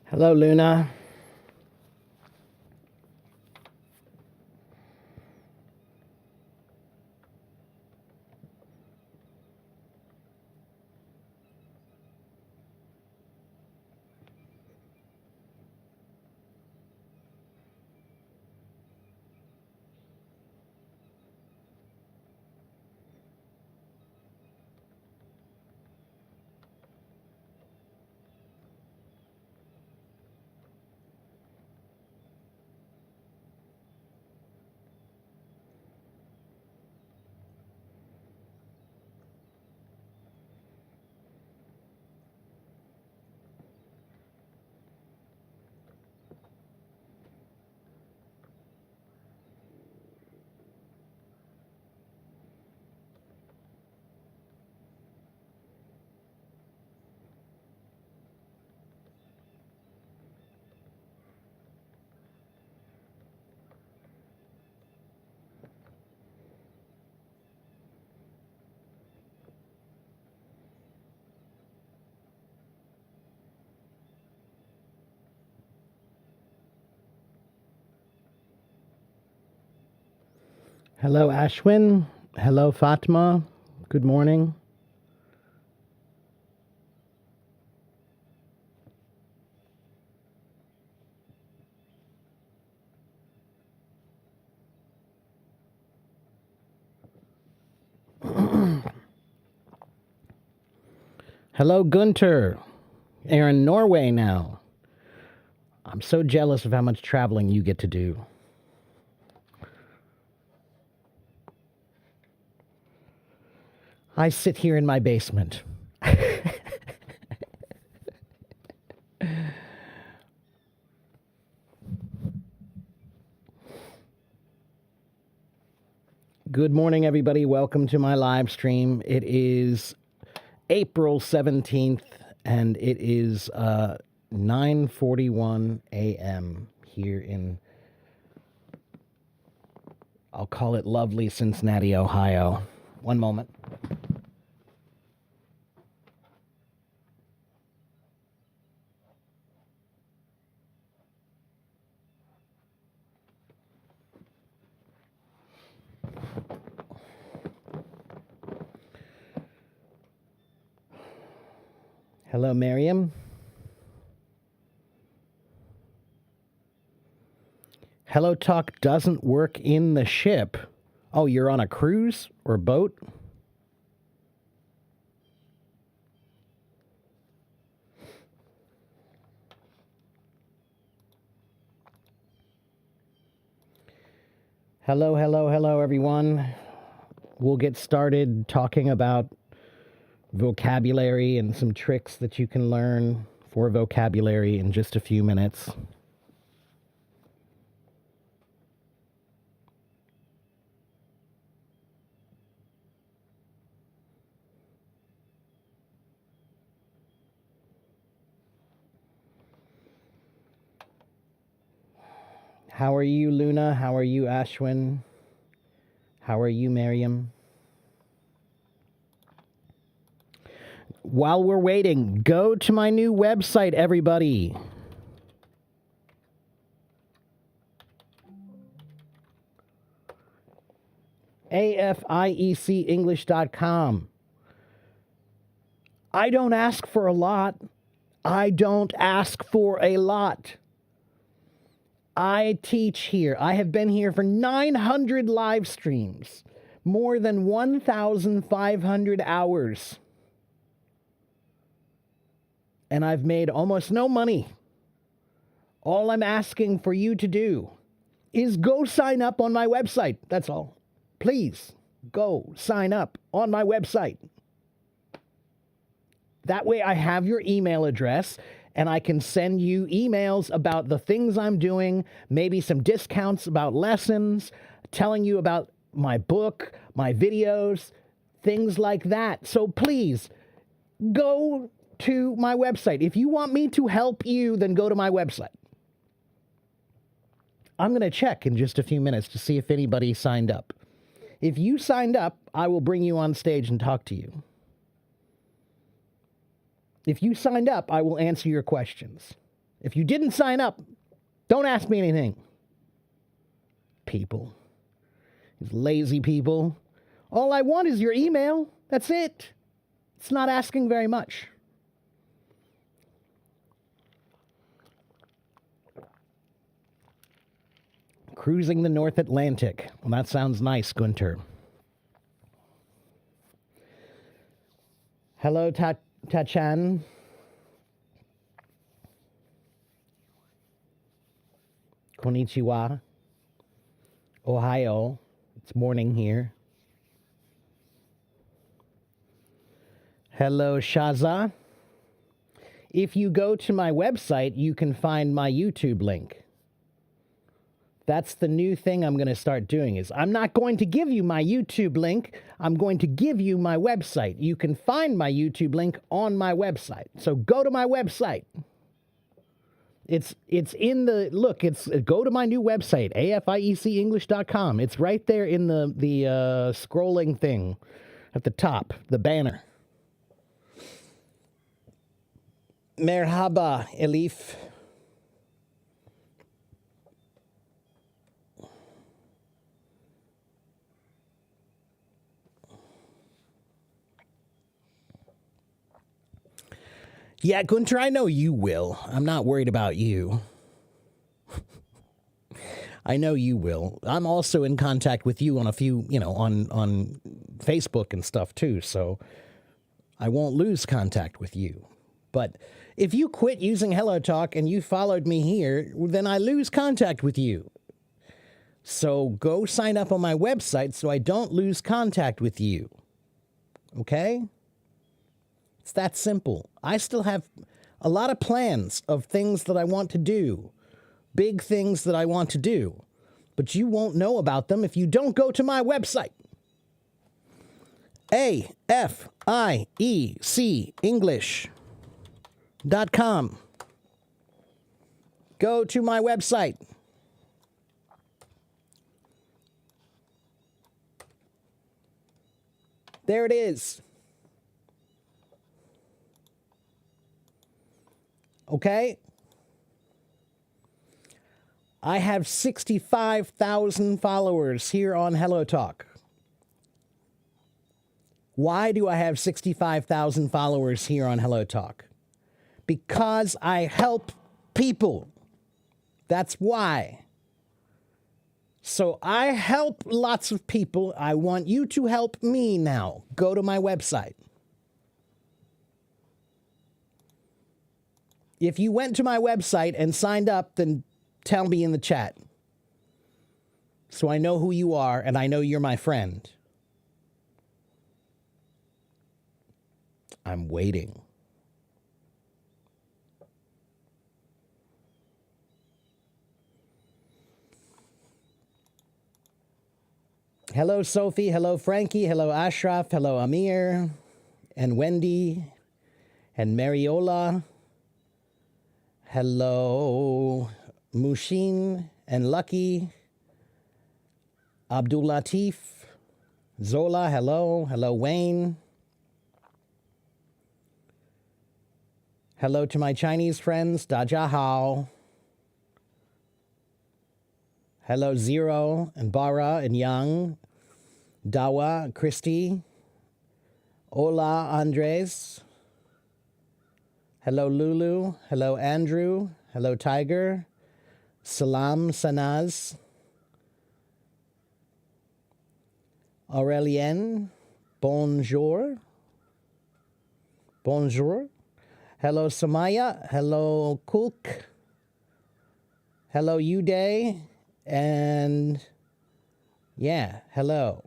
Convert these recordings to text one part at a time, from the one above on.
Hello, Luna. Hello, Ashwin. Hello, Fatma. Good morning. Hello, Gunter. You're in Norway now. I'm so jealous of how much traveling you get to do. I sit here in my basement. Good morning, everybody. Welcome to my live stream. It is April 17th, and it is 9:41 a.m. here in, I'll call it lovely Cincinnati, Ohio. One moment. Hello, Miriam. Hello Talk doesn't work in the ship. Oh, you're on a cruise or boat? Hello, hello, hello, everyone. We'll get started talking about vocabulary and some tricks that you can learn for vocabulary in just a few minutes. How are you, Luna? How are you, Ashwin? How are you, Miriam? While we're waiting, go to my new website, everybody. AFIECEnglish.com. I don't ask for a lot. I don't ask for a lot. I teach here. I have been here for 900 live streams, more than 1,500 hours. And I've made almost no money. All I'm asking for you to do is go sign up on my website. That's all. Please go sign up on my website. That way I have your email address and I can send you emails about the things I'm doing, maybe some discounts about lessons, telling you about my book, my videos, things like that. So please go to my website. If you want me to help you, then go to my website. I'm going to check in just a few minutes to see if anybody signed up. If you signed up, I will bring you on stage and talk to you. If you signed up, I will answer your questions. If you didn't sign up, don't ask me anything. People. These lazy people. All I want is your email. That's it. It's not asking very much. Cruising the North Atlantic. Well, that sounds nice, Gunter. Hello, Tachan. Konnichiwa. Ohio. It's morning here. Hello, Shaza. If you go to my website, you can find my YouTube link. That's the new thing I'm going to start doing is I'm not going to give you my YouTube link. I'm going to give you my website. You can find my YouTube link on my website. So go to my website. It's in the, look, go to my new website, afiecenglish.com. It's right there in the scrolling thing at the top, the banner. Merhaba, Elif. Yeah, Gunter, I know you will. I'm not worried about you. I know you will. I'm also in contact with you on a few, on Facebook and stuff too, so I won't lose contact with you. But if you quit using HelloTalk and you followed me here, then I lose contact with you. So go sign up on my website so I don't lose contact with you. Okay? It's that simple. I still have a lot of plans of things that I want to do, big things that I want to do, but you won't know about them if you don't go to my website. AFIECEnglish.com. Go to my website. There it is. Okay? I have 65,000 followers here on HelloTalk. Why do I have 65,000 followers here on HelloTalk? Because I help people. That's why. So I help lots of people. I want you to help me now. Go to my website. If you went to my website and signed up, then tell me in the chat. So I know who you are and I know you're my friend. I'm waiting. Hello, Sophie. Hello, Frankie. Hello, Ashraf. Hello, Amir. And Wendy. And Mariola. Hello, Mushin and Lucky. Abdul Latif. Zola, hello. Hello, Wayne. Hello to my Chinese friends. Dajahao. Hello, Zero and Bara and Yang. Dawa, Christy. Hola, Andres. Hello, Lulu. Hello, Andrew. Hello, Tiger. Salam, Sanaz. Aurelienne. Bonjour. Bonjour. Hello, Samaya. Hello, Kulk. Hello, Uday. And yeah, hello.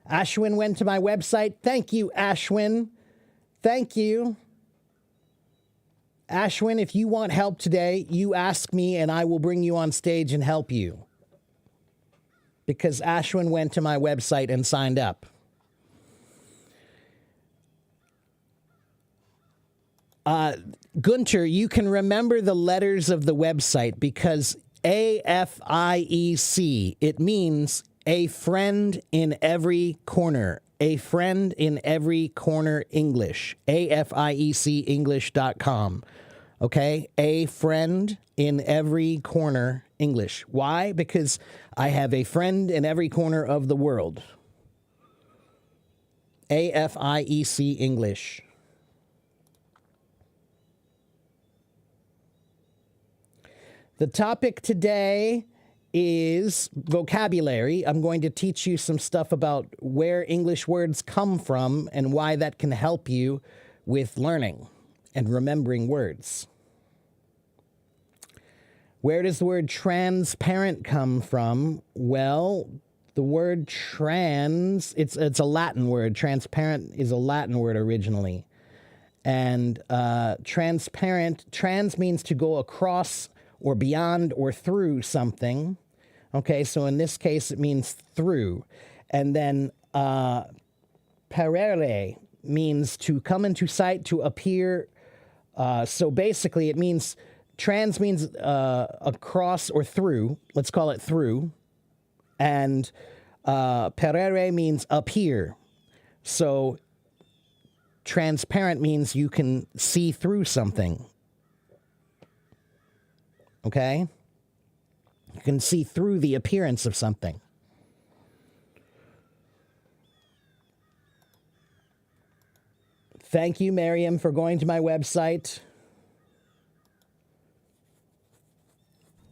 Ashwin went to my website. Thank you, Ashwin. Thank you. Ashwin, if you want help today, you ask me and I will bring you on stage and help you. Because Ashwin went to my website and signed up. Gunter, you can remember the letters of the website because AFIEC, it means a friend in every corner. A friend in every corner English. AFIECEnglish.com. Okay? A friend in every corner English. Why? Because I have a friend in every corner of the world. AFIEC English. The topic today is vocabulary. I'm going to teach you some stuff about where English words come from and why that can help you with learning and remembering words. Where does the word transparent come from? Well, the word trans, it's a Latin word. Transparent is a Latin word originally. And transparent, trans means to go across or beyond or through something. Okay, so in this case, it means through. And then parere means to come into sight, to appear. So basically, it means, trans means across or through. Let's call it through. And parere means appear. So transparent means you can see through something. Okay? You can see through the appearance of something. Thank you, Miriam, for going to my website.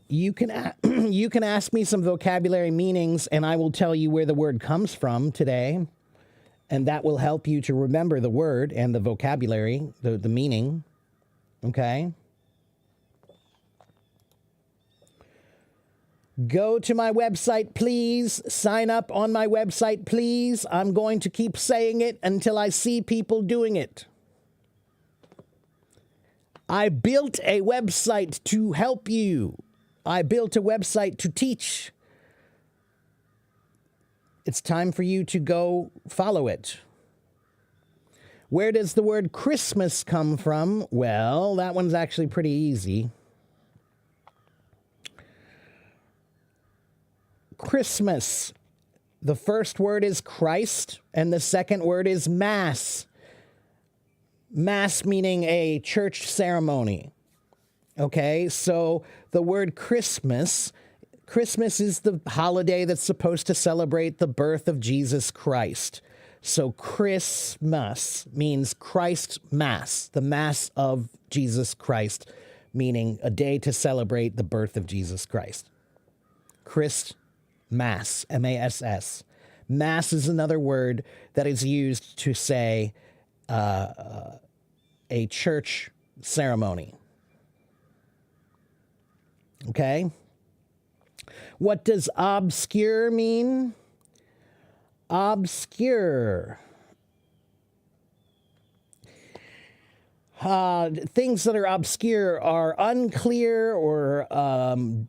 You can you can ask me some vocabulary meanings, and I will tell you where the word comes from today. And that will help you to remember the word and the vocabulary, the meaning. Okay? Go to my website, please. Sign up on my website, please. I'm going to keep saying it until I see people doing it. I built a website to help you. I built a website to teach. It's time for you to go follow it. Where does the word Christmas come from? Well, that one's actually pretty easy. Christmas. The first word is Christ, and the second word is Mass. Mass meaning a church ceremony. Okay, so the word Christmas, Christmas is the holiday that's supposed to celebrate the birth of Jesus Christ. So Christmas means Christ Mass, the Mass of Jesus Christ, meaning a day to celebrate the birth of Jesus Christ. Christ Mass, M-A-S-S. Mass is another word that is used to say a church ceremony. Okay? What does obscure mean? Obscure. Things that are obscure are unclear or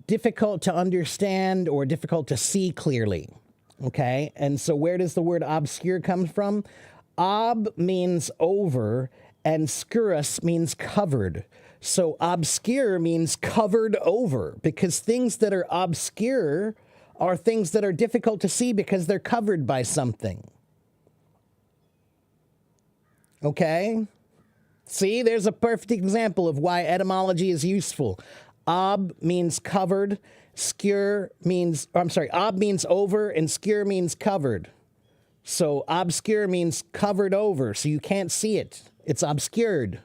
difficult to understand or difficult to see clearly. Okay? And so where does the word obscure come from? Ob means over and scurus means covered. So obscure means covered over because things that are obscure are things that are difficult to see because they're covered by something. Okay? See, there's a perfect example of why etymology is useful. Ob means covered, ob means over, and scure means covered. So obscure means covered over, so you can't see it. It's obscured.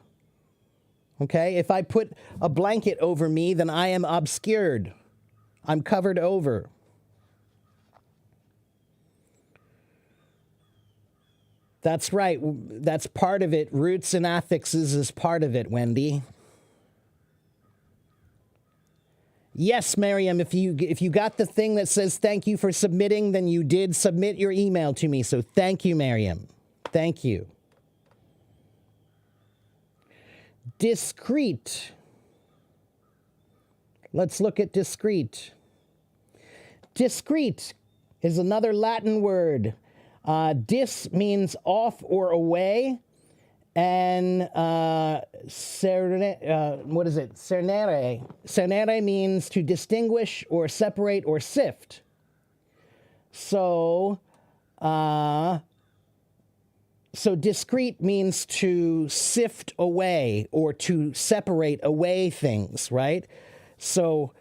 Okay? If I put a blanket over me, then I am obscured. I'm covered over. That's right. That's part of it. Roots and affixes is part of it, Wendy. Yes, Miriam, if you got the thing that says thank you for submitting, then you did submit your email to me. So thank you, Miriam. Thank you. Discrete. Let's look at discrete. Discrete is another Latin word. Dis means off or away, and what is it? Cernere. Cernere means to distinguish or separate or sift. So discrete means to sift away or to separate away things, right? So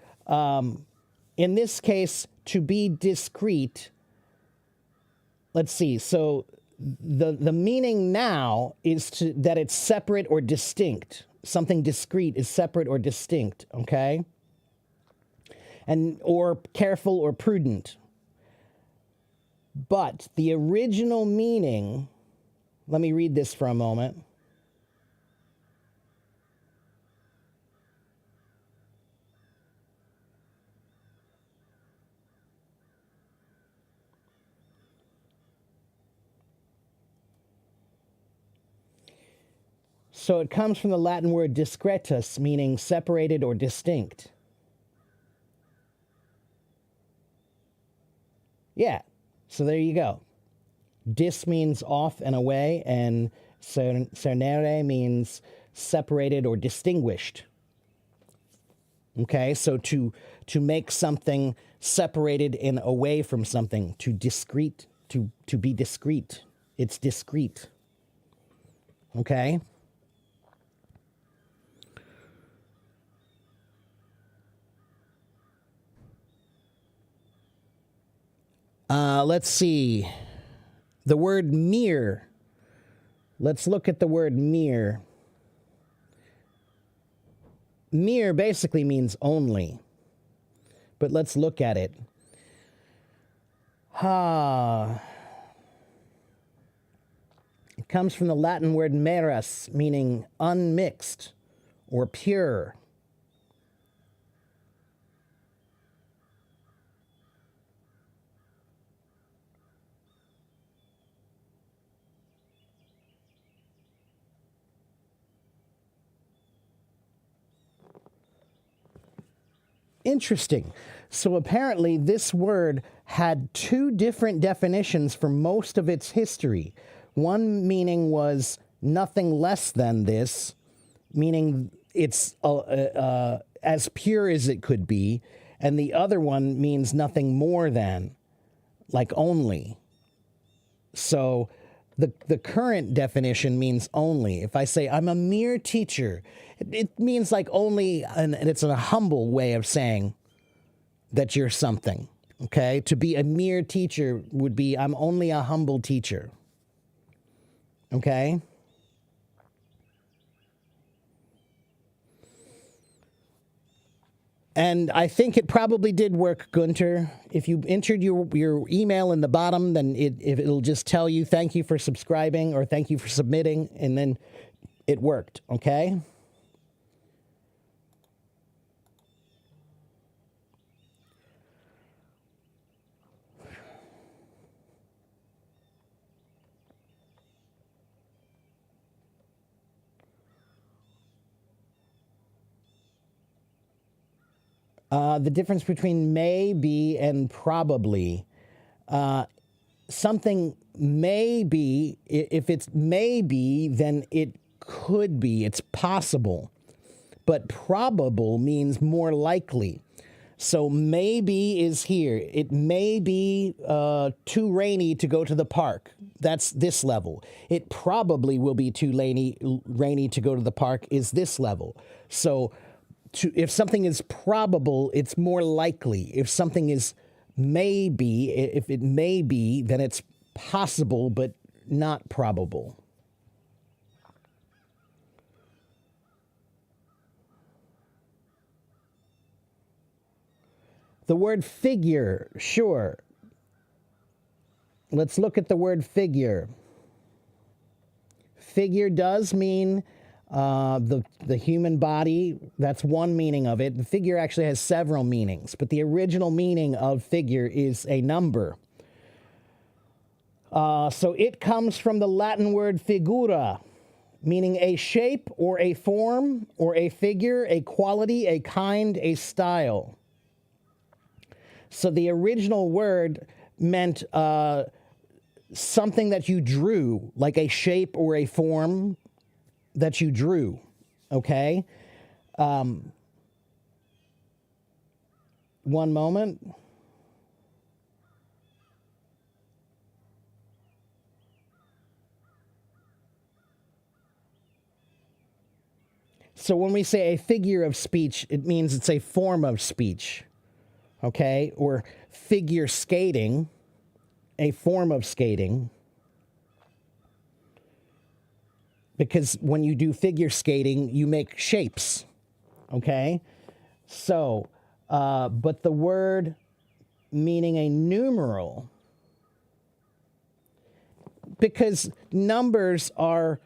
in this case, to be discrete, let's see. So the meaning now is that it's separate or distinct. Something discrete is separate or distinct, okay? Or careful or prudent. But the original meaning, let me read this for a moment. So it comes from the Latin word discretus, meaning separated or distinct. Yeah, so there you go. Dis means off and away, and cernere means separated or distinguished. Okay, so to make something separated and away from something, to be discrete. It's discrete. Okay? Let's see. The word mere. Let's look at the word mere. Mere basically means only. But let's look at it. It comes from the Latin word meras, meaning unmixed or pure. Interesting. So apparently this word had two different definitions for most of its history. One meaning was nothing less than this, meaning it's as pure as it could be, and the other one means nothing more than, like only. So the current definition means only. If I say I'm a mere teacher, it means like only, and it's a humble way of saying that you're something, okay? To be a mere teacher would be I'm only a humble teacher, okay? And I think it probably did work, Gunter. If you entered your email in the bottom, then it'll just tell you thank you for subscribing or thank you for submitting, and then it worked, okay? The difference between may be and probably. Something may be, if it's maybe, then it could be, it's possible. But probable means more likely. So maybe is here. It may be too rainy to go to the park. That's this level. It probably will be too rainy to go to the park is this level. So if something is probable, it's more likely. If something is maybe, if it may be, then it's possible but not probable. The word figure, sure. Let's look at the word figure. Figure does mean The human body, that's one meaning of it. The figure actually has several meanings, but the original meaning of figure is a number. So it comes from the Latin word figura, meaning a shape or a form or a figure, a quality, a kind, a style. So the original word meant something that you drew, like a shape or a form that you drew, okay? One moment. So when we say a figure of speech, it means it's a form of speech, okay? Or figure skating, a form of skating. Because when you do figure skating, you make shapes, okay? So, but the word meaning a numeral, because numbers are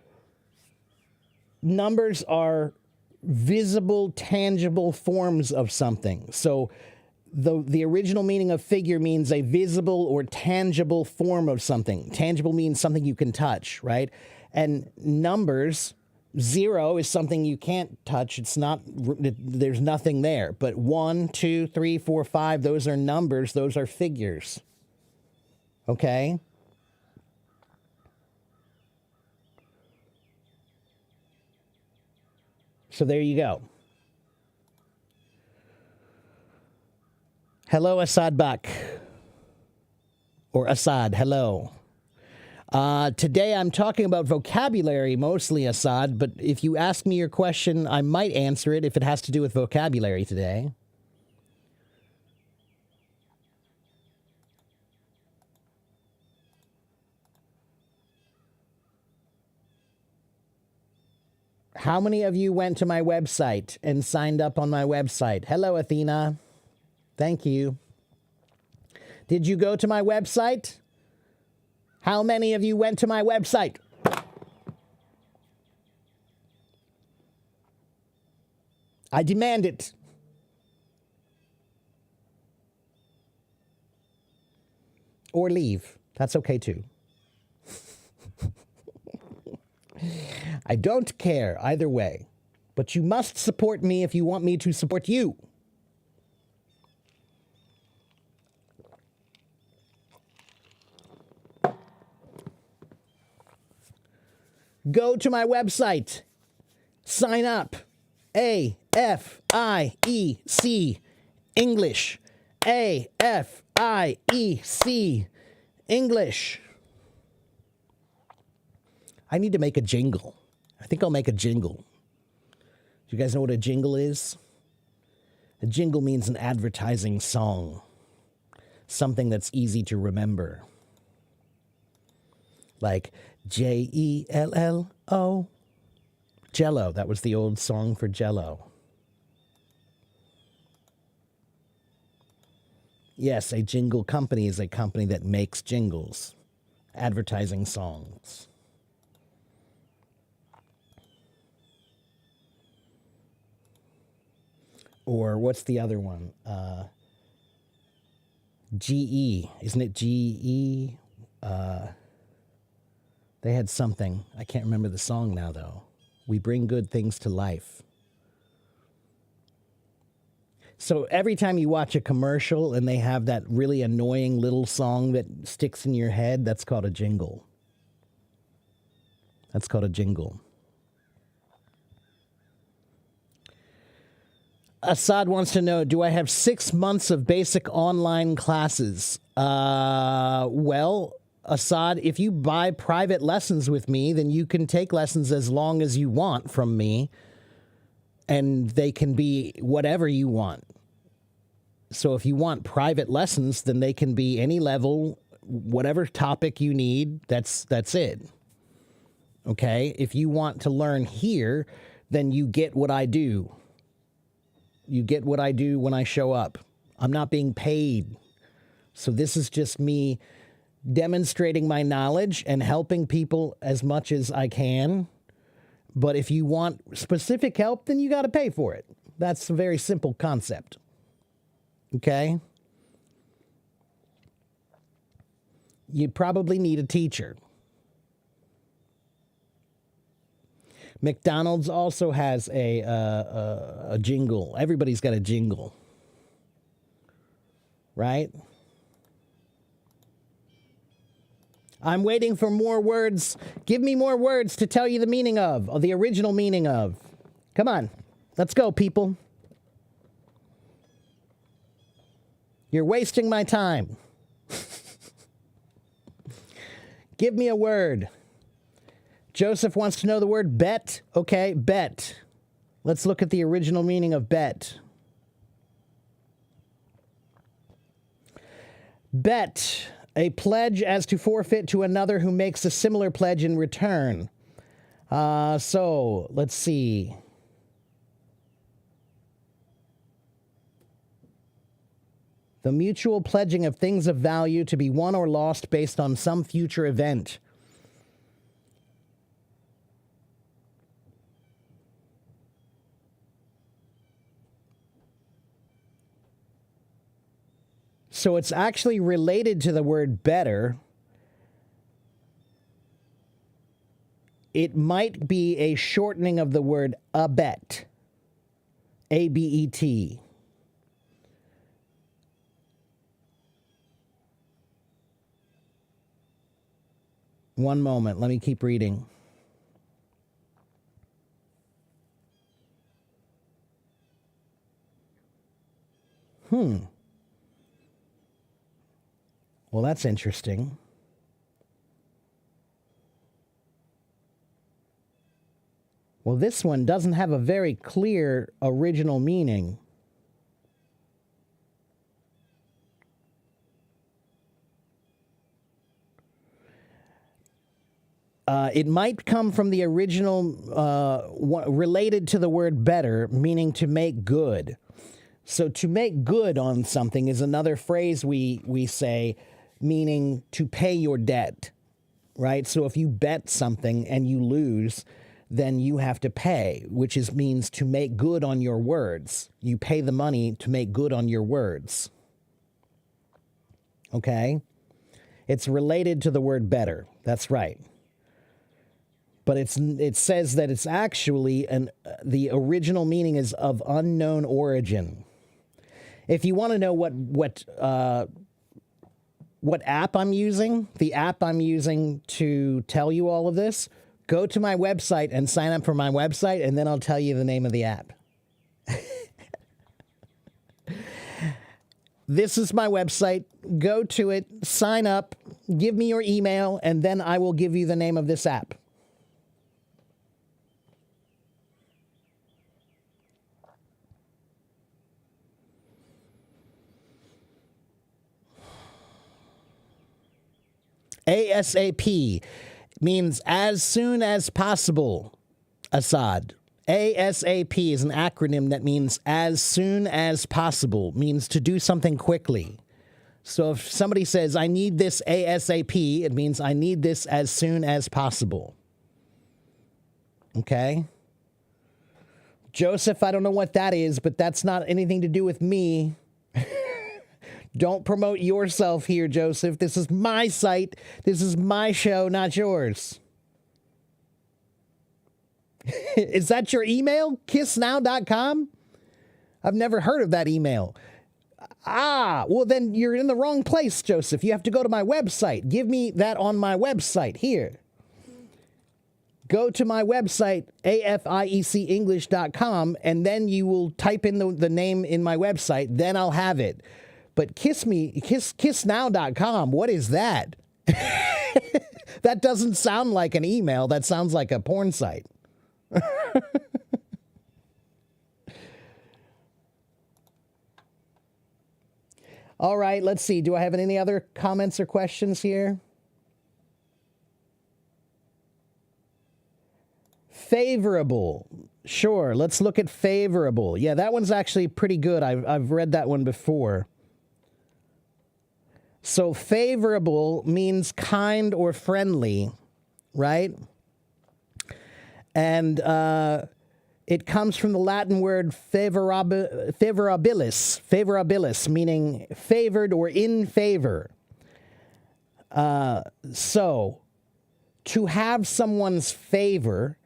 visible, tangible forms of something. So the original meaning of figure means a visible or tangible form of something. Tangible means something you can touch, right? And numbers, 0 is something you can't touch. It's not, there's nothing there. But 1, 2, 3, 4, 5, those are numbers. Those are figures. Okay? So there you go. Hello, Assad Bak. Or Assad, hello. Today I'm talking about vocabulary, mostly, Assad, but if you ask me your question, I might answer it if it has to do with vocabulary today. How many of you went to my website and signed up on my website? Hello, Athena. Thank you. Did you go to my website? How many of you went to my website? I demand it. Or leave. That's okay too. I don't care either way, but you must support me if you want me to support you. Go to my website. Sign up. AFIEC English. AFIEC English. I need to make a jingle. I think I'll make a jingle. Do you guys know what a jingle is? A jingle means an advertising song. Something that's easy to remember. Like Jello. Jello. That was the old song for Jello. Yes, a jingle company is a company that makes jingles, advertising songs. Or what's the other one? GE. Isn't it GE? They had something. I can't remember the song now, though. We bring good things to life. So every time you watch a commercial and they have that really annoying little song that sticks in your head, that's called a jingle. That's called a jingle. Assad wants to know, do I have 6 months of basic online classes? Well, Assad, if you buy private lessons with me, then you can take lessons as long as you want from me, and they can be whatever you want. So if you want private lessons, then they can be any level, whatever topic you need, that's it. Okay? If you want to learn here, then you get what I do. You get what I do when I show up. I'm not being paid. So this is just me demonstrating my knowledge and helping people as much as I can. But if you want specific help, then you got to pay for it. That's a very simple concept. Okay? You probably need a teacher. McDonald's also has a jingle. Everybody's got a jingle. Right? I'm waiting for more words. Give me more words to tell you the meaning of, or the original meaning of. Come on. Let's go, people. You're wasting my time. Give me a word. Joseph wants to know the word bet. Okay, bet. Let's look at the original meaning of bet. Bet, a pledge as to forfeit to another who makes a similar pledge in return. So, let's see. The mutual pledging of things of value to be won or lost based on some future event. So it's actually related to the word better. It might be a shortening of the word abet. A-B-E-T. One moment. Let me keep reading. Well, that's interesting. Well, this one doesn't have a very clear original meaning. It might come from the original, related to the word better, meaning to make good. So to make good on something is another phrase we say, meaning to pay your debt, right? So if you bet something and you lose, then you have to pay, which means to make good on your words. You pay the money to make good on your words. Okay? It's related to the word better. That's right. But it says that it's actually the original meaning is of unknown origin. If you want to know what app I'm using, the app I'm using to tell you all of this, go to my website and sign up for my website, and then I'll tell you the name of the app. This is my website. Go to it, sign up, give me your email, and then I will give you the name of this app. ASAP means as soon as possible, Assad. ASAP is an acronym that means as soon as possible, means to do something quickly. So if somebody says, I need this ASAP, it means I need this as soon as possible. Okay? Joseph, I don't know what that is, but that's not anything to do with me. Don't promote yourself here, Joseph. This is my site. This is my show, not yours. Is that your email? kissnow.com? I've never heard of that email. Well, then you're in the wrong place, Joseph. You have to go to my website. Give me that on my website here. Go to my website, afiecenglish.com, and then you will type in the name in my website. Then I'll have it. But kissnow.com, what is that? That doesn't sound like an email. That sounds like a porn site. All right, let's see. Do I have any other comments or questions here? Favorable. Sure, let's look at favorable. Yeah, that one's actually pretty good. I've read that one before. So favorable means kind or friendly, right? And it comes from the Latin word favorabilis, meaning favored or in favor. So, to have someone's favor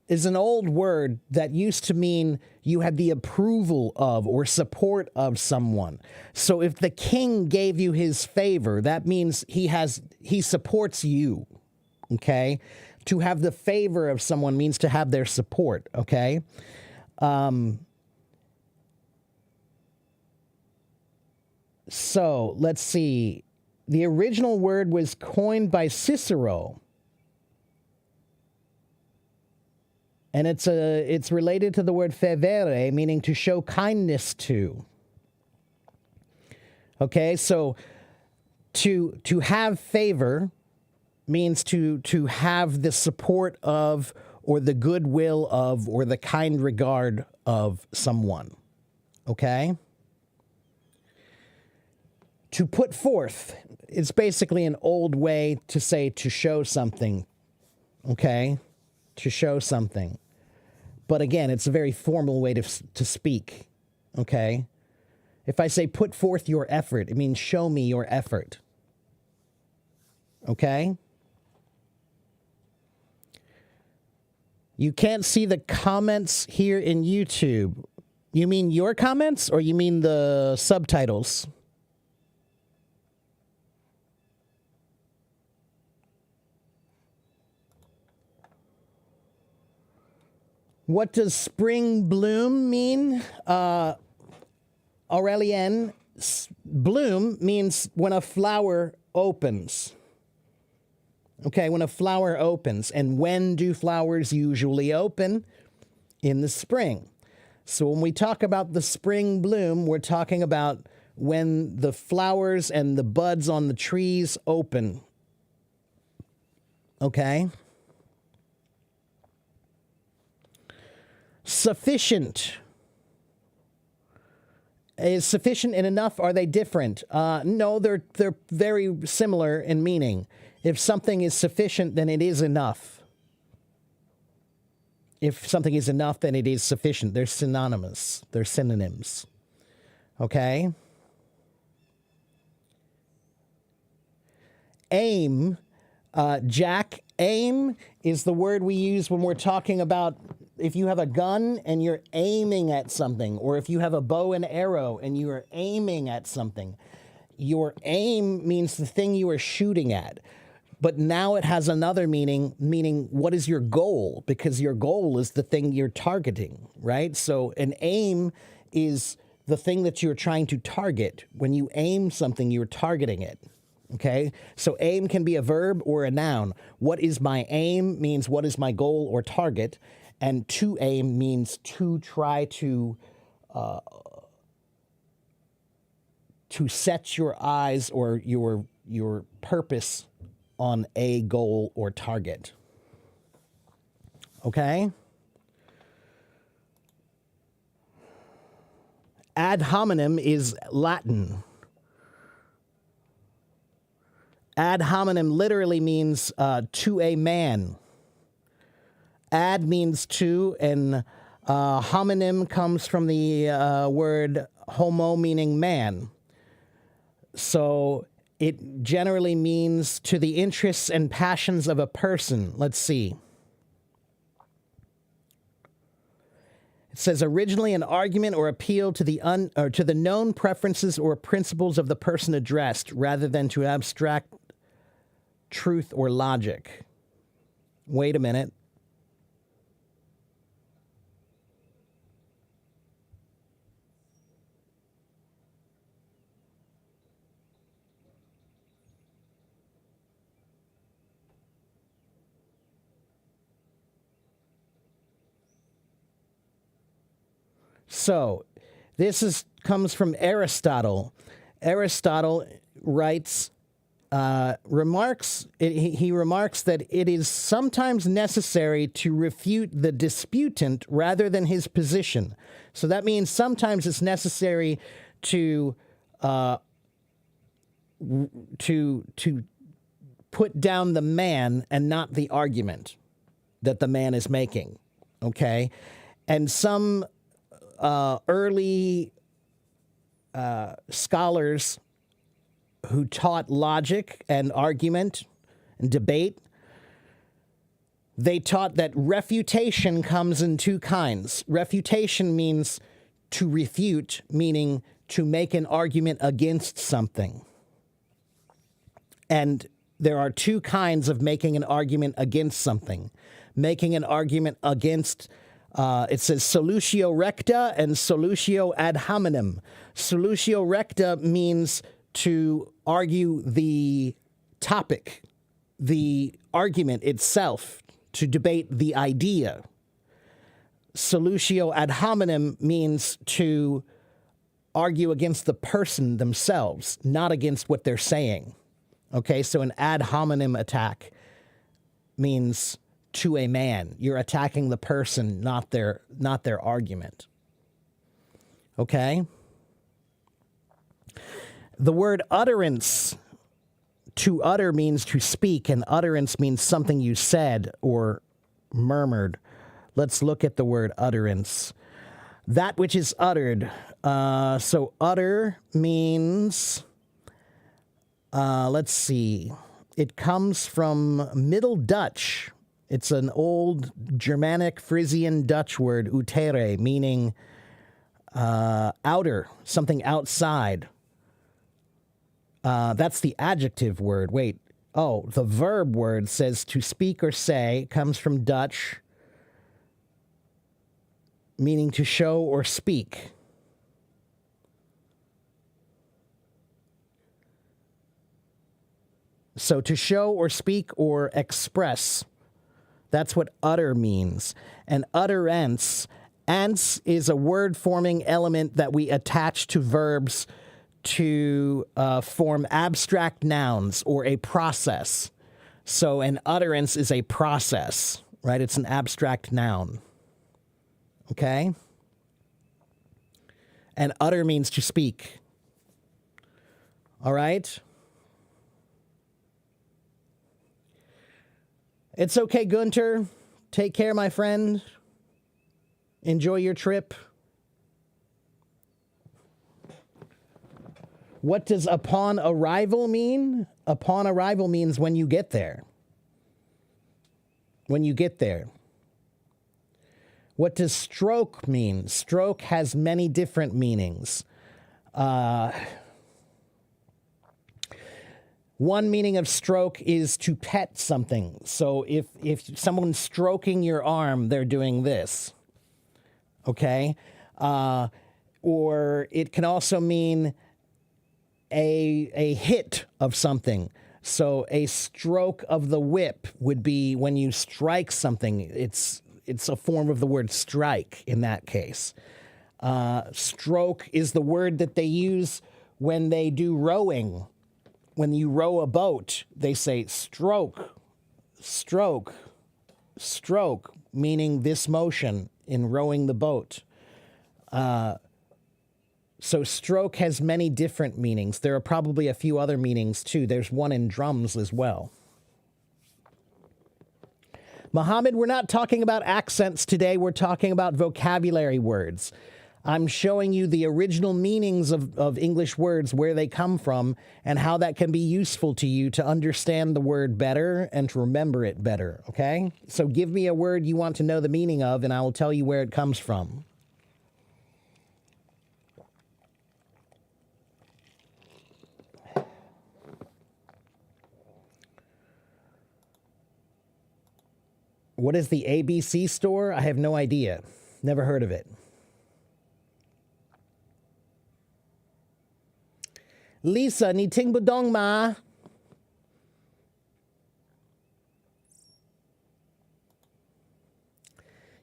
is an old word that used to mean you had the approval of or support of someone. So if the king gave you his favor, that means he supports you, okay? To have the favor of someone means to have their support, okay? So let's see. The original word was coined by Cicero. And it's related to the word favere, meaning to show kindness to. Okay, so to have favor means to have the support of, or the goodwill of, or the kind regard of someone. Okay? To put forth, it's basically an old way to say to show something. Okay? To show something. But again, it's a very formal way to speak, okay? If I say put forth your effort, it means show me your effort, okay? You can't see the comments here in YouTube. You mean your comments, or you mean the subtitles? What does spring bloom mean? Aurélien, bloom means when a flower opens. Okay, when a flower opens. And when do flowers usually open? In the spring. So when we talk about the spring bloom, we're talking about when the flowers and the buds on the trees open. Okay? Sufficient. Is sufficient and enough, are they different? No, they're very similar in meaning. If something is sufficient, then it is enough. If something is enough, then it is sufficient. They're synonymous. They're synonyms. Okay? Aim. Jack, aim is the word we use when we're talking about if you have a gun and you're aiming at something, or if you have a bow and arrow and you are aiming at something. Your aim means the thing you are shooting at. But now it has another meaning what is your goal? Because your goal is the thing you're targeting, right? So an aim is the thing that you're trying to target. When you aim something, you're targeting it. Okay, so aim can be a verb or a noun. What is my aim means what is my goal or target, and to aim means to try to set your eyes or your purpose on a goal or target. Okay? Ad hominem is Latin. Ad hominem literally means to a man. Ad means to, and hominem comes from the word homo, meaning man. So it generally means to the interests and passions of a person. Let's see. It says originally an argument or appeal to the known preferences or principles of the person addressed, rather than to abstract truth or logic. Wait a minute. So, this comes from Aristotle. Aristotle writes, he remarks that it is sometimes necessary to refute the disputant rather than his position. So that means sometimes it's necessary to put down the man and not the argument. that the man is making, okay? And some early scholars who taught logic and argument and debate, they taught that refutation comes in two kinds. Refutation means to refute, meaning to make an argument against something. And there are two kinds of making an argument against something. Making an argument against, it says solutio recta and solutio ad hominem. Solutio recta means to argue the topic, the argument itself, to debate the idea. Solutio ad hominem means to argue against the person themselves, not against what they're saying. Okay, so an ad hominem attack means to a man. You're attacking the person, not their argument. Okay? The word utterance, to utter means to speak, and utterance means something you said or murmured. Let's look at the word utterance. That which is uttered. So utter means, let's see, it comes from Middle Dutch. It's an old Germanic Frisian Dutch word, utere, meaning outer, something outside. That's the adjective word. Wait. Oh, the verb word says to speak or say, comes from Dutch, meaning to show or speak. So to show or speak or express, that's what utter means. And utterance, ance is a word-forming element that we attach to verbs to form abstract nouns or a process. So an utterance is a process, right? It's an abstract noun. Okay? And utter means to speak. All right? It's okay, Gunter. Take care, my friend. Enjoy your trip. What does upon arrival mean? Upon arrival means when you get there. When you get there. What does stroke mean? Stroke has many different meanings. One meaning of stroke is to pet something. So if someone's stroking your arm, they're doing this. Okay? Or it can also mean a hit of something. So a stroke of the whip would be when you strike something. It's a form of the word strike in that case. Stroke is the word that they use when they do rowing. When you row a boat, they say stroke, stroke, stroke, meaning this motion in rowing the boat. So stroke has many different meanings. There are probably a few other meanings too. There's one in drums as well. Muhammad, we're not talking about accents today. We're talking about vocabulary words. I'm showing you the original meanings of English words, where they come from, and how that can be useful to you to understand the word better and to remember it better, okay? So give me a word you want to know the meaning of, and I will tell you where it comes from. What is the ABC store? I have no idea. Never heard of it. Lisa, ni ting budong ma.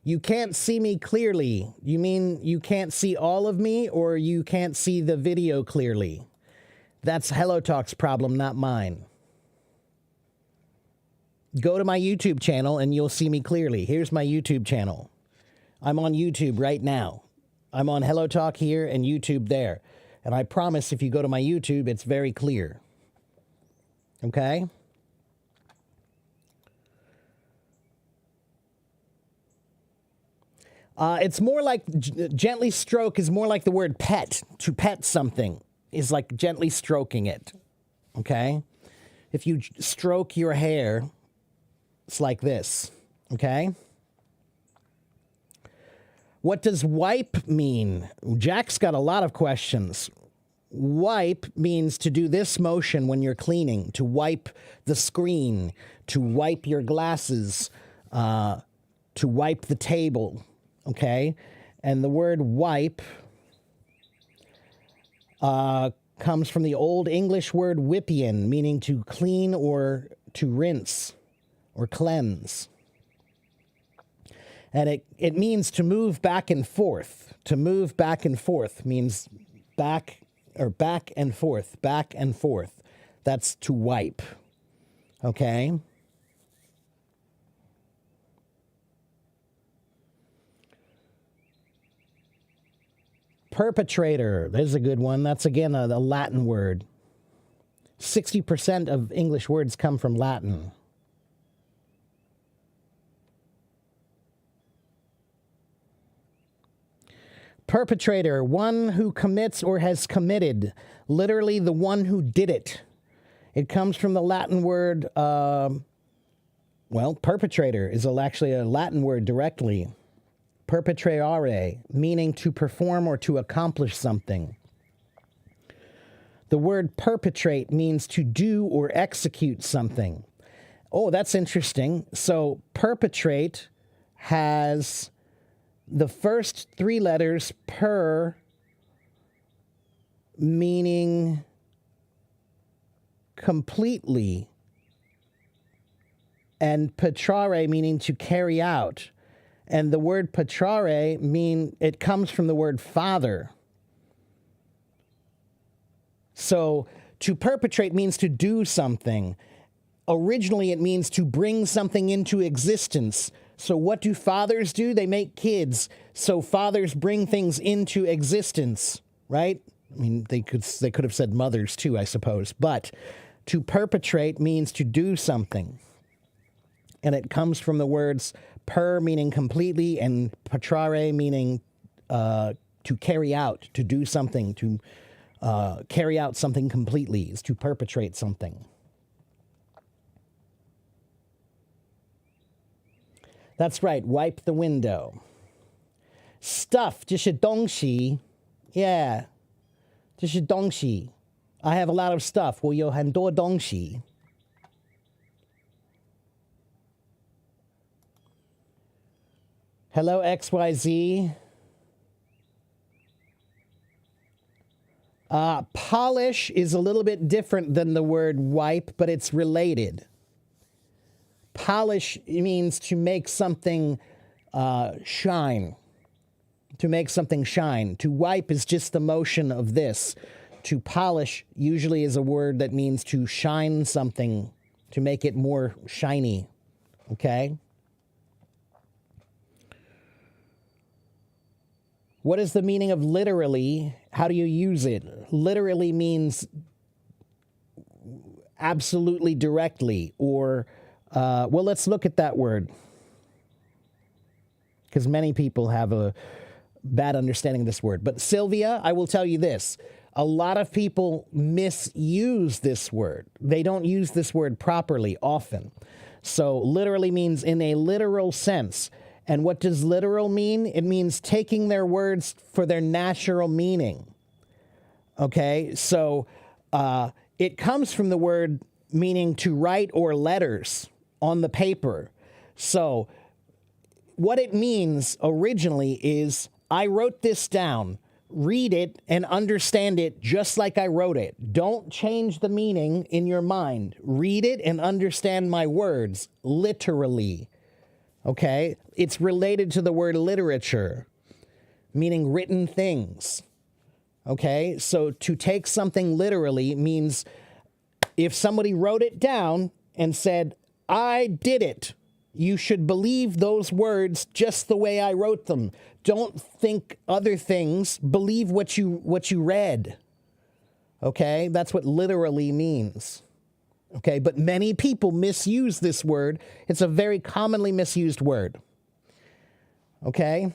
You can't see me clearly. You mean you can't see all of me, or you can't see the video clearly? That's HelloTalk's problem, not mine. Go to my YouTube channel and you'll see me clearly. Here's my YouTube channel. I'm on YouTube right now. I'm on HelloTalk here and YouTube there. And I promise if you go to my YouTube, it's very clear. Okay? It's more like gently stroke is more like the word pet. To pet something is like gently stroking it. Okay? If you stroke your hair, it's like this. Okay? What does wipe mean? Jack's got a lot of questions. Wipe means to do this motion when you're cleaning, to wipe the screen, to wipe your glasses, to wipe the table. Okay? And the word wipe comes from the Old English word wipian, meaning to clean or to rinse or cleanse. And it means to move back and forth. To move back and forth means back and forth, back and forth. That's to wipe. Okay? Perpetrator, there's a good one. That's, again, a Latin word. 60% of English words come from Latin. Perpetrator, one who commits or has committed. Literally, the one who did it. It comes from the Latin word, perpetrator is actually a Latin word directly. Perpetrare, meaning to perform or to accomplish something. The word perpetrate means to do or execute something. Oh, that's interesting. So perpetrate has the first three letters, per, meaning completely, and petrare, meaning to carry out. And the word petrare it comes from the word father. So to perpetrate means to do something. Originally, it means to bring something into existence. So what do fathers do? They make kids. So fathers bring things into existence, right? I mean, they could have said mothers too, I suppose. But to perpetrate means to do something. And it comes from the words per, meaning completely, and petrare, meaning to carry out, to do something, to carry out something completely, is to perpetrate something. That's right, wipe the window. Stuff, 这是东西. Yeah, 这是东西. I have a lot of stuff. 我有很多东西. Hello, XYZ. Polish is a little bit different than the word wipe, but it's related. Polish means to make something shine. To make something shine. To wipe is just the motion of this. To polish usually is a word that means to shine something, to make it more shiny. Okay? What is the meaning of literally? How do you use it? Literally means absolutely directly, or, let's look at that word. Because many people have a bad understanding of this word. But Sylvia, I will tell you this. A lot of people misuse this word. They don't use this word properly often. So literally means in a literal sense. And what does literal mean? It means taking their words for their natural meaning. Okay, so it comes from the word meaning to write or letters on the paper. So what it means originally is I wrote this down. Read it and understand it just like I wrote it. Don't change the meaning in your mind. Read it and understand my words literally. Okay? It's related to the word literature, meaning written things. Okay? So to take something literally means if somebody wrote it down and said, I did it, you should believe those words just the way I wrote them. Don't think other things. Believe what you read. Okay? That's what literally means. Okay? But many people misuse this word. It's a very commonly misused word. Okay?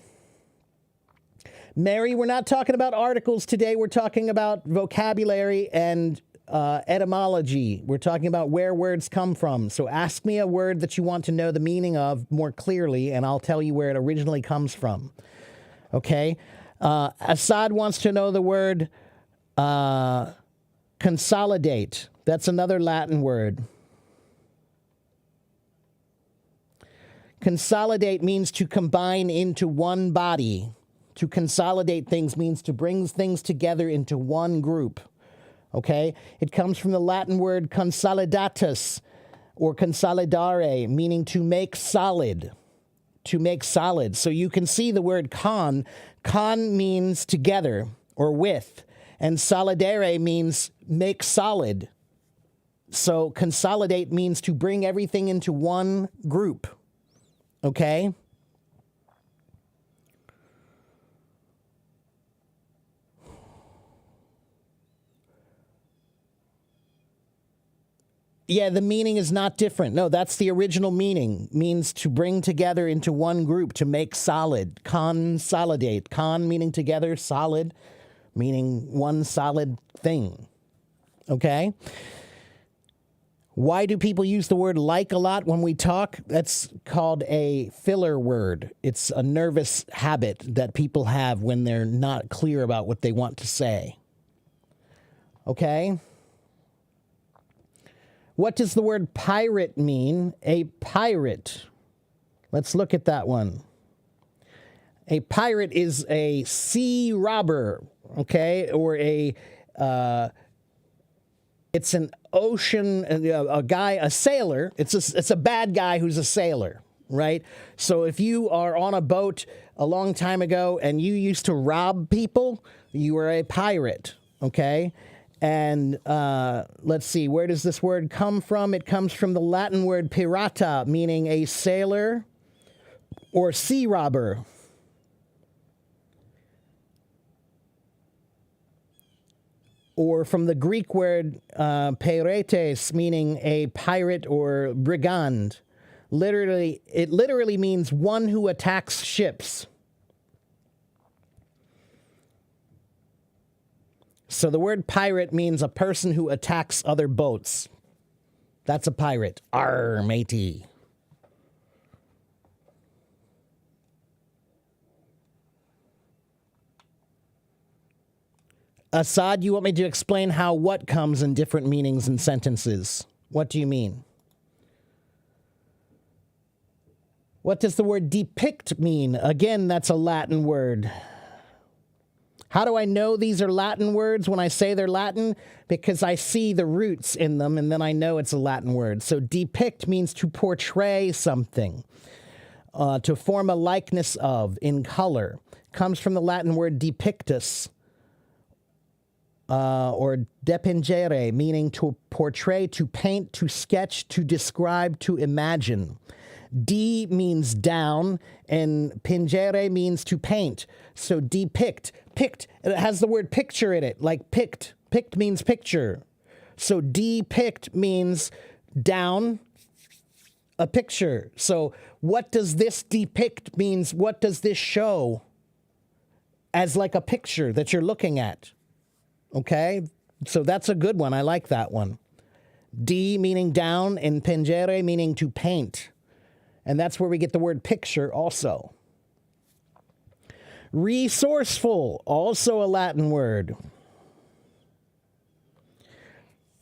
Mary, we're not talking about articles today. We're talking about vocabulary and etymology. We're talking about where words come from. So ask me a word that you want to know the meaning of more clearly, and I'll tell you where it originally comes from. Okay? Assad wants to know the word consolidate. That's another Latin word. Consolidate means to combine into one body. To consolidate things means to bring things together into one group. Okay? It comes from the Latin word consolidatus or consolidare, meaning to make solid. To make solid. So you can see the word con. Con means together or with. And solidare means make solid. So consolidate means to bring everything into one group. Okay? Yeah, the meaning is not different. No, that's the original meaning. Means to bring together into one group, to make solid. Consolidate. Con meaning together, solid meaning one solid thing. Okay? Why do people use the word like a lot when we talk? That's called a filler word. It's a nervous habit that people have when they're not clear about what they want to say. Okay? What does the word pirate mean? A pirate. Let's look at that one. A pirate is a sea robber, okay? Or it's an ocean, a sailor. It's a bad guy who's a sailor, right? So if you are on a boat a long time ago and you used to rob people, you were a pirate, okay? And let's see, where does this word come from? It comes from the Latin word pirata, meaning a sailor or sea robber. Or from the Greek word peiretes, meaning a pirate or brigand. It literally means one who attacks ships. So the word pirate means a person who attacks other boats. That's a pirate. Arr, matey. Assad, you want me to explain how what comes in different meanings in sentences? What do you mean? What does the word depict mean? Again, that's a Latin word. How do I know these are Latin words when I say they're Latin? Because I see the roots in them, and then I know it's a Latin word. So depict means to portray something, to form a likeness of in color. Comes from the Latin word depictus, or depingere, meaning to portray, to paint, to sketch, to describe, to imagine. D means down, and pingere means to paint. So depict, pict, it has the word picture in it, like pict. Pict means picture. So depict means down a picture. So what does this depict means? What does this show as like a picture that you're looking at? Okay, so that's a good one. I like that one. D meaning down and pingere meaning to paint. And that's where we get the word picture also. Resourceful, also a Latin word.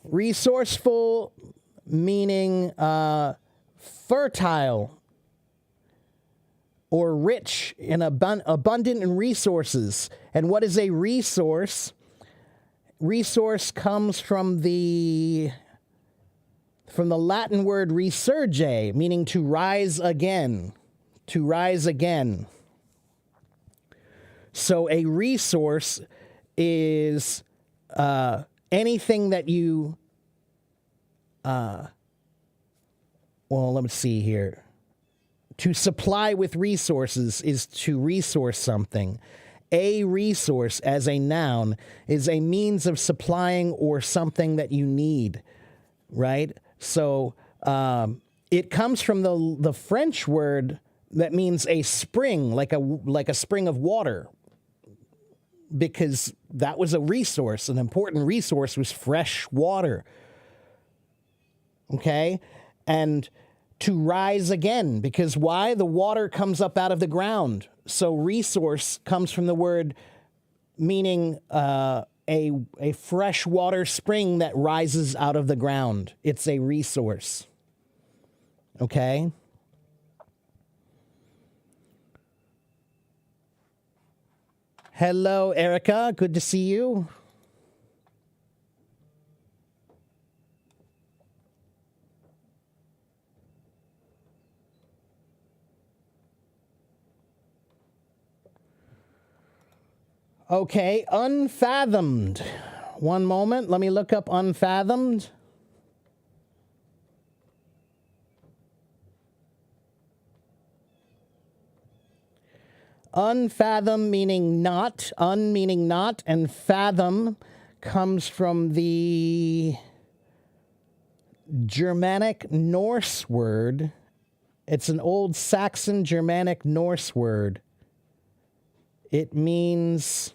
Resourceful meaning fertile or rich and abundant in resources. And what is a resource? Resource comes from the Latin word resurge, meaning to rise again. To rise again. So a resource is anything that you, well, let me see here. To supply with resources is to resource something. A resource as a noun is a means of supplying or something that you need, right? So it comes from the French word that means a spring, like a spring of water. because that was a resource. An important resource was fresh water. Okay? And to rise again, because why? The water comes up out of the ground. So resource comes from the word meaning a fresh water spring that rises out of the ground. It's a resource. Okay? Hello, Erica. Good to see you. Okay, unfathomed. One moment. Let me look up unfathomed. Unfathom meaning not, un meaning not, and fathom comes from the Germanic Norse word. It's an old Saxon Germanic Norse word. It means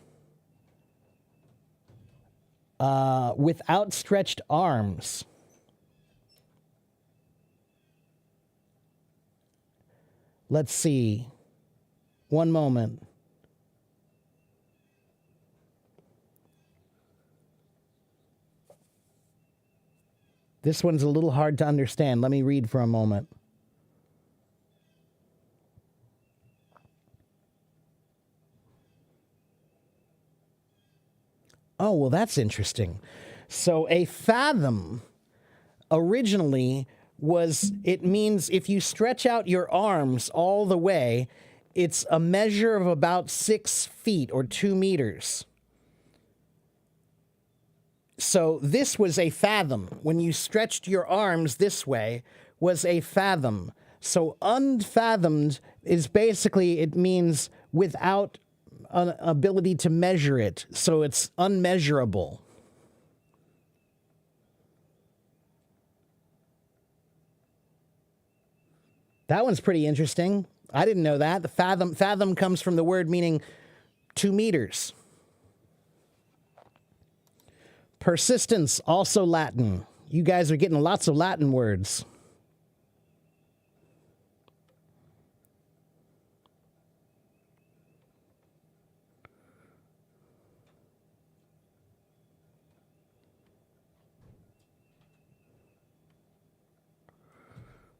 with outstretched arms. Let's see. One moment. This one's a little hard to understand. Let me read for a moment. Oh, well, that's interesting. So a fathom originally it means if you stretch out your arms all the way, it's a measure of about 6 feet or 2 meters. So this was a fathom. When you stretched your arms this way, was a fathom. So unfathomed is basically, it means without an ability to measure it. So it's unmeasurable. That one's pretty interesting. I didn't know that. The fathom comes from the word meaning 2 meters. Persistence, also Latin. You guys are getting lots of Latin words.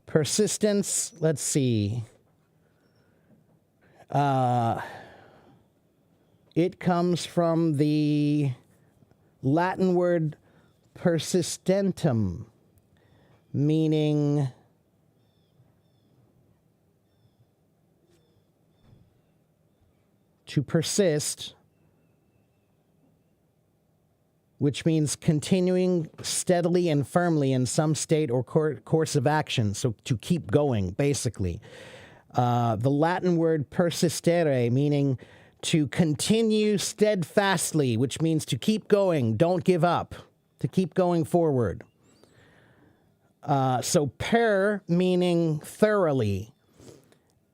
Persistence, let's see. It comes from the Latin word persistentum, meaning to persist, which means continuing steadily and firmly in some state or course of action. So to keep going, basically. The Latin word persistere, meaning to continue steadfastly, which means to keep going, don't give up, to keep going forward. So per meaning thoroughly,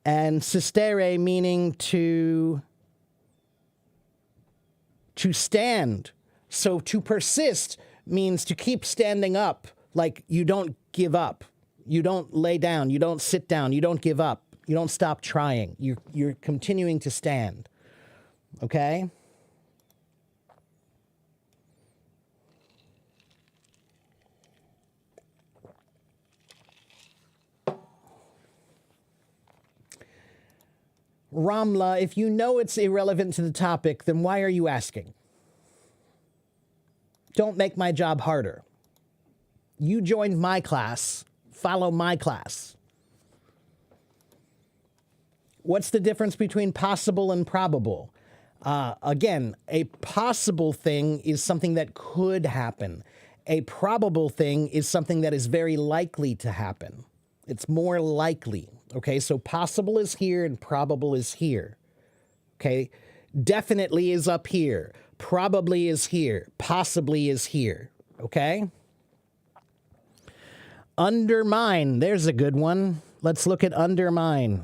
and sistere meaning to stand. So to persist means to keep standing up, like you don't give up. You don't lay down, you don't sit down, you don't give up. You don't stop trying. You're continuing to stand. Okay? Ramla, if you know it's irrelevant to the topic, then why are you asking? Don't make my job harder. You joined my class. Follow my class. What's the difference between possible and probable? Again, a possible thing is something that could happen. A probable thing is something that is very likely to happen. It's more likely. Okay, so possible is here and probable is here. Okay, definitely is up here. Probably is here. Possibly is here. Okay? Undermine. There's a good one. Let's look at undermine.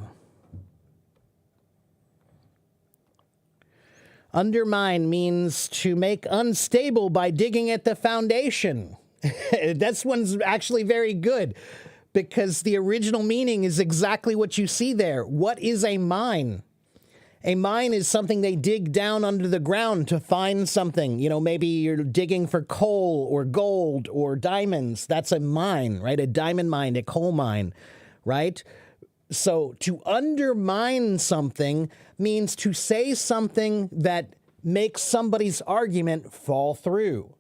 Undermine means to make unstable by digging at the foundation. This one's actually very good because the original meaning is exactly what you see there. What is a mine? A mine is something they dig down under the ground to find something. You know, maybe you're digging for coal or gold or diamonds. That's a mine, right? A diamond mine, a coal mine, right? So to undermine something means to say something that makes somebody's argument fall through.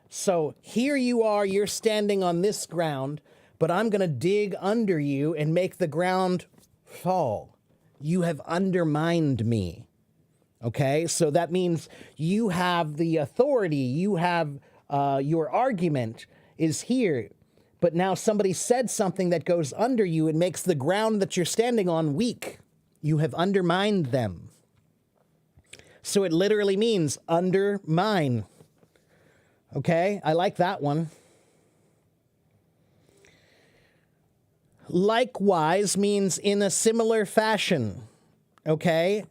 So here you are, you're standing on this ground, but I'm going to dig under you and make the ground fall. You have undermined me. Okay, so that means you have the authority, you have your argument is here. But now somebody said something that goes under you and makes the ground that you're standing on weak. You have undermined them. So it literally means undermine. Okay, I like that one. Likewise means in a similar fashion. Okay,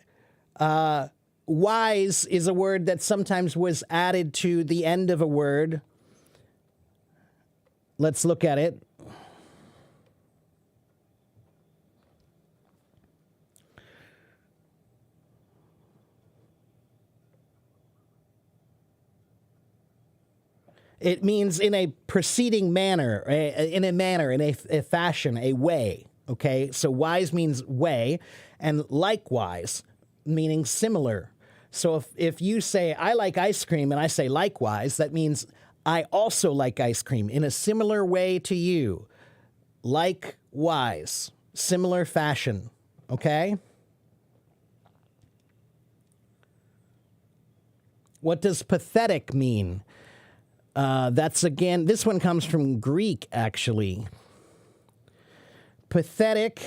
wise is a word that sometimes was added to the end of a word. Let's look at it. It means in a preceding manner, in a fashion, a way. Okay, so wise means way, and likewise meaning similar. So if you say, I like ice cream, and I say likewise, that means I also like ice cream in a similar way to you. Likewise, similar fashion. Okay? What does pathetic mean? That's again, this one comes from Greek, actually. Pathetic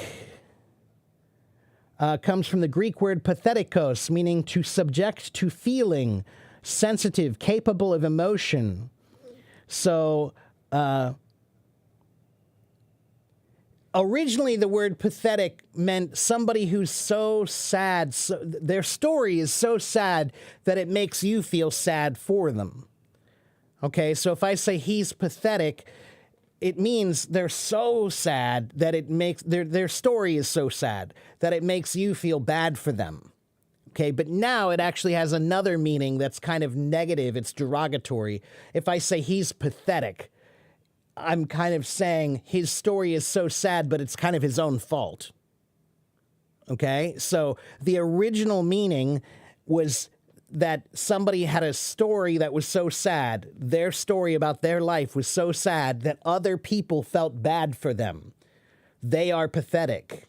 comes from the Greek word pathetikos, meaning to subject to feeling, sensitive, capable of emotion. So, originally the word pathetic meant somebody who's so sad, so their story is so sad that it makes you feel sad for them. Okay, so if I say he's pathetic, it means they're so sad that it makes their story is so sad that it makes you feel bad for them. Okay, but now it actually has another meaning that's kind of negative. It's derogatory. If I say he's pathetic, I'm kind of saying his story is so sad, but it's kind of his own fault. Okay, so the original meaning was that somebody had a story that was so sad, their story about their life was so sad that other people felt bad for them. They are pathetic.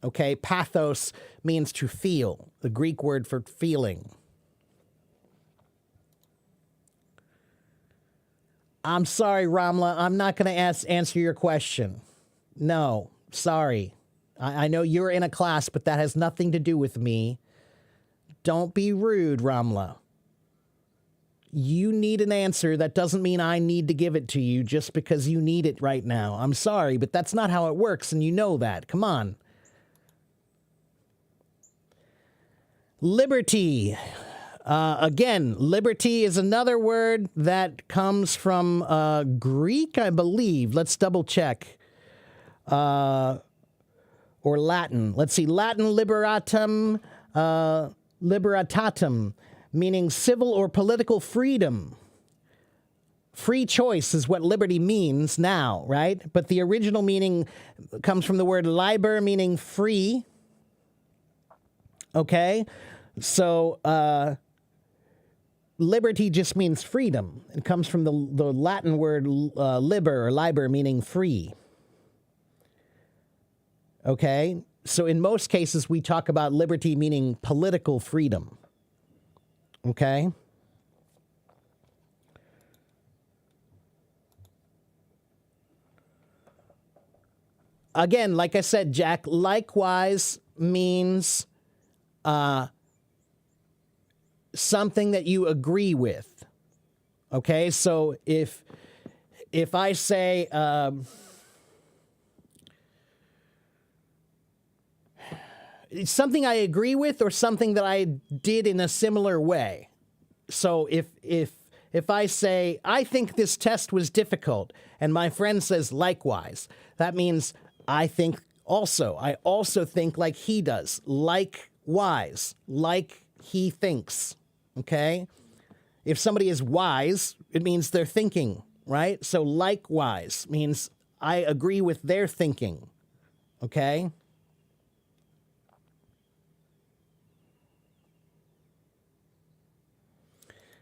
Okay, pathos means to feel, the Greek word for feeling. I'm sorry, Ramla, I'm not going to answer your question. No, sorry. I know you're in a class, but that has nothing to do with me. Don't be rude, Ramla. You need an answer. That doesn't mean I need to give it to you just because you need it right now. I'm sorry, but that's not how it works, and you know that. Come on. Liberty. Again, liberty is another word that comes from Greek, I believe. Let's double check. Or Latin. Let's see. Latin liberatum. Libertatum, meaning civil or political freedom. Free choice is what liberty means now, right? But the original meaning comes from the word liber, meaning free. Okay? So, liberty just means freedom. It comes from the Latin word liber, meaning free. Okay? So in most cases, we talk about liberty meaning political freedom. Okay? Again, like I said, Jack, likewise means something that you agree with. Okay? So if I say... It's something I agree with or something that I did in a similar way. So if I say, I think this test was difficult, and my friend says likewise, that means I also think like he does, likewise, like he thinks, okay? If somebody is wise, it means they're thinking, right? So likewise means I agree with their thinking, okay?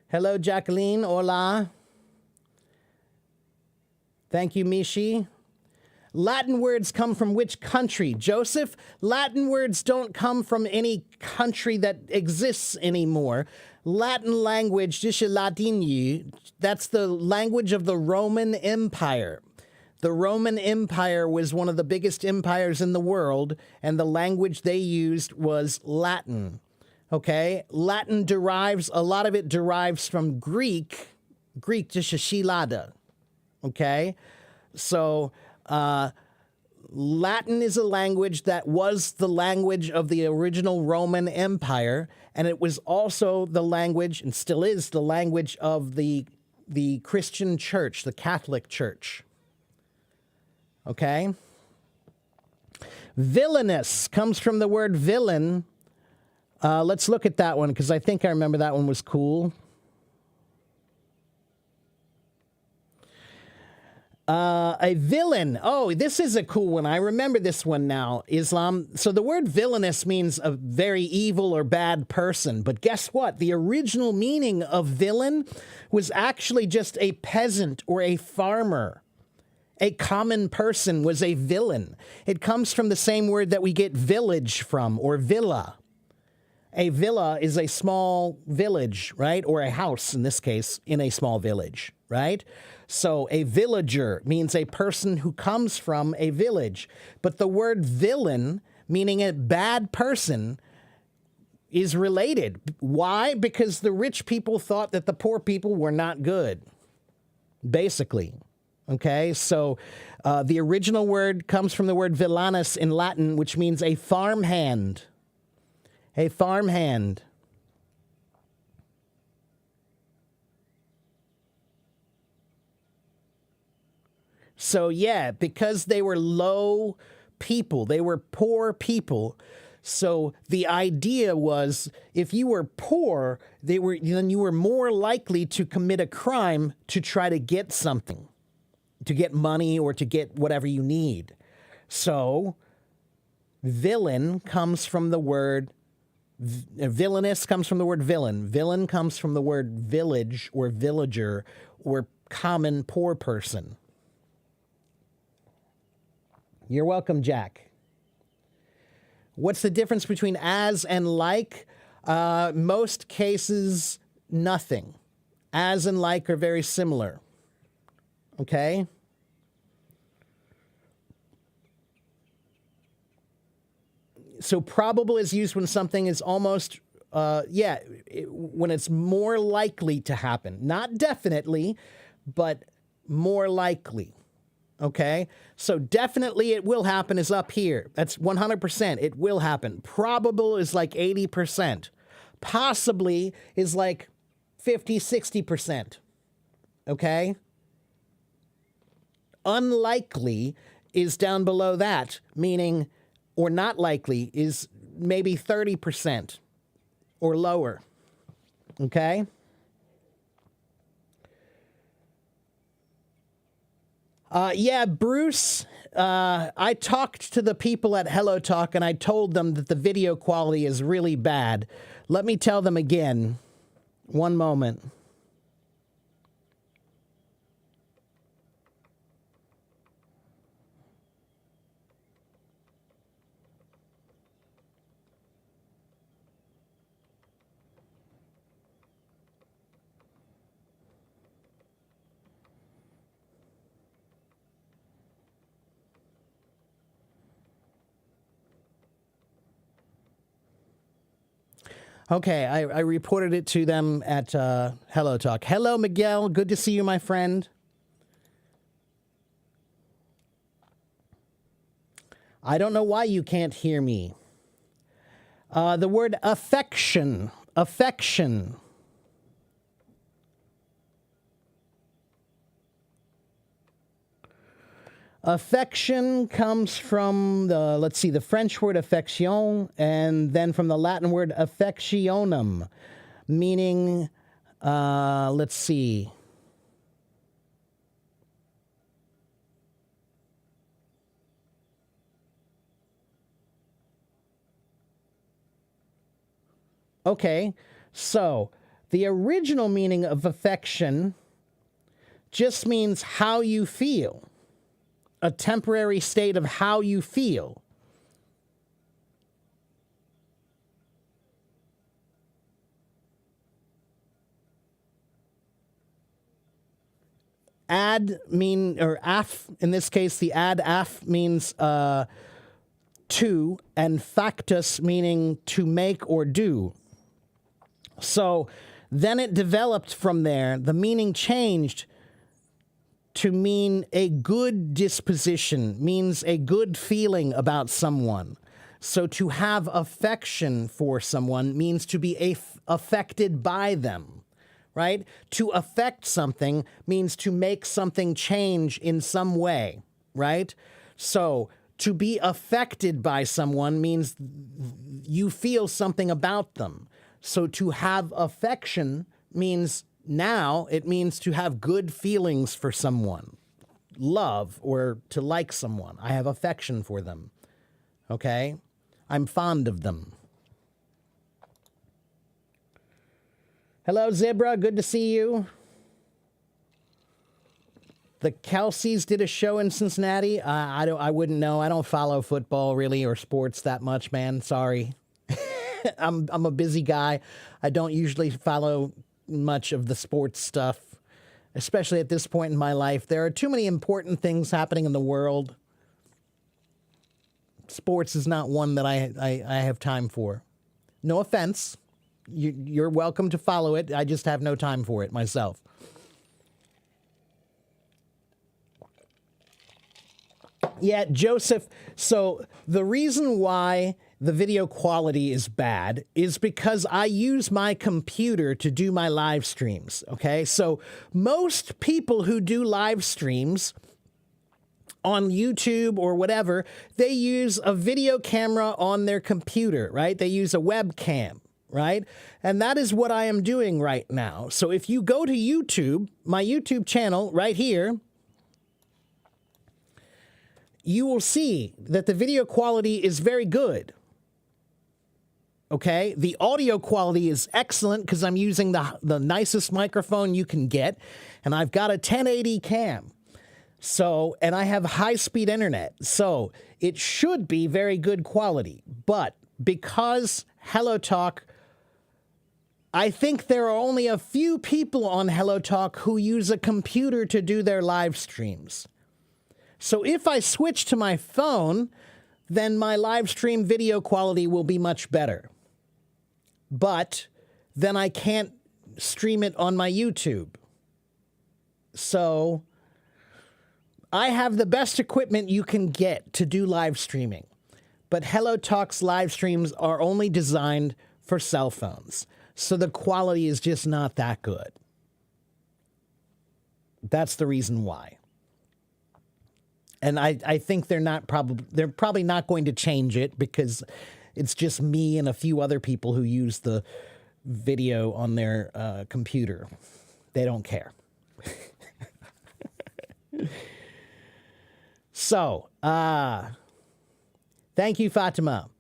Hello, Jacqueline. Hola. Thank you, Mishi. Latin words come from which country? Joseph, Latin words don't come from any country that exists anymore. Latin language, that's the language of the Roman Empire. The Roman Empire was one of the biggest empires in the world, and the language they used was Latin. Okay? Latin a lot of it derives from Greek Shishilada. Okay? So, Latin is a language that was the language of the original Roman Empire, and it was also the language, and still is the language of the Christian church, the Catholic Church. Okay? Villainous comes from the word villain. Let's look at that one, because I think I remember that one was cool. A villain. Oh, this is a cool one. I remember this one now. Islam. So the word villainous means a very evil or bad person. But guess what? The original meaning of villain was actually just a peasant or a farmer. A common person was a villain. It comes from the same word that we get village from, or villa. A villa is a small village, right? Or a house, in this case, in a small village, right? So a villager means a person who comes from a village. But the word villain, meaning a bad person, is related. Why? Because the rich people thought that the poor people were not good, basically. Okay, so the original word comes from the word villanus in Latin, which means a farmhand. A farmhand. So yeah, because they were low people, they were poor people. So the idea was, if you were poor, then you were more likely to commit a crime to try to get something, to get money or to get whatever you need. So villain comes from the word villainous comes from the word villain. Villain comes from the word village or villager or common poor person. You're welcome, Jack. What's the difference between as and like? Most cases, nothing. As and like are very similar. Okay? So probable is used when something is almost, when it's more likely to happen. Not definitely, but more likely. Okay? So definitely it will happen is up here. That's 100%. It will happen. Probable is like 80%. Possibly is like 50, 60%. Okay? Unlikely is down below that, meaning, or not likely is maybe 30% or lower. Okay? Yeah, Bruce, I talked to the people at HelloTalk and I told them that the video quality is really bad. Let me tell them again. One moment. Okay, I reported it to them at HelloTalk. Hello, Miguel. Good to see you, my friend. I don't know why you can't hear me. The word affection. Affection. Affection comes from the French word affection, and then from the Latin word affectionum, meaning, let's see. Okay, so the original meaning of affection just means how you feel. A temporary state of how you feel. Ad af, in this case, the ad af means to, and factus meaning to make or do. So then it developed from there. The meaning changed to mean a good disposition, means a good feeling about someone. So to have affection for someone means to be affected by them, right? To affect something means to make something change in some way, right? So to be affected by someone means you feel something about them. So to have affection means now it means to have good feelings for someone, love, or to like someone. I have affection for them. Okay? I'm fond of them. Hello, Zebra. Good to see you. The Kelseys did a show in Cincinnati. I wouldn't know. I don't follow football really or sports that much, man. Sorry. I'm a busy guy. I don't usually follow much of the sports stuff, especially at this point in my life. There are too many important things happening in the world. Sports is not one that I have time for. No offense. You're welcome to follow it. I just have no time for it myself. Yeah, Joseph. So the reason why the video quality is bad is because I use my computer to do my live streams. Okay, so most people who do live streams on YouTube or whatever, they use a video camera on their computer, right? They use a webcam, right? And that is what I am doing right now. So if you go to YouTube, my YouTube channel right here, you will see that the video quality is very good. Okay, the audio quality is excellent because I'm using the nicest microphone you can get, and I've got a 1080 cam. So, and I have high-speed internet, so it should be very good quality. But because HelloTalk, I think there are only a few people on HelloTalk who use a computer to do their live streams. So if I switch to my phone, then my live stream video quality will be much better. But then I can't stream it on my YouTube. So I have the best equipment you can get to do live streaming. But HelloTalk's live streams are only designed for cell phones. So the quality is just not that good. That's the reason why. And I think they're probably not going to change it because it's just me and a few other people who use the video on their computer. They don't care. So, thank you, Fatima.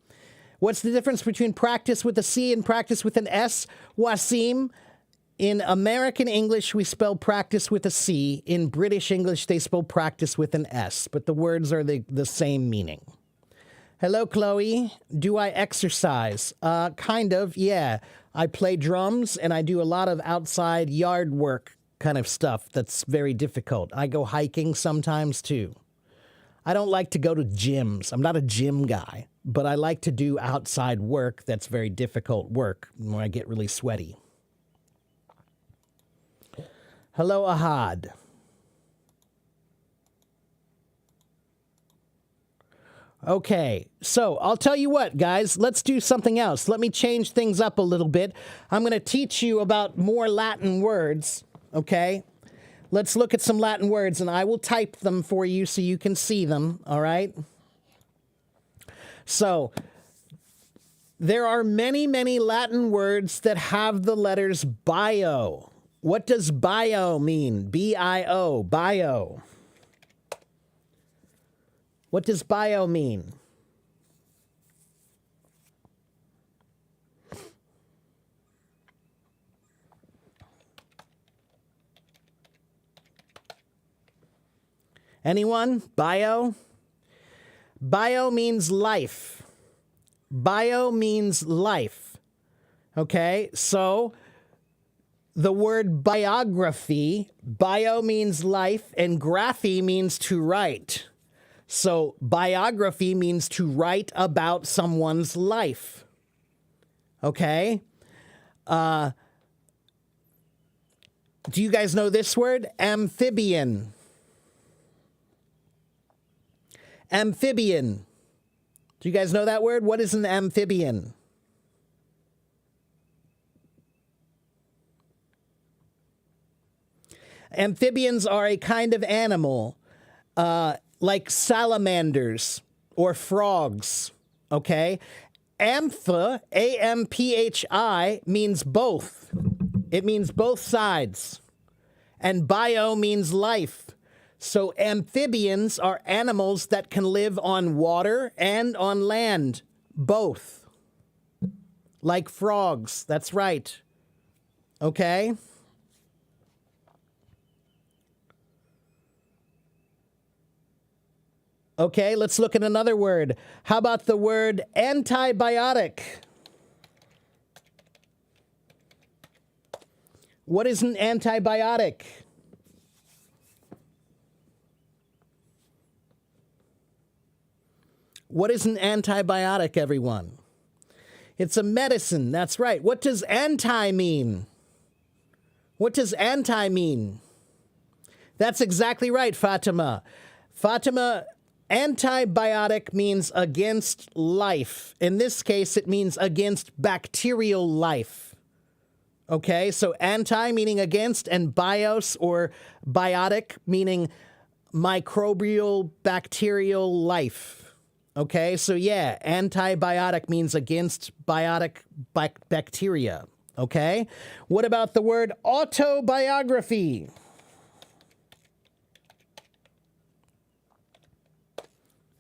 What's the difference between practice with a C and practice with an S? Wasim, in American English, we spell practice with a C. In British English, they spell practice with an S, but the words are the same meaning. Hello, Chloe. Do I exercise? Kind of, yeah. I play drums, and I do a lot of outside yard work kind of stuff that's very difficult. I go hiking sometimes, too. I don't like to go to gyms. I'm not a gym guy, but I like to do outside work that's very difficult work when I get really sweaty. Hello, Ahad. Okay, so I'll tell you what, guys, let's do something else. Let me change things up a little bit. I'm going to teach you about more Latin words, okay? Let's look at some Latin words, and I will type them for you so you can see them, all right? So, there are many, many Latin words that have the letters bio. What does bio mean? B-I-O, bio. What does bio mean? Anyone? Bio? Bio means life. Bio means life. Okay, so the word biography, bio means life, and graphy means to write. So biography means to write about someone's life. Okay? Do you guys know this word? Amphibian. Amphibian. Do you guys know that word? What is an amphibian? Amphibians are a kind of animal, like salamanders or frogs, okay? Amphi, A-M-P-H-I, means both. It means both sides. And bio means life. So amphibians are animals that can live on water and on land, both. Like frogs, that's right. Okay? Okay, let's look at another word. How about the word antibiotic? What is an antibiotic? What is an antibiotic, everyone? It's a medicine, that's right. What does anti mean? What does anti mean? That's exactly right, Fatima. Fatima, antibiotic means against life. In this case, it means against bacterial life. Okay, so anti meaning against, and bios or biotic meaning microbial bacterial life. Okay, so yeah, antibiotic means against biotic bacteria. Okay, what about the word autobiography?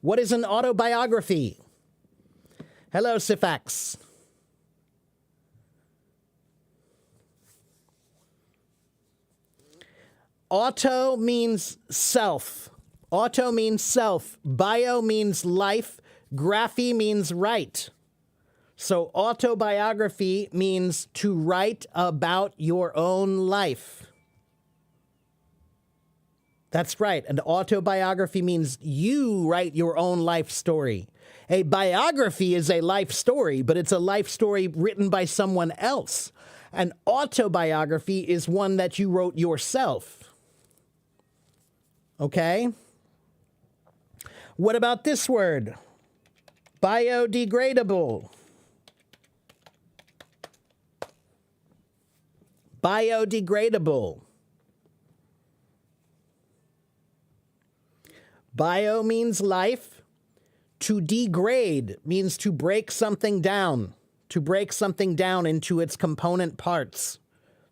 What is an autobiography? Hello, Sifax. Auto means self. Auto means self. Bio means life. Graphy means write. So autobiography means to write about your own life. That's right. An autobiography means you write your own life story. A biography is a life story, but it's a life story written by someone else. An autobiography is one that you wrote yourself. Okay? What about this word? Biodegradable. Biodegradable. Bio means life. To degrade means to break something down. To break something down into its component parts.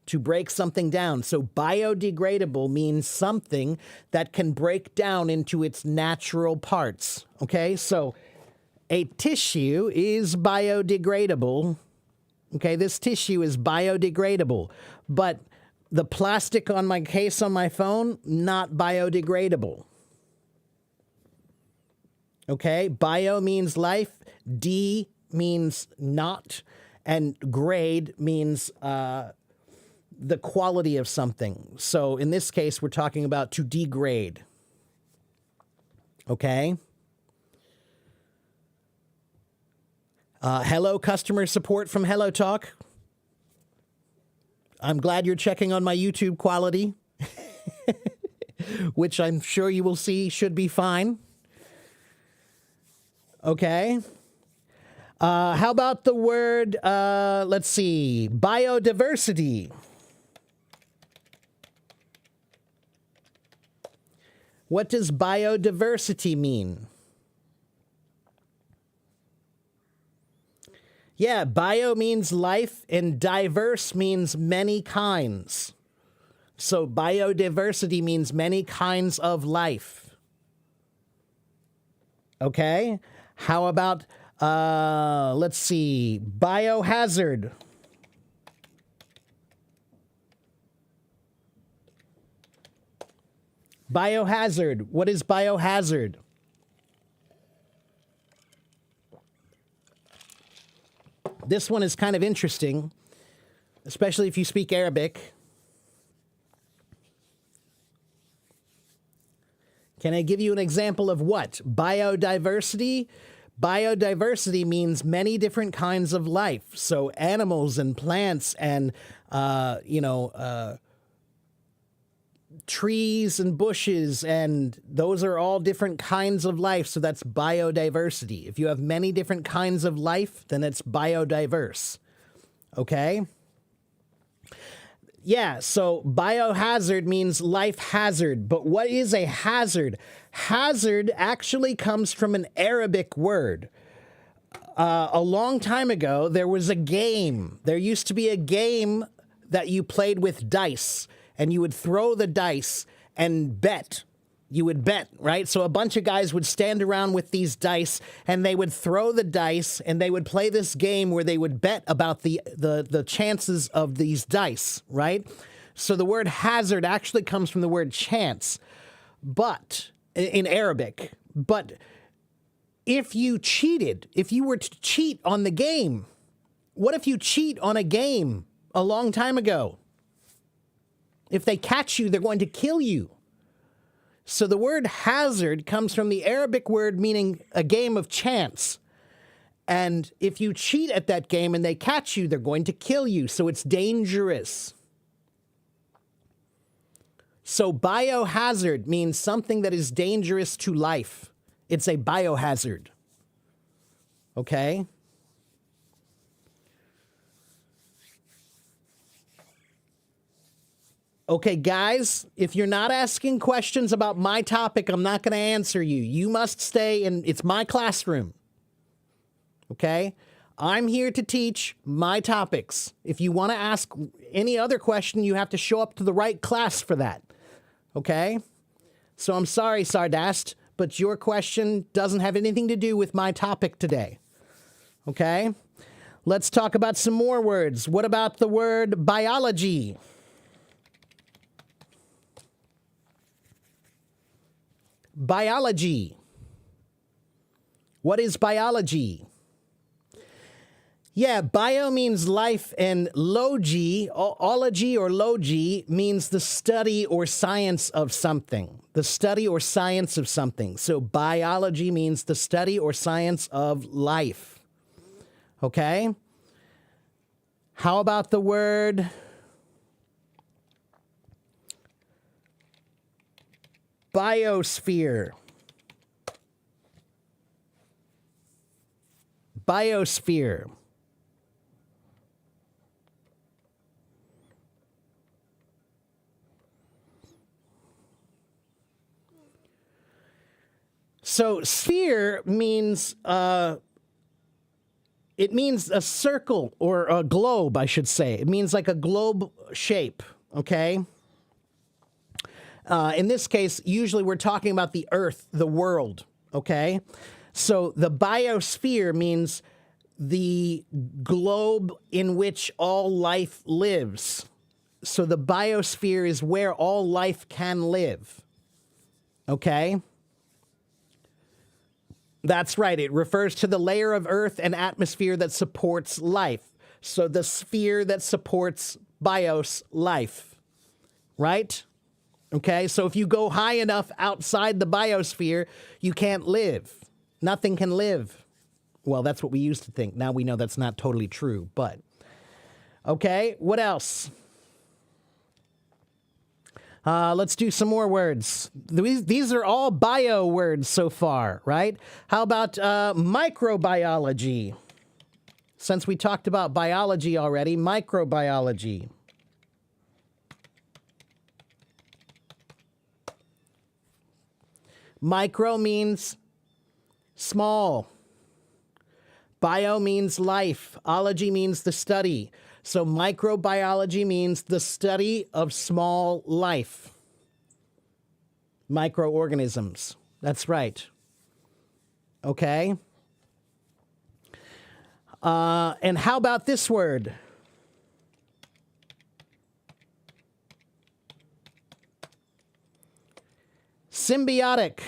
To break something down. So biodegradable means something that can break down into its natural parts. Okay, so a tissue is biodegradable. Okay, this tissue is biodegradable. But the plastic on my case on my phone, not biodegradable. Okay, bio means life, D means not, and grade means the quality of something. So in this case, we're talking about to degrade. Okay? Hello, customer support from Hello Talk. I'm glad you're checking on my YouTube quality, which I'm sure you will see should be fine. Okay. How about the word, let's see, biodiversity? What does biodiversity mean? Yeah, bio means life and diverse means many kinds. So biodiversity means many kinds of life. Okay? How about, let's see, biohazard? Biohazard. What is biohazard? This one is kind of interesting, especially if you speak Arabic. Can I give you an example of what? Biodiversity? Biodiversity means many different kinds of life. So animals and plants and, trees and bushes, and those are all different kinds of life. So that's biodiversity. If you have many different kinds of life, then it's biodiverse. Okay? Yeah, so biohazard means life hazard. But what is a hazard? Hazard actually comes from an Arabic word. A long time ago, there was a game. There used to be a game that you played with dice, and you would throw the dice and bet. You would bet, right? So a bunch of guys would stand around with these dice, and they would throw the dice, and they would play this game where they would bet about the chances of these dice, right? So the word hazard actually comes from the word chance, but in Arabic. But if you cheated, if you were to cheat on the game, what if you cheat on a game a long time ago? If they catch you, they're going to kill you. So the word hazard comes from the Arabic word meaning a game of chance. And if you cheat at that game and they catch you, they're going to kill you. So it's dangerous. So biohazard means something that is dangerous to life. It's a biohazard. Okay? Okay, guys, if you're not asking questions about my topic, I'm not going to answer you. You must stay in, it's my classroom. Okay? I'm here to teach my topics. If you want to ask any other question, you have to show up to the right class for that. Okay? So I'm sorry, Sardast, but your question doesn't have anything to do with my topic today. Okay? Let's talk about some more words. What about the word biology? Biology. What is biology? Yeah, bio means life, and logi, ology or logi, means the study or science of something. The study or science of something. So biology means the study or science of life. Okay? How about the word biosphere? Biosphere. So sphere means, it means a circle or a globe, I should say. It means like a globe shape, okay? In this case, usually we're talking about the Earth, the world, okay? So the biosphere means the globe in which all life lives. So the biosphere is where all life can live, okay? That's right. It refers to the layer of Earth and atmosphere that supports life. So the sphere that supports bios, life, right? Okay, so if you go high enough outside the biosphere, you can't live. Nothing can live. Well, that's what we used to think. Now we know that's not totally true, but... Okay, what else? Let's do some more words. These are all bio words so far, right? How about microbiology? Since we talked about biology already, microbiology. Micro means small. Bio means life. Ology means the study. So microbiology means the study of small life. Microorganisms. That's right. Okay. And how about this word? Symbiotic.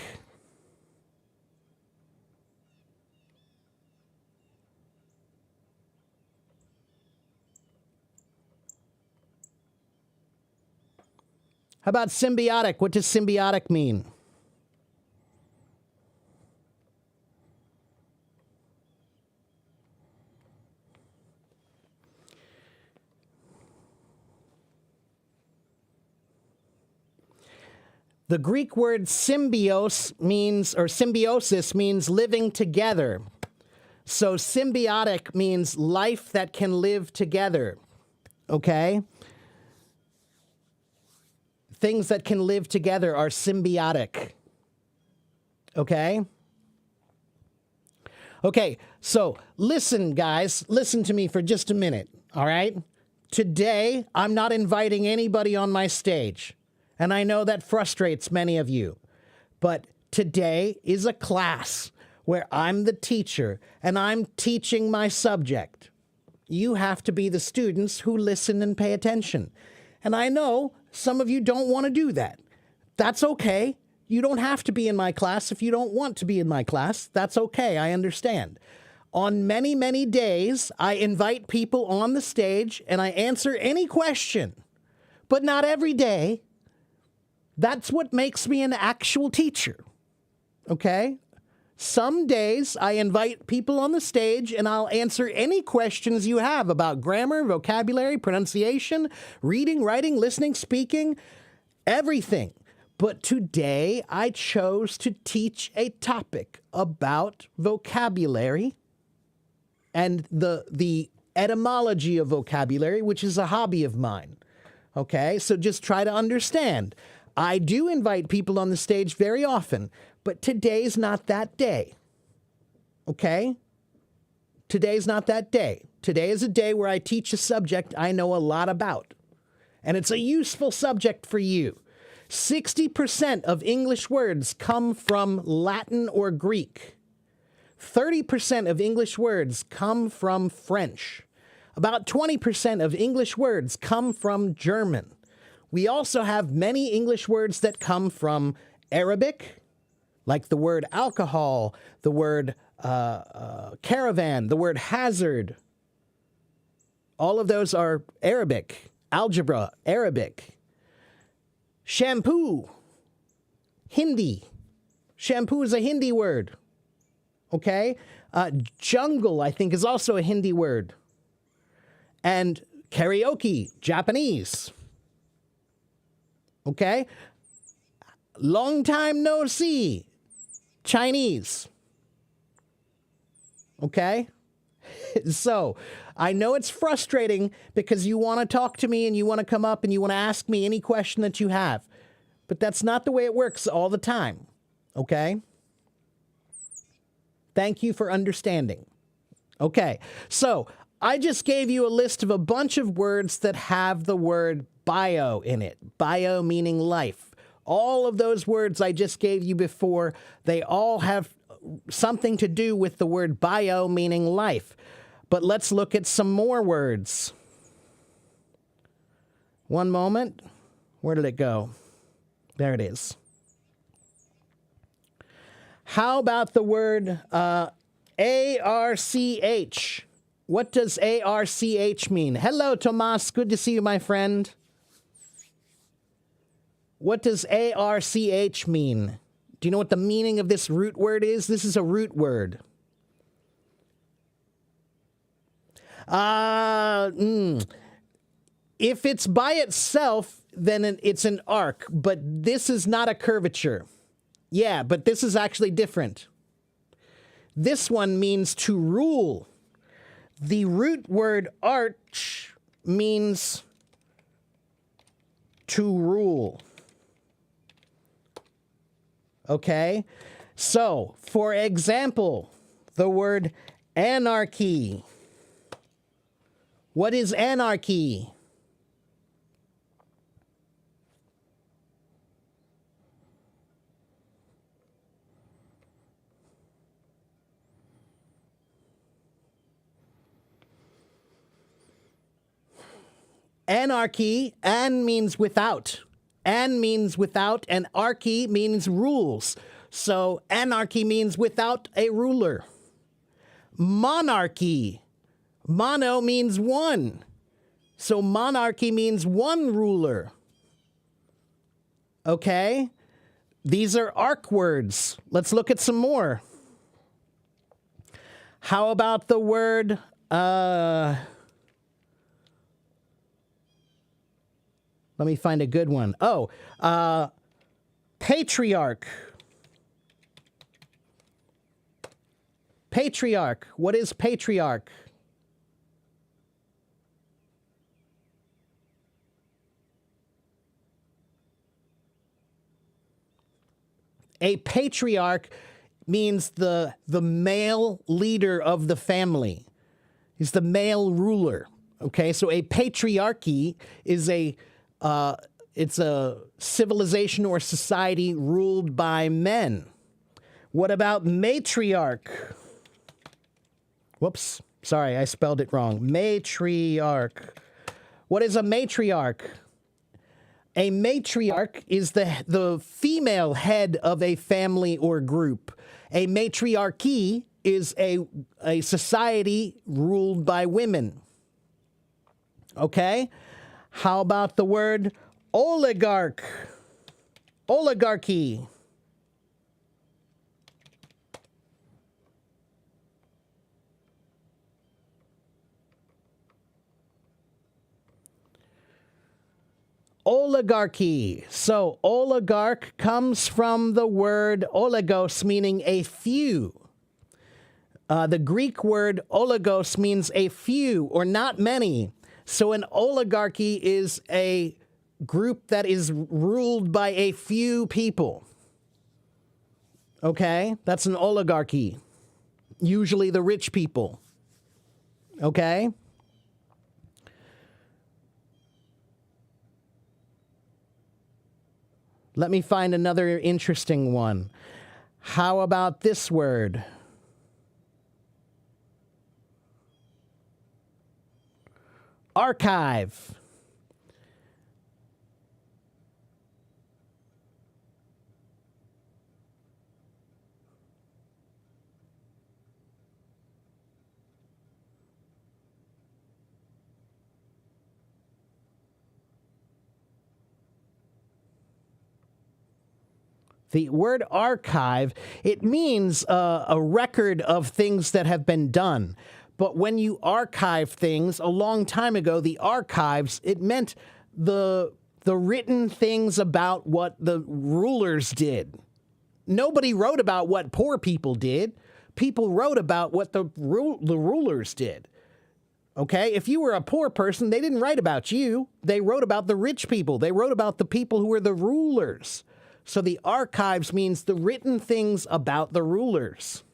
How about symbiotic? What does symbiotic mean? The Greek word symbios means, or symbiosis means living together. So symbiotic means life that can live together. Okay? Things that can live together are symbiotic. Okay? Okay, so listen, guys. Listen to me for just a minute, all right? Today, I'm not inviting anybody on my stage, and I know that frustrates many of you. But today is a class where I'm the teacher, and I'm teaching my subject. You have to be the students who listen and pay attention. And I know some of you don't want to do that. That's okay. You don't have to be in my class if you don't want to be in my class. That's okay. I understand. On many, many days, I invite people on the stage and I answer any question, but not every day. That's what makes me an actual teacher. Okay? Some days I invite people on the stage and I'll answer any questions you have about grammar, vocabulary, pronunciation, reading, writing, listening, speaking, everything. But today I chose to teach a topic about vocabulary and the etymology of vocabulary, which is a hobby of mine. Okay, so just try to understand. I do invite people on the stage very often, but today's not that day. Okay? Today's not that day. Today is a day where I teach a subject I know a lot about. And it's a useful subject for you. 60% of English words come from Latin or Greek. 30% of English words come from French. About 20% of English words come from German. We also have many English words that come from Arabic, like the word alcohol, the word caravan, the word hazard. All of those are Arabic. Algebra, Arabic. Shampoo, Hindi. Shampoo is a Hindi word. Okay? Jungle, I think, is also a Hindi word. And karaoke, Japanese. Okay? Long time no see, Chinese. Okay? So, I know it's frustrating because you want to talk to me and you want to come up and you want to ask me any question that you have. But that's not the way it works all the time. Okay? Thank you for understanding. Okay, so I just gave you a list of a bunch of words that have the word bio in it. Bio meaning life. All of those words I just gave you before, they all have something to do with the word bio meaning life. But let's look at some more words. One moment. Where did it go? There it is. How about the word ARCH? What does ARCH mean? Hello, Tomas. Good to see you, my friend. What does ARCH mean? Do you know what the meaning of this root word is? This is a root word. If it's by itself, then it's an arc, but this is not a curvature. Yeah, but this is actually different. This one means to rule. The root word arch means to rule. Okay? So, for example, the word anarchy. What is anarchy? Anarchy, an means without. An means without, and archy means rules. So anarchy means without a ruler. Monarchy. Mono means one. So monarchy means one ruler. Okay? These are arc words. Let's look at some more. How about the word, let me find a good one. Oh, patriarch. Patriarch. What is patriarch? A patriarch means the male leader of the family. He's the male ruler. Okay, so a patriarchy is it's a civilization or society ruled by men. What about matriarch? Whoops, sorry, I spelled it wrong. Matriarch. What is a matriarch? A matriarch is the female head of a family or group. A matriarchy is a society ruled by women. Okay? How about the word oligarch? Oligarchy. Oligarchy. So oligarch comes from the word oligos, meaning a few. The Greek word oligos means a few or not many. So an oligarchy is a group that is ruled by a few people. Okay? That's an oligarchy. Usually the rich people. Okay? Let me find another interesting one. How about this word? Archive. The word archive, it means a record of things that have been done. But when you archive things, a long time ago, the archives, it meant the written things about what the rulers did. Nobody wrote about what poor people did. People wrote about what the rulers did. Okay? If you were a poor person, they didn't write about you. They wrote about the rich people. They wrote about the people who were the rulers. So the archives means the written things about the rulers.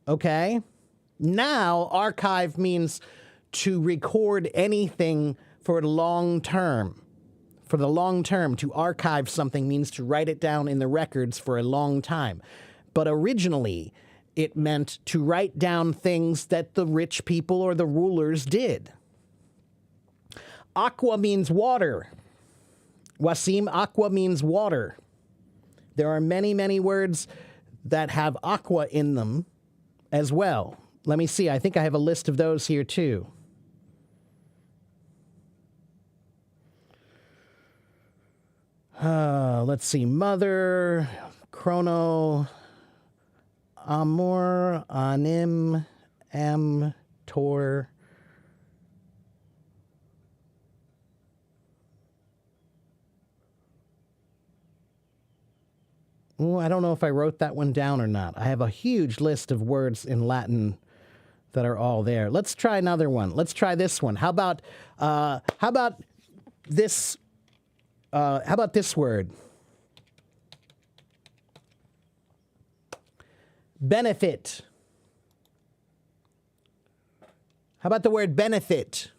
Okay? Now, archive means to record anything for the long term. For the long term, to archive something means to write it down in the records for a long time. But originally, it meant to write down things that the rich people or the rulers did. Aqua means water. Wasim, aqua means water. There are many, many words that have aqua in them as well. Let me see. I think I have a list of those here too. Let's see. Mother, chrono, amor, anim, am, tor. Ooh, I don't know if I wrote that one down or not. I have a huge list of words in Latin that are all there. Let's try another one. Let's try this one. How about this? How about this word? Benefit. How about the word benefit?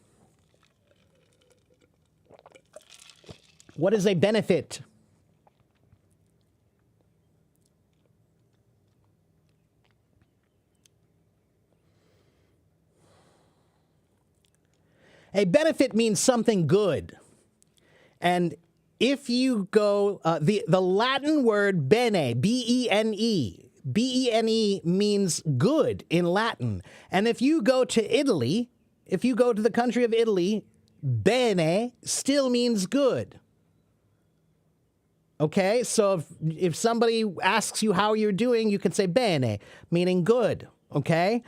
What is a benefit? A benefit means something good. And if you go, the Latin word bene, B-E-N-E, B-E-N-E means good in Latin. And if you go to Italy, if you go to the country of Italy, bene still means good. Okay, so if somebody asks you how you're doing, you can say bene, meaning good. Okay,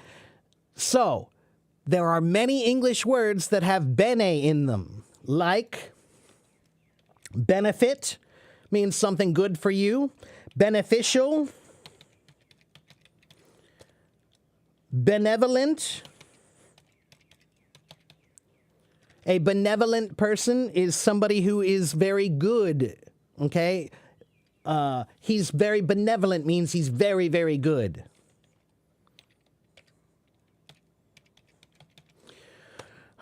so there are many English words that have bene in them, like benefit means something good for you, beneficial, benevolent. A benevolent person is somebody who is very good, okay? He's very benevolent means he's very, very good.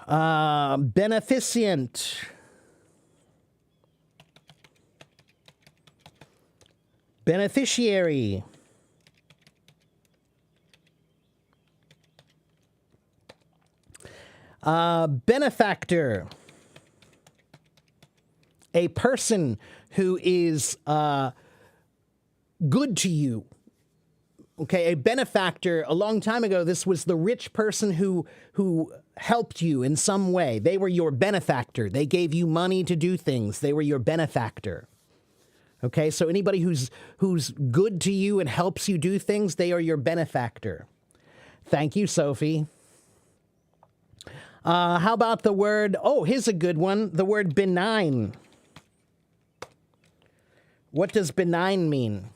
Beneficent. Beneficiary. Benefactor. A person who is good to you. Okay, a benefactor, a long time ago, this was the rich person who helped you in some way. They were your benefactor. They gave you money to do things. They were your benefactor. Okay, so anybody who's good to you and helps you do things, they are your benefactor. Thank you, Sophie. How about the word, oh, here's a good one, the word benign. What does benign mean?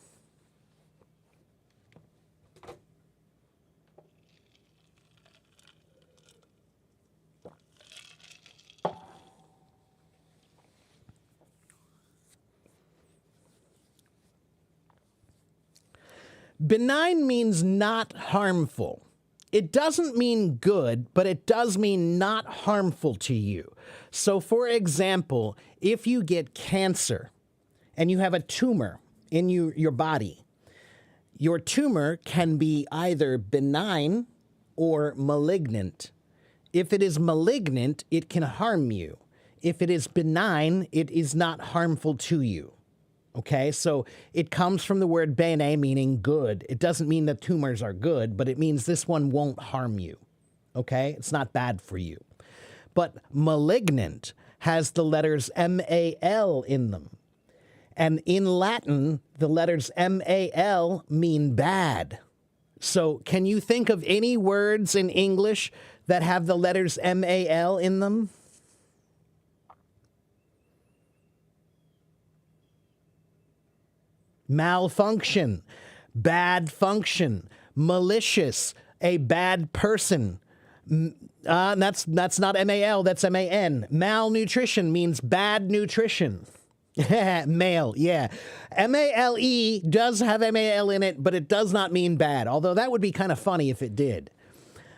Benign means not harmful. It doesn't mean good, but it does mean not harmful to you. So, for example, if you get cancer and you have a tumor in your body, your tumor can be either benign or malignant. If it is malignant, it can harm you. If it is benign, it is not harmful to you. Okay, so it comes from the word bene, meaning good. It doesn't mean that tumors are good, but it means this one won't harm you. Okay, it's not bad for you. But malignant has the letters M-A-L in them. And in Latin, the letters M-A-L mean bad. So can you think of any words in English that have the letters M-A-L in them? Malfunction, bad function, malicious, a bad person. That's not M-A-L, that's M-A-N. Malnutrition means bad nutrition. Male, yeah. M-A-L-E does have M-A-L in it, but it does not mean bad, although that would be kind of funny if it did.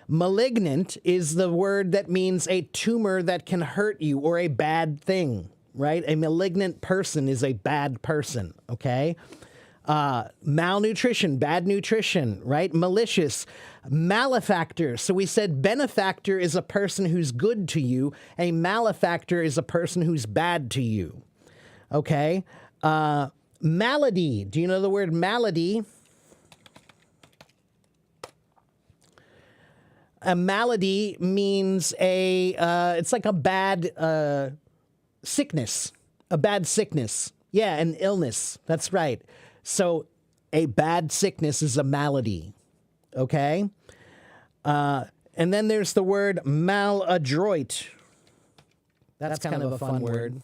Malignant is the word that means a tumor that can hurt you or a bad thing, right? A malignant person is a bad person, okay? Malnutrition, bad nutrition, right? Malicious, malefactor. So we said benefactor is a person who's good to you. A malefactor is a person who's bad to you. Okay? Malady. Do you know the word malady? A malady means it's like a bad sickness. A bad sickness. Yeah, an illness. That's right. So a bad sickness is a malady, okay? And then there's the word maladroit. That's kind of a fun word.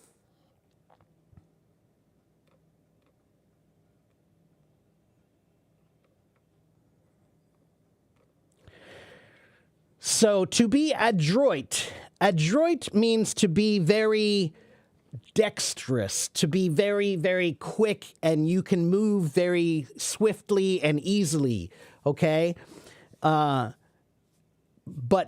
So to be adroit, adroit means to be very dexterous, to be very, very quick, and you can move very swiftly and easily, okay? But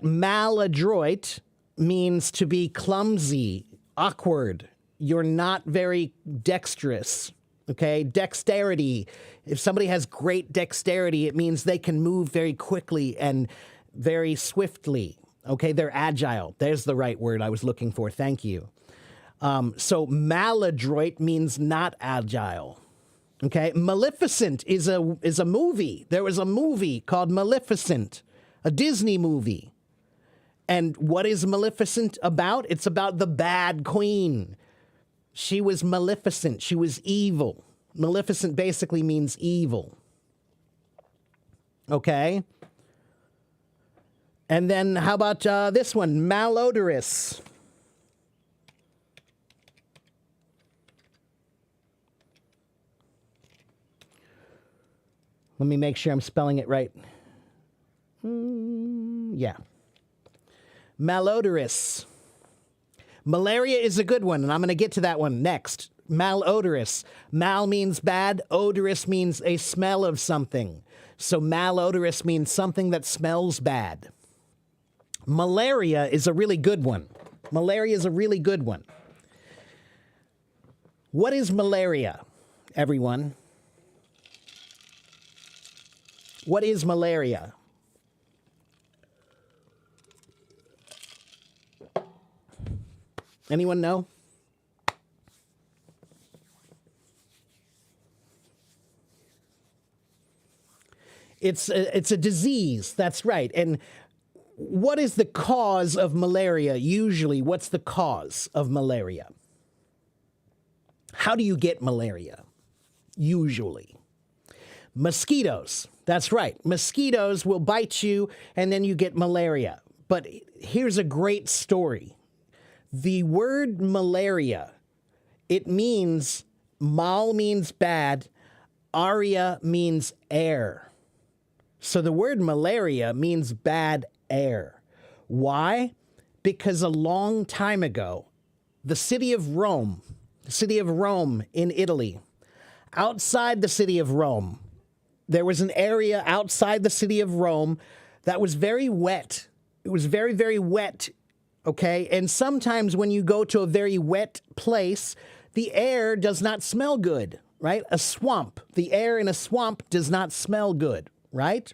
maladroit means to be clumsy, awkward. You're not very dexterous, okay? Dexterity. If somebody has great dexterity, it means they can move very quickly and very swiftly, okay? They're agile. There's the right word I was looking for. Thank you. So maladroit means not agile. Okay, Maleficent is a movie. There was a movie called Maleficent, a Disney movie. And what is Maleficent about? It's about the bad queen. She was maleficent. She was evil. Maleficent basically means evil. Okay? And then how about this one? Malodorous. Let me make sure I'm spelling it right. Yeah. Malodorous. Malaria is a good one, and I'm going to get to that one next. Malodorous. Mal means bad. Odorous means a smell of something. So malodorous means something that smells bad. Malaria is a really good one. Malaria is a really good one. What is malaria, everyone? What is malaria? Anyone know? It's a disease, that's right. And what is the cause of malaria usually? What's the cause of malaria? How do you get malaria? Usually. Mosquitoes. That's right. Mosquitoes will bite you and then you get malaria. But here's a great story. The word malaria, it means, mal means bad, aria means air. So the word malaria means bad air. Why? Because a long time ago, the city of Rome in Italy, outside the city of Rome, there was an area outside the city of Rome that was very wet. It was very, very wet, okay? And sometimes when you go to a very wet place, the air does not smell good, right? A swamp. The air in a swamp does not smell good, right?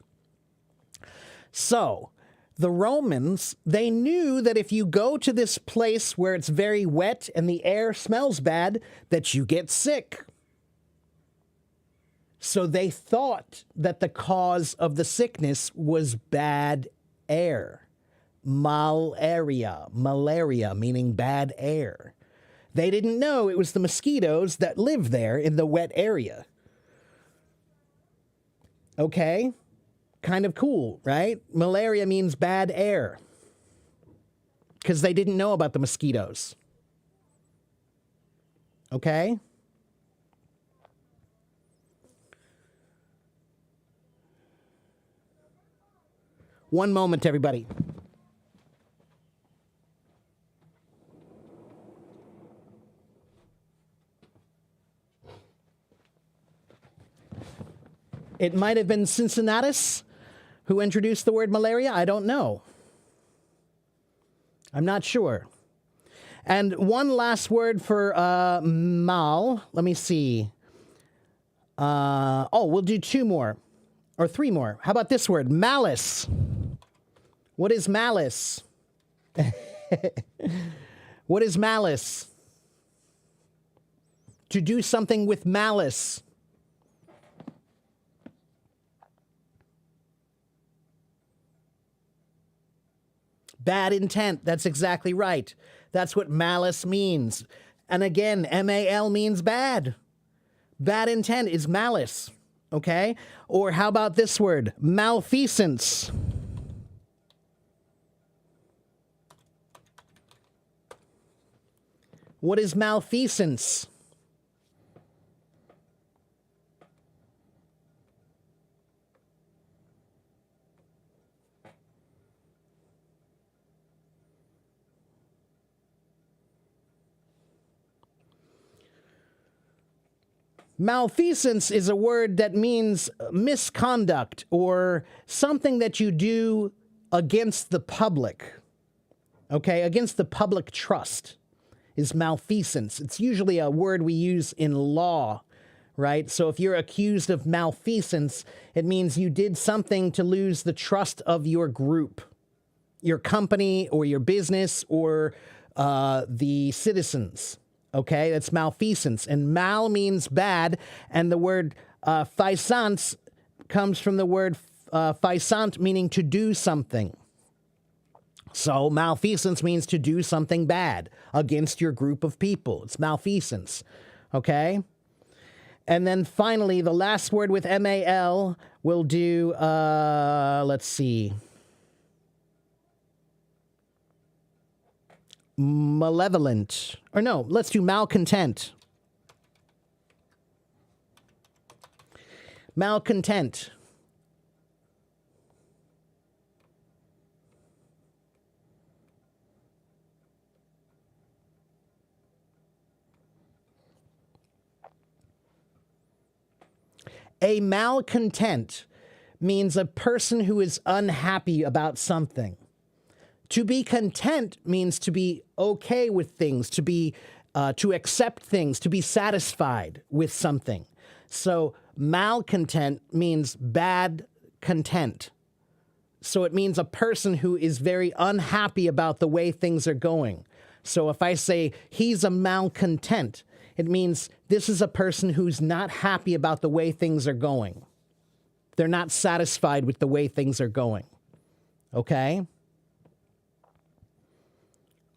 So the Romans, they knew that if you go to this place where it's very wet and the air smells bad, that you get sick. So they thought that the cause of the sickness was bad air. Malaria meaning bad air. They didn't know it was the mosquitoes that live there in the wet area. Okay? Kind of cool, right? Malaria means bad air. Because they didn't know about the mosquitoes. Okay? One moment, everybody. It might have been Cincinnatus who introduced the word malaria. I don't know. I'm not sure. And one last word for mal. Let me see. We'll do two more. Or three more. How about this word? Malice. What is malice? What is malice? To do something with malice. Bad intent. That's exactly right. That's what malice means. And again, M-A-L means bad. Bad intent is malice. Okay? Or how about this word? Malfeasance. What is malfeasance? Malfeasance is a word that means misconduct or something that you do against the public, okay, against the public trust is malfeasance. It's usually a word we use in law, right? So if you're accused of malfeasance, it means you did something to lose the trust of your group, your company or your business or the citizens. Okay, that's malfeasance. And mal means bad, and the word faisance comes from the word faisant, meaning to do something. So malfeasance means to do something bad against your group of people. It's malfeasance, okay? And then finally, the last word with M-A-L will do, let's see, malevolent. Or no, let's do malcontent. Malcontent. A malcontent means a person who is unhappy about something. To be content means to be okay with things, to be to accept things, to be satisfied with something. So malcontent means bad content. So it means a person who is very unhappy about the way things are going. So if I say he's a malcontent, it means this is a person who's not happy about the way things are going. They're not satisfied with the way things are going. Okay?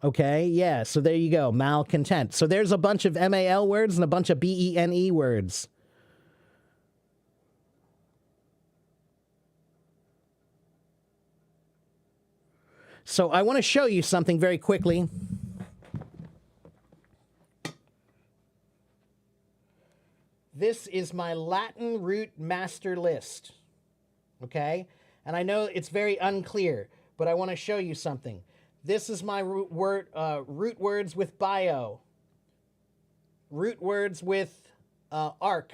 Okay, yeah, so there you go, malcontent. So there's a bunch of M-A-L words and a bunch of B-E-N-E words. So I want to show you something very quickly. This is my Latin root master list, okay? And I know it's very unclear, but I want to show you something. This is my root words with bio, root words with arc,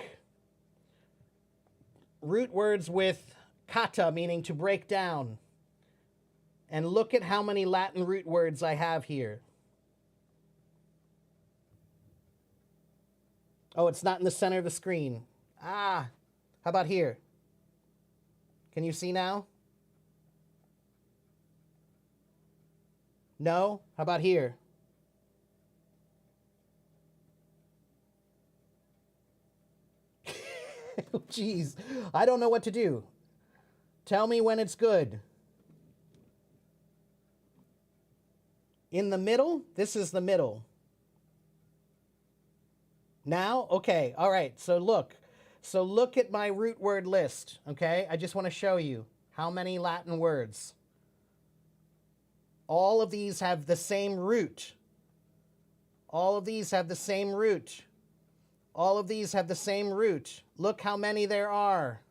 root words with kata, meaning to break down. And look at how many Latin root words I have here. Oh, it's not in the center of the screen. Ah, how about here? Can you see now? No? How about here? Jeez, I don't know what to do. Tell me when it's good. In the middle? This is the middle. Now? Okay, all right, so look. So look at my root word list, okay? I just want to show you how many Latin words. All of these have the same root. All of these have the same root. All of these have the same root. Look how many there are.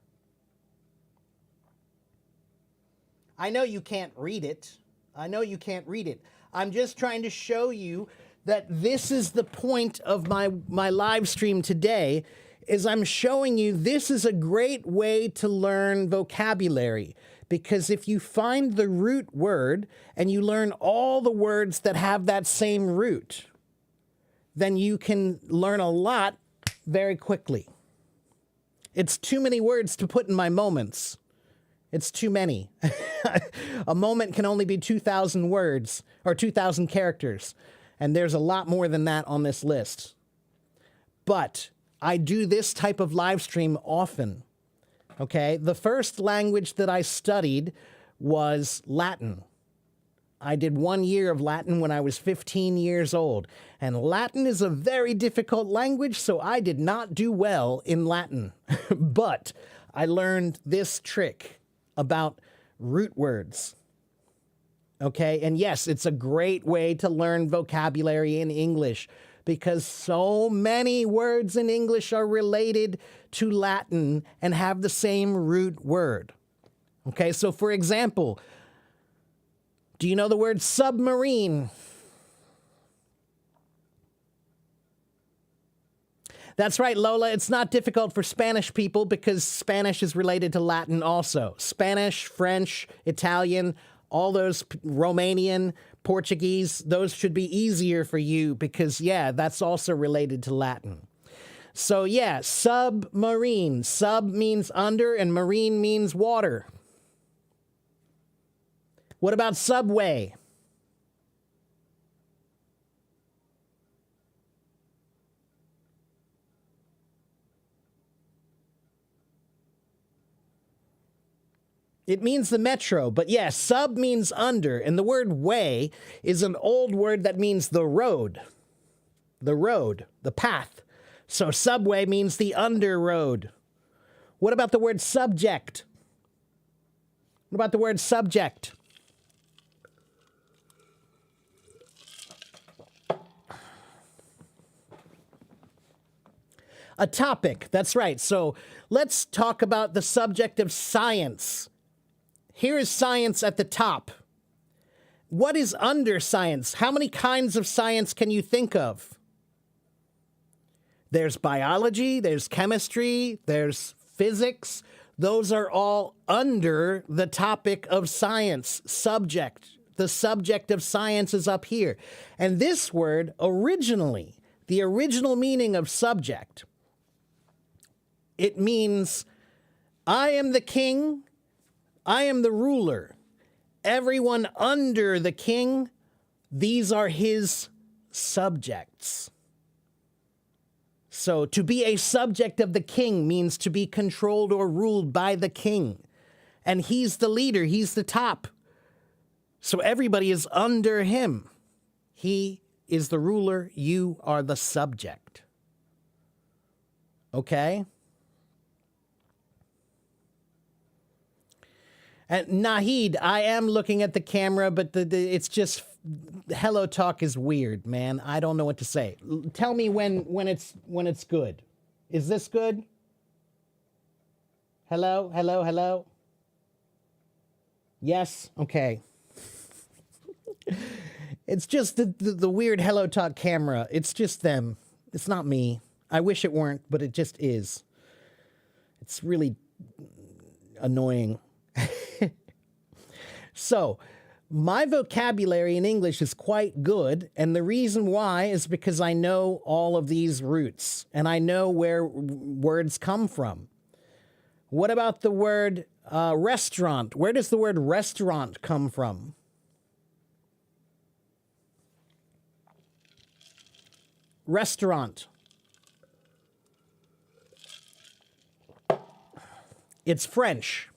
I know you can't read it. I know you can't read it. I'm just trying to show you that this is the point of my live stream today, is I'm showing you this is a great way to learn vocabulary. Because if you find the root word and you learn all the words that have that same root, then you can learn a lot very quickly. It's too many words to put in my moments. It's too many. A moment can only be 2,000 words or 2,000 characters. And there's a lot more than that on this list. But I do this type of live stream often. Okay, the first language that I studied was Latin. I did 1 year of Latin when I was 15 years old. And Latin is a very difficult language, so I did not do well in Latin. But I learned this trick about root words. Okay, and yes, it's a great way to learn vocabulary in English because so many words in English are related to Latin and have the same root word. Okay, so for example, do you know the word submarine? That's right, Lola. It's not difficult for Spanish people because Spanish is related to Latin also. Spanish, French, Italian, all those Romanian, Portuguese, those should be easier for you because, yeah, that's also related to Latin. So, yeah, submarine. Sub means under and marine means water. What about subway? It means the metro, but yes, sub means under, and the word way is an old word that means the road, the path. So subway means the under road. What about the word subject? What about the word subject? A topic, that's right. So let's talk about the subject of science. Here is science at the top. What is under science? How many kinds of science can you think of? There's biology, there's chemistry, there's physics. Those are all under the topic of science, subject. The subject of science is up here. And this word, originally, the original meaning of subject, it means, I am the king, I am the ruler. Everyone under the king, these are his subjects. So to be a subject of the king means to be controlled or ruled by the king. And he's the leader, he's the top. So everybody is under him. He is the ruler, you are the subject. Okay? And Nahid, I am looking at the camera, but it's just, Hello Talk is weird, man. I don't know what to say. Tell me when it's good. Is this good? Hello, hello, hello. Yes, okay. It's just the weird Hello Talk camera. It's just them. It's not me. I wish it weren't, but it just is. It's really annoying. So, my vocabulary in English is quite good, and the reason why is because I know all of these roots, and I know where words come from. What about the word restaurant? Where does the word restaurant come from? Restaurant. It's French.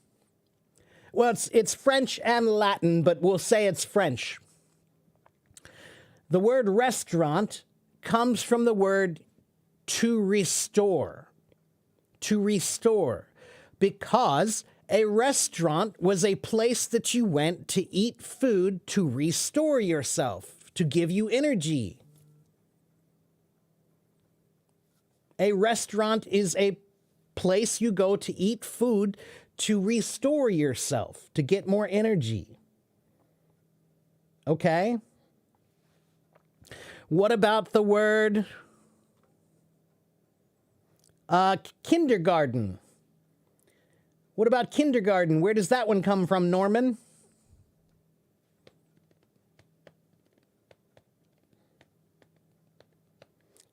Well, it's French and Latin, but we'll say it's French. The word restaurant comes from the word to restore. To restore. Because a restaurant was a place that you went to eat food to restore yourself, to give you energy. A restaurant is a place you go to eat food to restore yourself, to get more energy. Okay? What about the word kindergarten? What about kindergarten? Where does that one come from, Norman?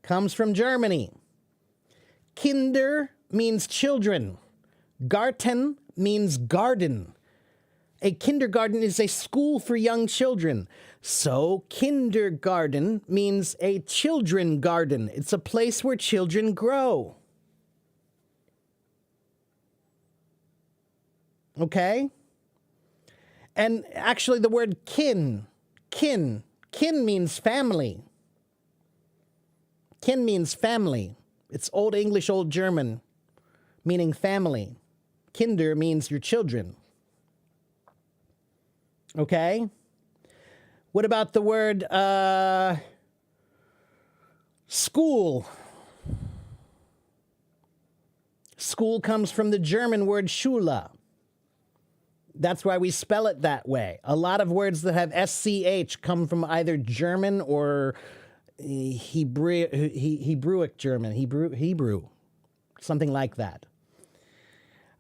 Comes from Germany. Kinder means children. Garten means garden. A kindergarten is a school for young children. So kindergarten means a children garden. It's a place where children grow. Okay? And actually the word kin means family. Kin means family. It's Old English, Old German, meaning family. Kinder means your children. Okay? What about the word school? School comes from the German word Schule. That's why we spell it that way. A lot of words that have SCH come from either German or Hebrewic German, Hebrew, something like that.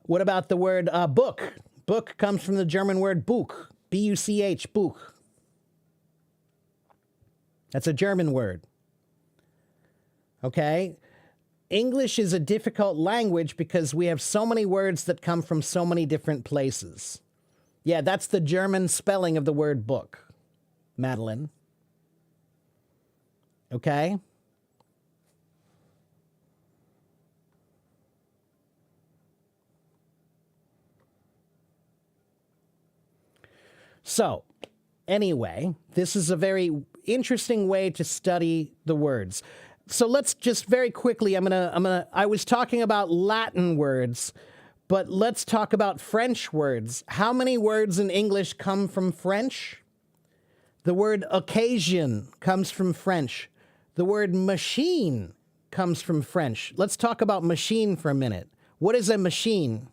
What about the word book? Book comes from the German word Buch, B-U-C-H, Buch. That's a German word. Okay? English is a difficult language because we have so many words that come from so many different places. Yeah, that's the German spelling of the word book, Madeline. Okay? So, anyway, this is a very interesting way to study the words. So let's just very quickly, I was talking about Latin words, but let's talk about French words. How many words in English come from French? The word occasion comes from French. The word machine comes from French. Let's talk about machine for a minute. What is a machine?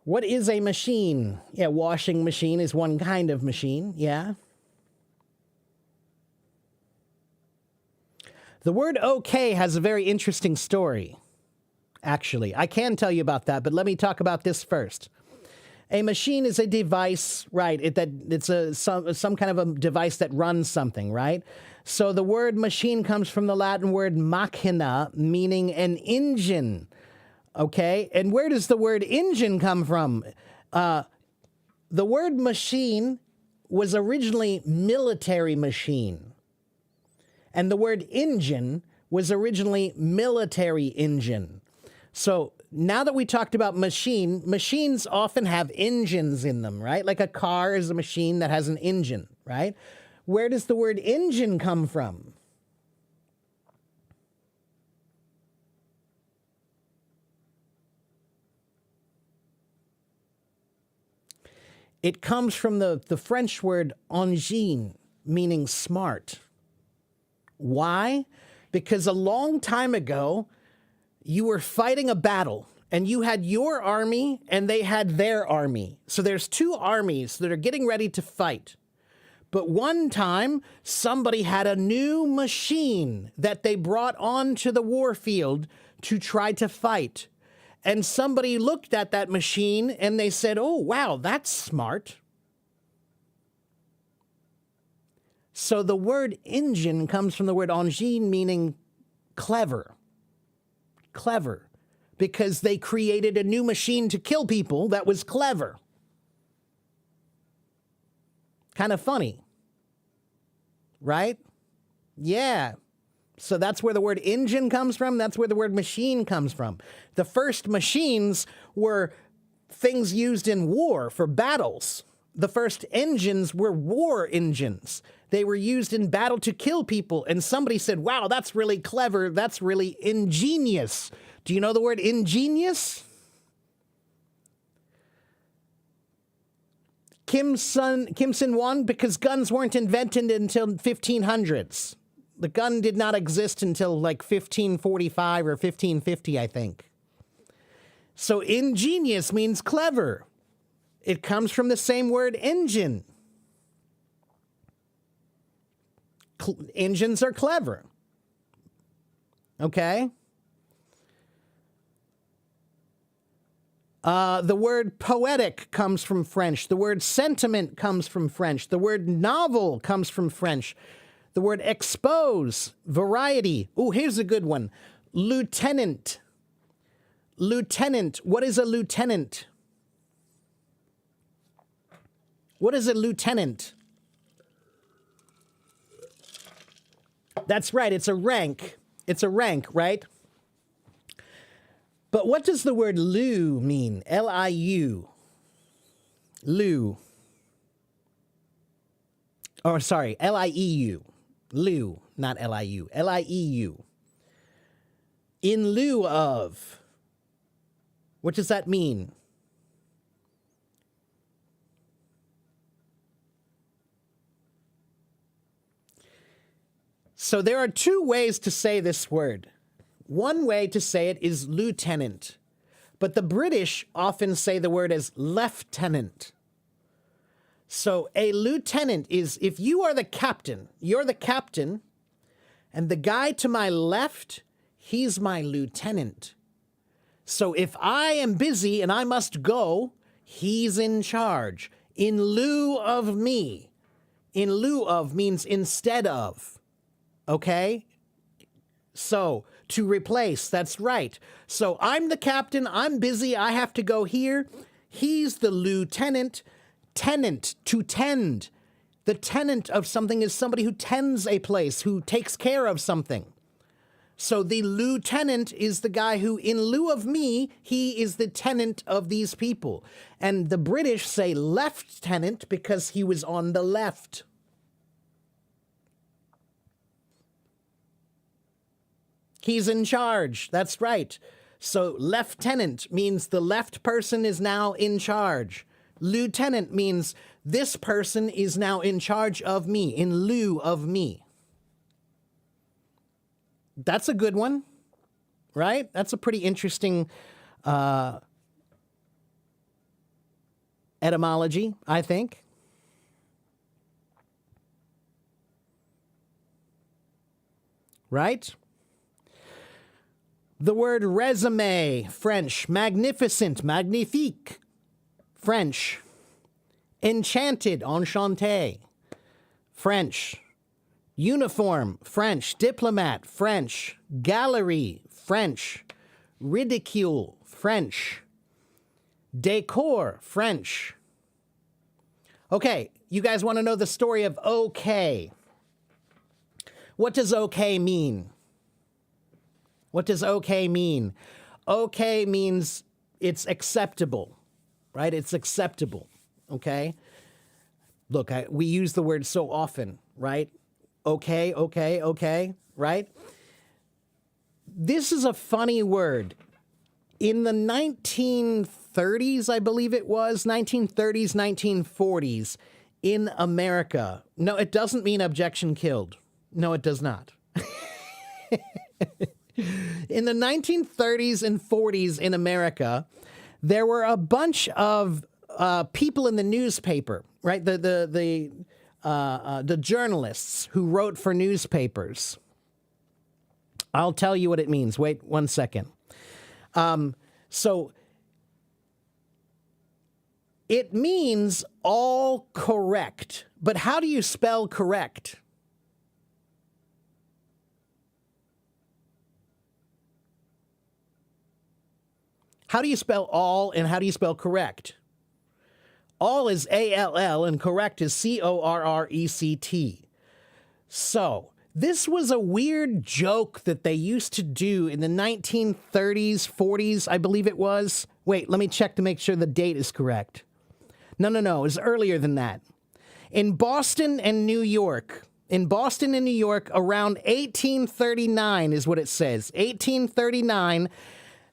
What is a machine? Yeah, washing machine is one kind of machine, yeah. The word okay has a very interesting story, actually. I can tell you about that, but let me talk about this first. A machine is a device, right? It's some kind of a device that runs something, right? So the word machine comes from the Latin word machina, meaning an engine. Okay, and where does the word engine come from? The word machine was originally military machine. And the word engine was originally military engine. So now that we talked about machine, machines often have engines in them, right? Like a car is a machine that has an engine, right? Where does the word engine come from? It comes from the French word engin, meaning smart. Why? Because a long time ago, you were fighting a battle, and you had your army, and they had their army. So there's two armies that are getting ready to fight. But one time, somebody had a new machine that they brought onto the warfield to try to fight. And somebody looked at that machine and they said, oh, wow, that's smart. So the word engine comes from the word engin, meaning clever. Clever. Because they created a new machine to kill people that was clever. Kind of funny. Right? Yeah. So that's where the word engine comes from. That's where the word machine comes from. The first machines were things used in war for battles. The first engines were war engines. They were used in battle to kill people. And somebody said, wow, that's really clever. That's really ingenious. Do you know the word ingenious? Kim Sin-won, because guns weren't invented until 1500s. The gun did not exist until like 1545 or 1550, I think. So ingenious means clever. It comes from the same word engine. Engines are clever. Okay? The word poetic comes from French. The word sentiment comes from French. The word novel comes from French. The word expose, variety. Oh, here's a good one. Lieutenant. Lieutenant. What is a lieutenant? What is a lieutenant? That's right. It's a rank. It's a rank, right? But what does the word lieu mean? L-I-U. Lieu. Oh, sorry. L-I-E-U. Lieu, not L-I-U. L-I-E-U. In lieu of. What does that mean? So there are two ways to say this word. One way to say it is lieutenant, but the British often say the word as lieutenant. So a lieutenant is, if you are the captain, you're the captain, and the guy to my left, he's my lieutenant. So if I am busy and I must go, he's in charge. In lieu of me. In lieu of means instead of. Okay? So, to replace, that's right. So I'm the captain, I'm busy, I have to go here. He's the lieutenant. Tenant, to tend. The tenant of something is somebody who tends a place, who takes care of something. So the lieutenant is the guy who, in lieu of me, he is the tenant of these people. And the British say lieutenant because he was on the left. He's in charge. That's right. So lieutenant means the left person is now in charge. Lieutenant means this person is now in charge of me, in lieu of me. That's a good one, right? That's a pretty interesting etymology, I think. Right? The word resume, French, magnificent, magnifique, French. Enchanted, enchanté, French. Uniform, French. Diplomat, French. Gallery, French. Ridicule, French. Decor, French. Okay, you guys want to know the story of okay. What does okay mean? What does okay mean? Okay means it's acceptable, right? It's acceptable, okay? Look, we use the word so often, right? Okay, okay, okay, right? This is a funny word. In the 1930s, I believe it was, 1930s, 1940s, in America. No, it doesn't mean objection killed. No, it does not. In the 1930s and 40s in America, there were a bunch of people in the newspaper, right? The journalists who wrote for newspapers. I'll tell you what it means. Wait 1 second. So it means all correct. But how do you spell correct? How do you spell all and how do you spell correct? All is A-L-L and correct is C-O-R-R-E-C-T. So this was a weird joke that they used to do in the 1930s, 40s, I believe it was. Wait, let me check to make sure the date is correct. No, it was earlier than that. In Boston and New York, around 1839 is what it says. 1839,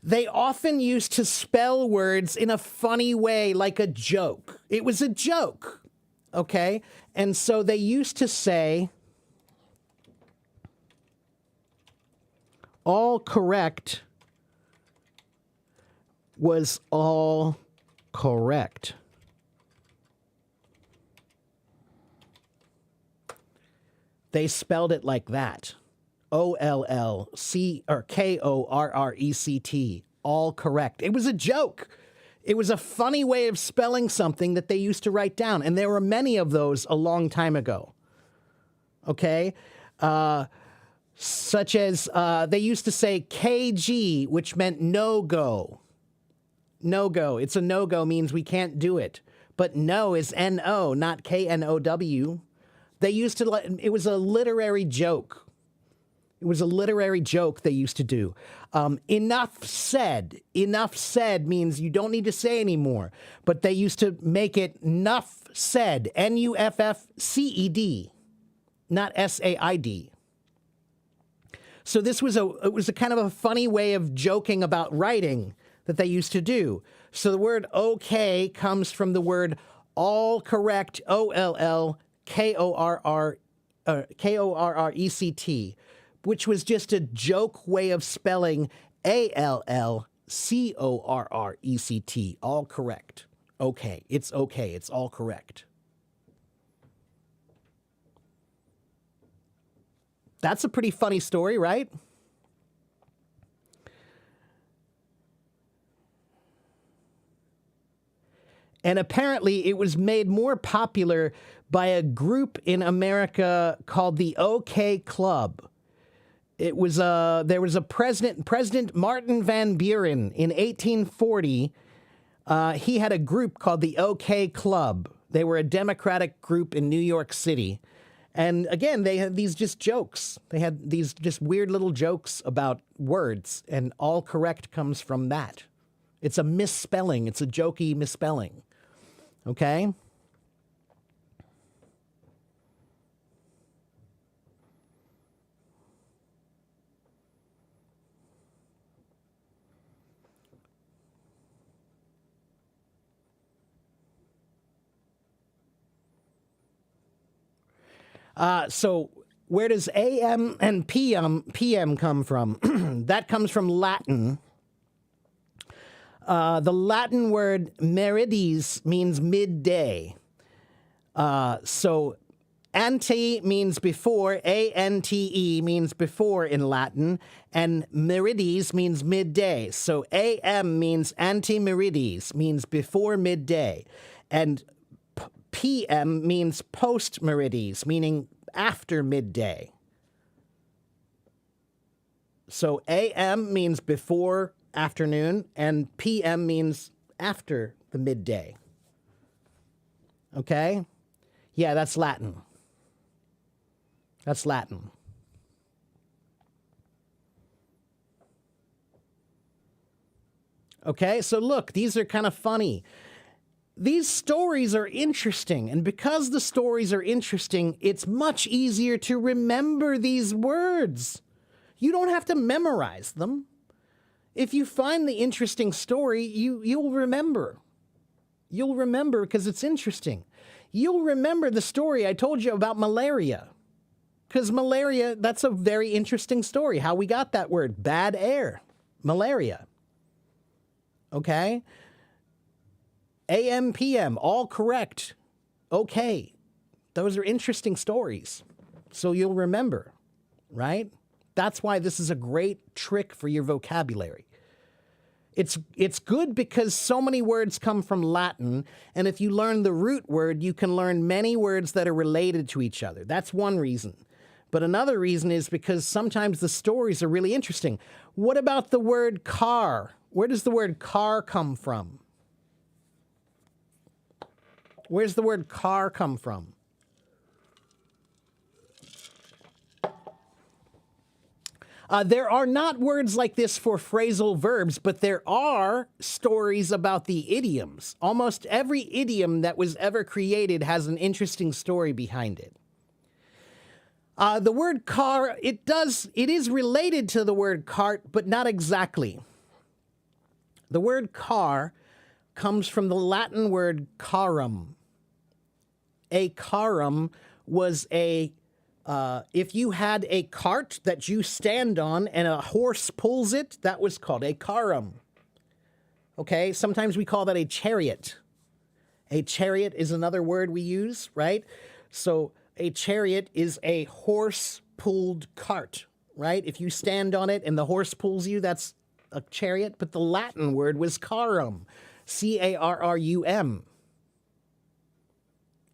they often used to spell words in a funny way, like a joke. It was a joke, okay? And so they used to say, all correct was all correct. They spelled it like that. O-L-L-C or K-O-R-R-E-C-T. All correct. It was a joke. It was a funny way of spelling something that they used to write down. And there were many of those a long time ago. Okay? Such as they used to say KG, which meant no-go. No-go. It's a no-go means we can't do it. But no is N-O, not K-N-O-W. They used to, it was a literary joke. It was a literary joke they used to do. Enough said. Enough said means you don't need to say anymore. But they used to make it nuff said. N-U-F-F-C-E-D. Not S-A-I-D. So this was it was a kind of a funny way of joking about writing that they used to do. So the word okay comes from the word all correct, O-L-L-K-O-R-R-E-C-T. Korrect, which was just a joke way of spelling Allcorrect. All correct. Okay, it's okay. It's all correct. That's a pretty funny story, right? And apparently it was made more popular by a group in America called the OK Club. It was there was a President Martin Van Buren in 1840. He had a group called the OK Club. They were a Democratic group in New York City. And again, they had these just jokes. They had these just weird little jokes about words, and all correct comes from that. It's a misspelling. It's a jokey misspelling. Okay? So where does AM and PM come from? That comes from Latin. The Latin word meridies means midday. So ante means before, ante means before in Latin, and meridies means midday. So AM means ante meridies, means before midday. And PM means post meridies, meaning after midday. So AM means before afternoon, and PM means after the midday. Okay? Yeah, that's Latin. That's Latin. Okay, so look, these are kind of funny. These stories are interesting, and because the stories are interesting, it's much easier to remember these words. You don't have to memorize them. If you find the interesting story, you'll remember. You'll remember because it's interesting. You'll remember the story I told you about malaria. Because malaria, that's a very interesting story, how we got that word, bad air, malaria. Okay? AM, PM, all correct. Okay. Those are interesting stories. So you'll remember, right? That's why this is a great trick for your vocabulary. It's good because so many words come from Latin, and if you learn the root word, you can learn many words that are related to each other. That's one reason. But another reason is because sometimes the stories are really interesting. What about the word car? Where does the word car come from? Where's the word car come from? There are not words like this for phrasal verbs, but there are stories about the idioms. Almost every idiom that was ever created has an interesting story behind it. The word car, it is related to the word cart, but not exactly. The word car comes from the Latin word carum. A carum was if you had a cart that you stand on and a horse pulls it, that was called a carum. Okay, sometimes we call that a chariot. A chariot is another word we use, right? So a chariot is a horse-pulled cart, right? If you stand on it and the horse pulls you, that's a chariot. But the Latin word was carum, C-A-R-R-U-M.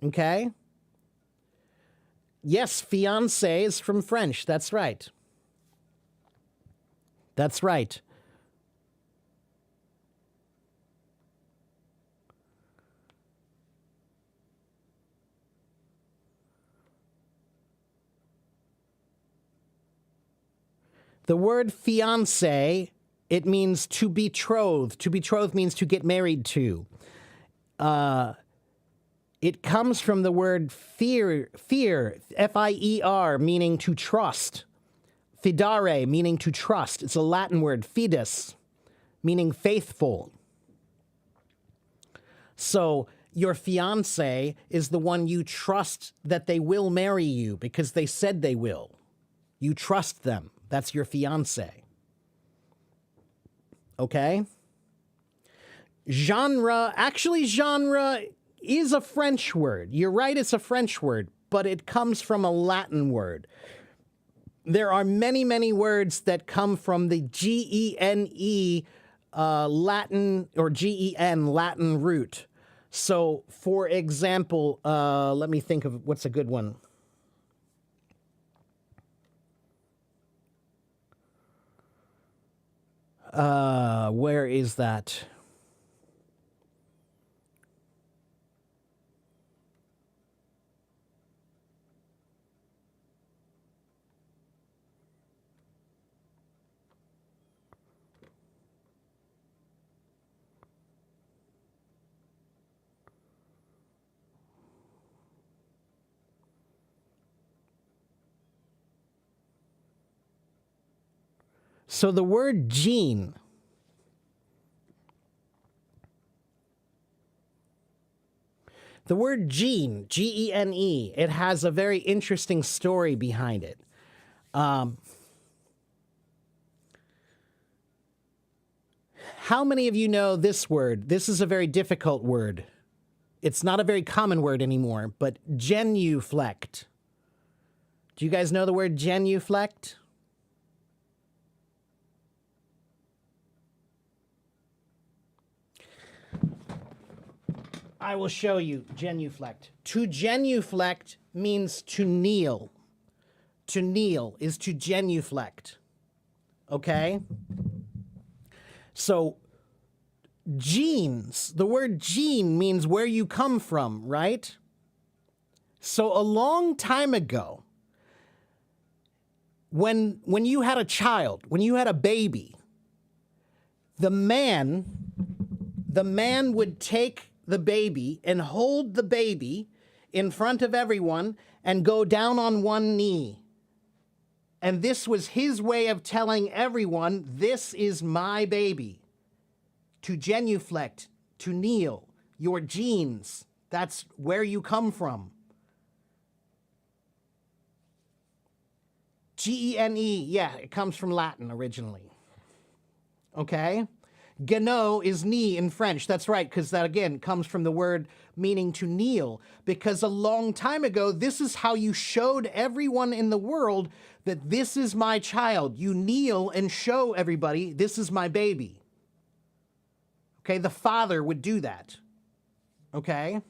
Okay? Yes, fiancé is from French. That's right. That's right. The word fiancé, it means to betroth. To betroth means to get married to. It comes from the word fear, F-I-E-R, meaning to trust. Fidare, meaning to trust. It's a Latin word, fidus, meaning faithful. So, your fiance is the one you trust that they will marry you because they said they will. You trust them. That's your fiance. Okay? Genre, actually, genre is a French word. You're right, it's a French word, but it comes from a Latin word. There are many, many words that come from the G-E-N-E Latin or G-E-N Latin root. So, for example, let me think of what's a good one. Where is that? So the word gene, G-E-N-E, it has a very interesting story behind it. How many of you know this word? This is a very difficult word. It's not a very common word anymore, but genuflect. Do you guys know the word genuflect? I will show you genuflect. To genuflect means to kneel. To kneel is to genuflect. Okay? So, genes, the word gene means where you come from, right? So, a long time ago, when you had a child, when you had a baby, the man would take the baby and hold the baby in front of everyone and go down on one knee. And this was his way of telling everyone, this is my baby. To genuflect, to kneel, your genes, that's where you come from. G-E-N-E, yeah, it comes from Latin originally. Okay? Genot is knee in French. That's right, because that, again, comes from the word meaning to kneel. Because a long time ago, this is how you showed everyone in the world that this is my child. You kneel and show everybody, this is my baby. Okay, the father would do that. Okay?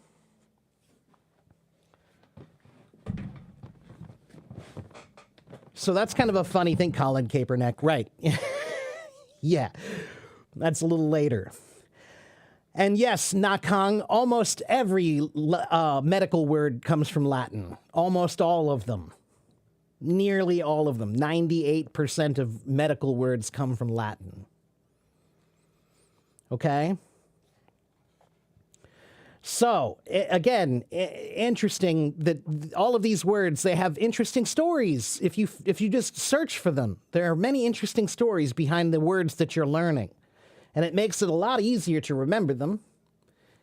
So that's kind of a funny thing, Colin Kaepernick. Right. Yeah. That's a little later. And yes, Nakang, almost every medical word comes from Latin. Almost all of them. Nearly all of them. 98% of medical words come from Latin. Okay? So, again, interesting that all of these words, they have interesting stories. If you just search for them, there are many interesting stories behind the words that you're learning. And it makes it a lot easier to remember them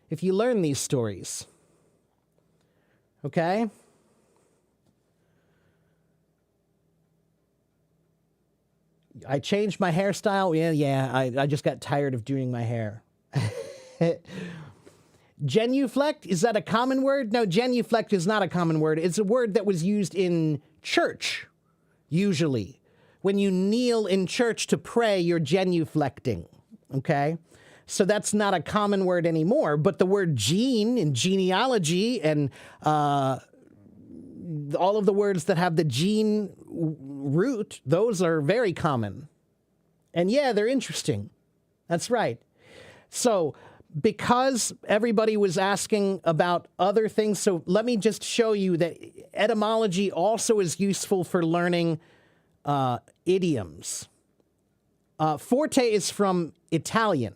if you learn these stories. Okay? I changed my hairstyle. Yeah, I just got tired of doing my hair. Genuflect, is that a common word? No, genuflect is not a common word. It's a word that was used in church, usually. When you kneel in church to pray, you're genuflecting. Okay? So that's not a common word anymore, but the word gene and genealogy and all of the words that have the gene root, those are very common. And yeah, they're interesting. That's right. So because everybody was asking about other things, so let me just show you that etymology also is useful for learning idioms. Forte is from Italian.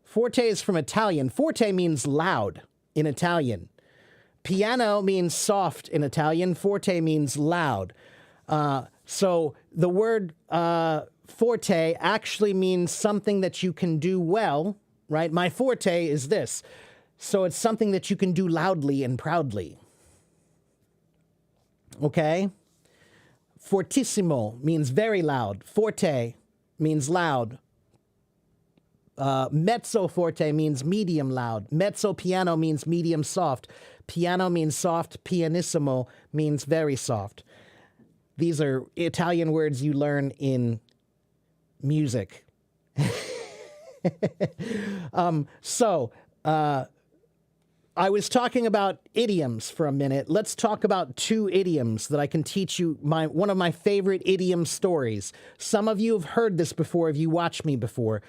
Forte is from Italian. Forte means loud in Italian. Piano means soft in Italian. Forte means loud. So the word forte actually means something that you can do well, right? My forte is this. So it's something that you can do loudly and proudly. Okay? Fortissimo means very loud. Forte means loud. Mezzo forte means medium loud. Mezzo piano means medium soft. Piano means soft. Pianissimo means very soft. These are Italian words you learn in music. I was talking about idioms for a minute. Let's talk about 2 idioms that I can teach you. One of my favorite idiom stories. Some of you have heard this before if you've watched me before,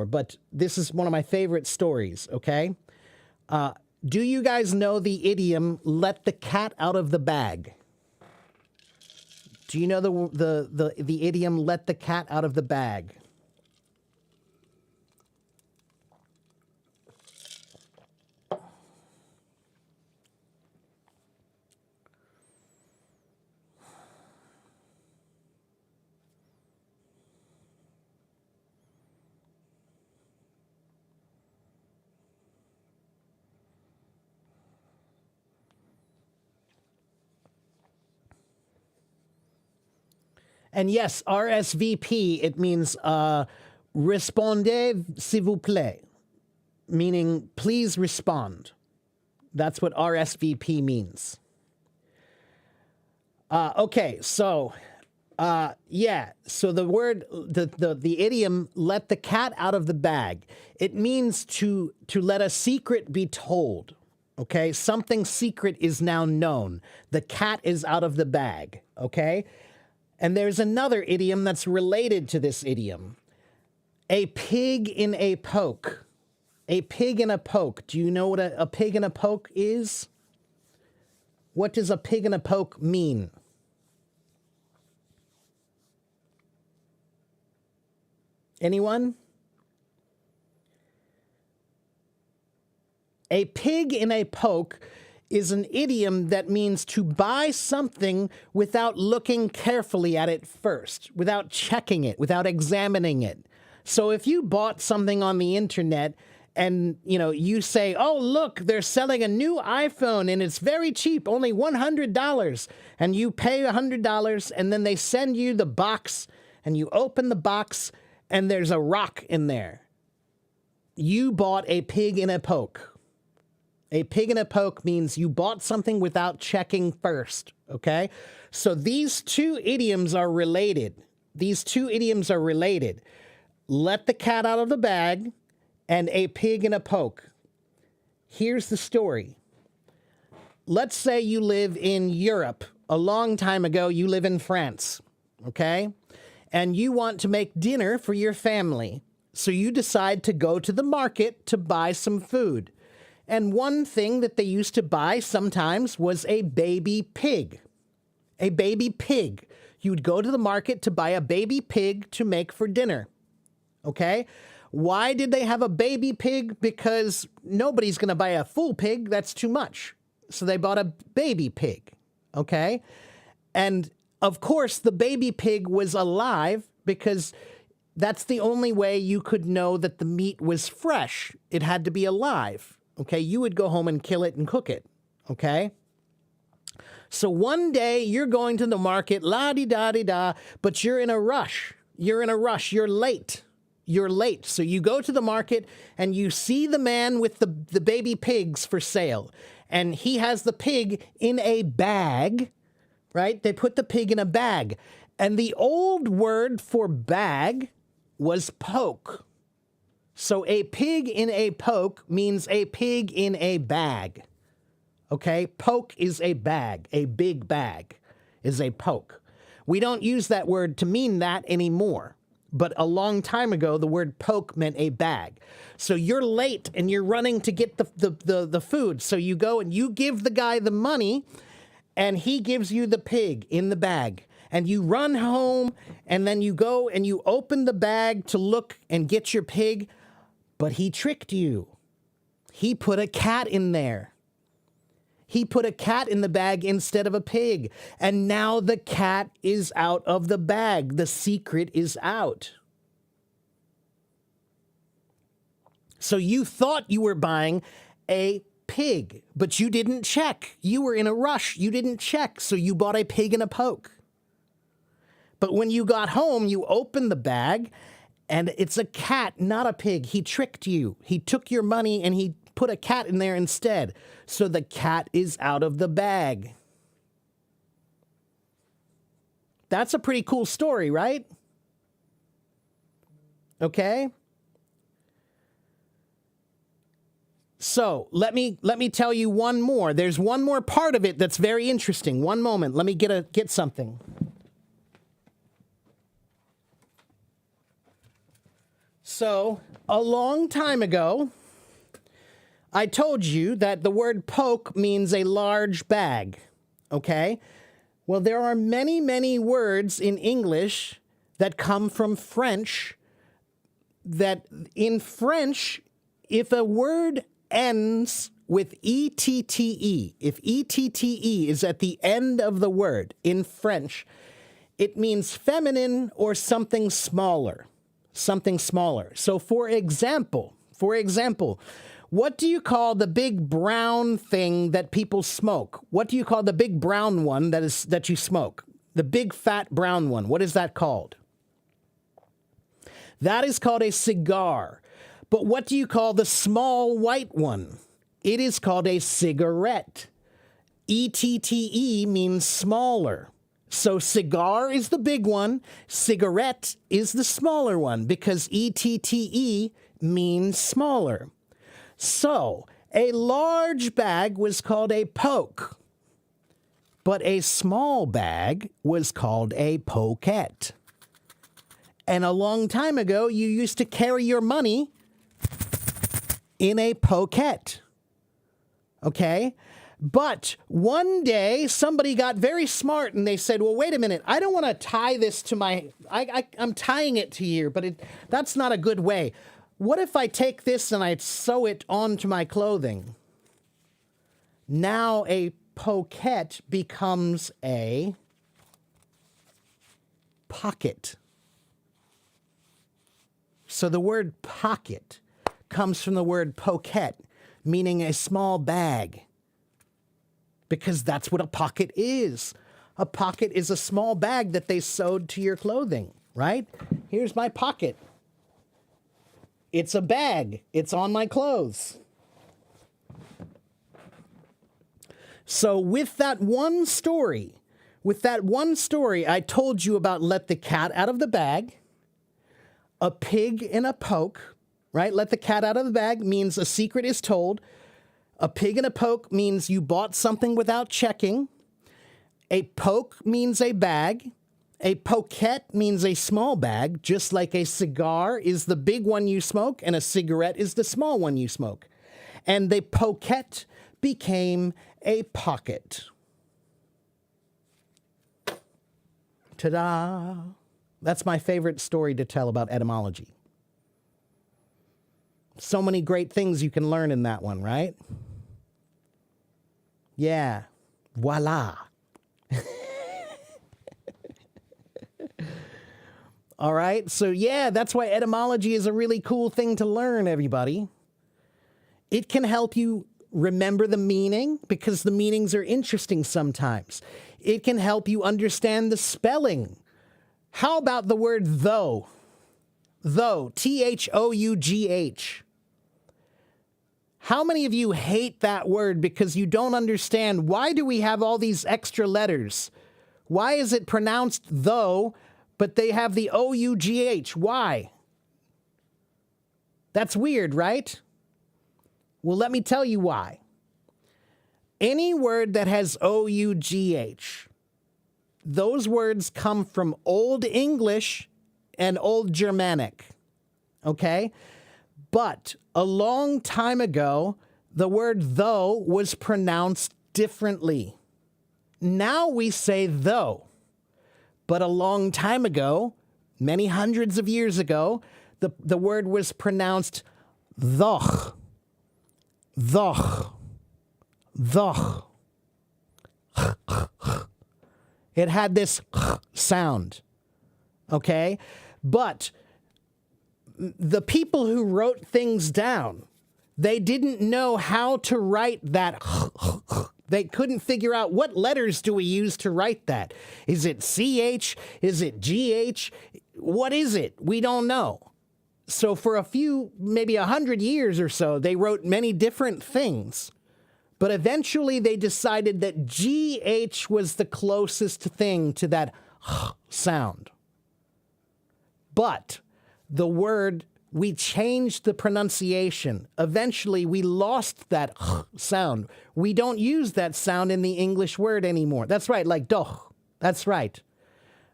but this is one of my favorite stories, okay? Do you guys know the idiom, let the cat out of the bag? Do you know the idiom, let the cat out of the bag? And yes, RSVP, it means répondez s'il vous plaît, meaning please respond. That's what RSVP means. Okay, so so the word, the idiom, let the cat out of the bag, it means to let a secret be told. Okay, something secret is now known. The cat is out of the bag, okay? And there's another idiom that's related to this idiom. A pig in a poke. A pig in a poke. Do you know what a pig in a poke is? What does a pig in a poke mean? Anyone? A pig in a poke is an idiom that means to buy something without looking carefully at it first, without checking it, without examining it. So if you bought something on the internet and, you say, oh, look, they're selling a new iPhone and it's very cheap, only $100, and you pay $100 and then they send you the box and you open the box and there's a rock in there. You bought a pig in a poke. A pig in a poke means you bought something without checking first, okay? So these 2 idioms are related. Let the cat out of the bag and a pig in a poke. Here's the story. Let's say you live in Europe. A long time ago, you live in France, okay? And you want to make dinner for your family. So you decide to go to the market to buy some food. And one thing that they used to buy sometimes was a baby pig. A baby pig. You'd go to the market to buy a baby pig to make for dinner. Okay? Why did they have a baby pig? Because nobody's going to buy a full pig. That's too much. So they bought a baby pig. Okay? And of course, the baby pig was alive because that's the only way you could know that the meat was fresh. It had to be alive. Okay, you would go home and kill it and cook it, okay? So one day you're going to the market, la-di-da-di-da, but you're in a rush. You're late. So you go to the market and you see the man with the baby pigs for sale. And he has the pig in a bag, right? They put the pig in a bag. And the old word for bag was poke. So a pig in a poke means a pig in a bag. Okay? Poke is a bag. A big bag is a poke. We don't use that word to mean that anymore. But a long time ago, the word poke meant a bag. So you're late and you're running to get the food. So you go and you give the guy the money and he gives you the pig in the bag. And you run home and then you go and you open the bag to look and get your pig. But he tricked you. He put a cat in there. He put a cat in the bag instead of a pig. And now the cat is out of the bag. The secret is out. So you thought you were buying a pig, but you didn't check. You were in a rush. You didn't check, so you bought a pig and a poke. But when you got home, you opened the bag, and it's a cat, not a pig. He tricked you. He took your money, and he put a cat in there instead. So the cat is out of the bag. That's a pretty cool story, right? Okay? So let me tell you one more. There's one more part of it that's very interesting. One moment. Let me get something. So a long time ago, I told you that the word poke means a large bag. Okay? Well, there are many, many words in English that come from French that in French, if a word ends with E-T-T-E, if E-T-T-E is at the end of the word in French, it means feminine or something smaller, something smaller. So for example, what do you call the big brown thing that people smoke? What do you call the big brown one that you smoke? The big fat brown one. What is that called? That is called a cigar. But what do you call the small white one? It is called a cigarette. E-T-T-E means smaller. So cigar is the big one. Cigarette is the smaller one because E-T-T-E means smaller. So a large bag was called a poke, but a small bag was called a pokette. And a long time ago, you used to carry your money in a pokette. Okay? But one day, somebody got very smart and they said, well, wait a minute. I don't want to tie this to my... I'm tying it to here, but that's not a good way. What if I take this and I sew it onto my clothing? Now a pokette becomes a pocket. So the word pocket comes from the word pocket, meaning a small bag. Because that's what a pocket is. A pocket is a small bag that they sewed to your clothing, right? Here's my pocket. It's a bag. It's on my clothes. So with that one story, I told you about let the cat out of the bag, a pig and a poke, right? Let the cat out of the bag means a secret is told. A pig and a poke means you bought something without checking. A poke means a bag. A pokette means a small bag, just like a cigar is the big one you smoke and a cigarette is the small one you smoke. And the pokette became a pocket. Ta-da! That's my favorite story to tell about etymology. So many great things you can learn in that one, right? Yeah. Voila. All right. So yeah, that's why etymology is a really cool thing to learn, everybody. It can help you remember the meaning because the meanings are interesting sometimes. It can help you understand the spelling. How about the word though? Though, T-H-O-U-G-H. How many of you hate that word because you don't understand why do we have all these extra letters? Why is it pronounced though, but they have the O-U-G-H? Why? That's weird, right? Well, let me tell you why. Any word that has O-U-G-H, those words come from Old English and Old Germanic, okay? But a long time ago, the word though was pronounced differently. Now we say though, but a long time ago, many hundreds of years ago, the word was pronounced thoch, thoch, thoch. It had this sound, okay? But the people who wrote things down, they didn't know how to write that. They couldn't figure out what letters do we use to write that. Is it CH? Is it GH? What is it? We don't know. So for a few, maybe 100 years or so, they wrote many different things. But eventually they decided that GH was the closest thing to that sound. But the word, we changed the pronunciation. Eventually we lost that sound. We don't use that sound in the English word anymore. That's right, like doch. That's right.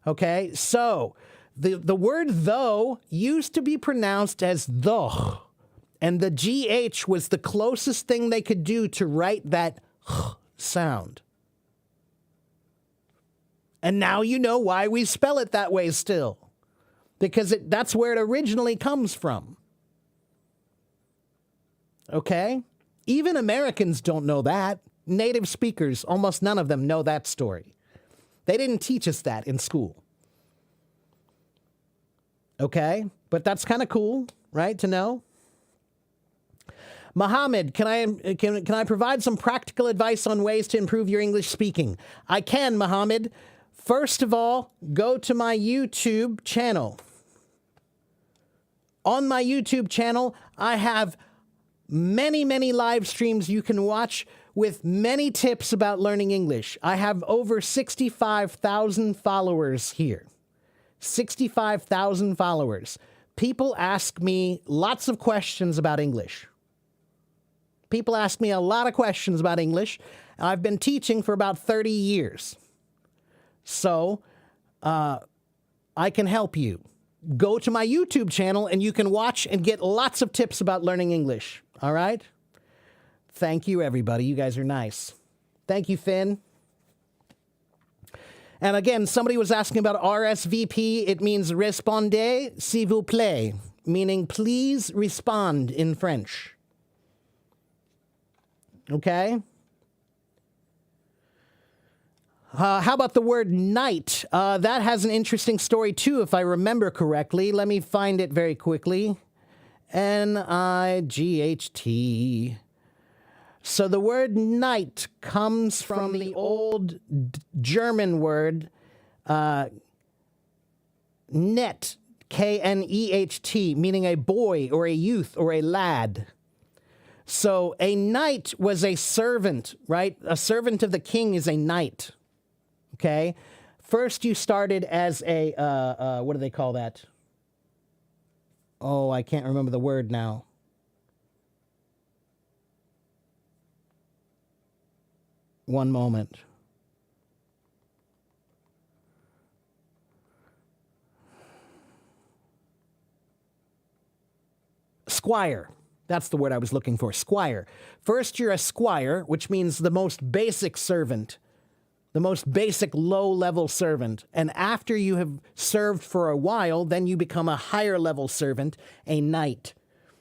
Okay, so the word though used to be pronounced as though. And the GH was the closest thing they could do to write that sound. And now you know why we spell it that way still. Because that's where it originally comes from. Okay? Even Americans don't know that. Native speakers, almost none of them know that story. They didn't teach us that in school. Okay? But that's kind of cool, right, to know? Mohammed, can I provide some practical advice on ways to improve your English speaking? I can, Mohammed. First of all, go to my YouTube channel. On my YouTube channel, I have many, many live streams you can watch with many tips about learning English. I have over 65,000 followers here. 65,000 followers. People ask me lots of questions about English. People ask me a lot of questions about English. I've been teaching for about 30 years. So, I can help you. Go to my YouTube channel and you can watch and get lots of tips about learning English. All right? Thank you, everybody. You guys are nice. Thank you, Finn. And again, somebody was asking about RSVP. It means Répondez, s'il vous plaît, meaning please respond in French. Okay? How about the word night? That has an interesting story, too, if I remember correctly. Let me find it very quickly. N-I-G-H-T. So the word night comes from the old German word net, K-N-E-H-T, meaning a boy or a youth or a lad. So a knight was a servant, right? A servant of the king is a knight. Okay? First you started as a, what do they call that? Oh, I can't remember the word now. One moment. Squire. That's the word I was looking for. Squire. First, you're a squire, which means the most basic servant, the most basic low-level servant. And after you have served for a while, then you become a higher-level servant, a knight.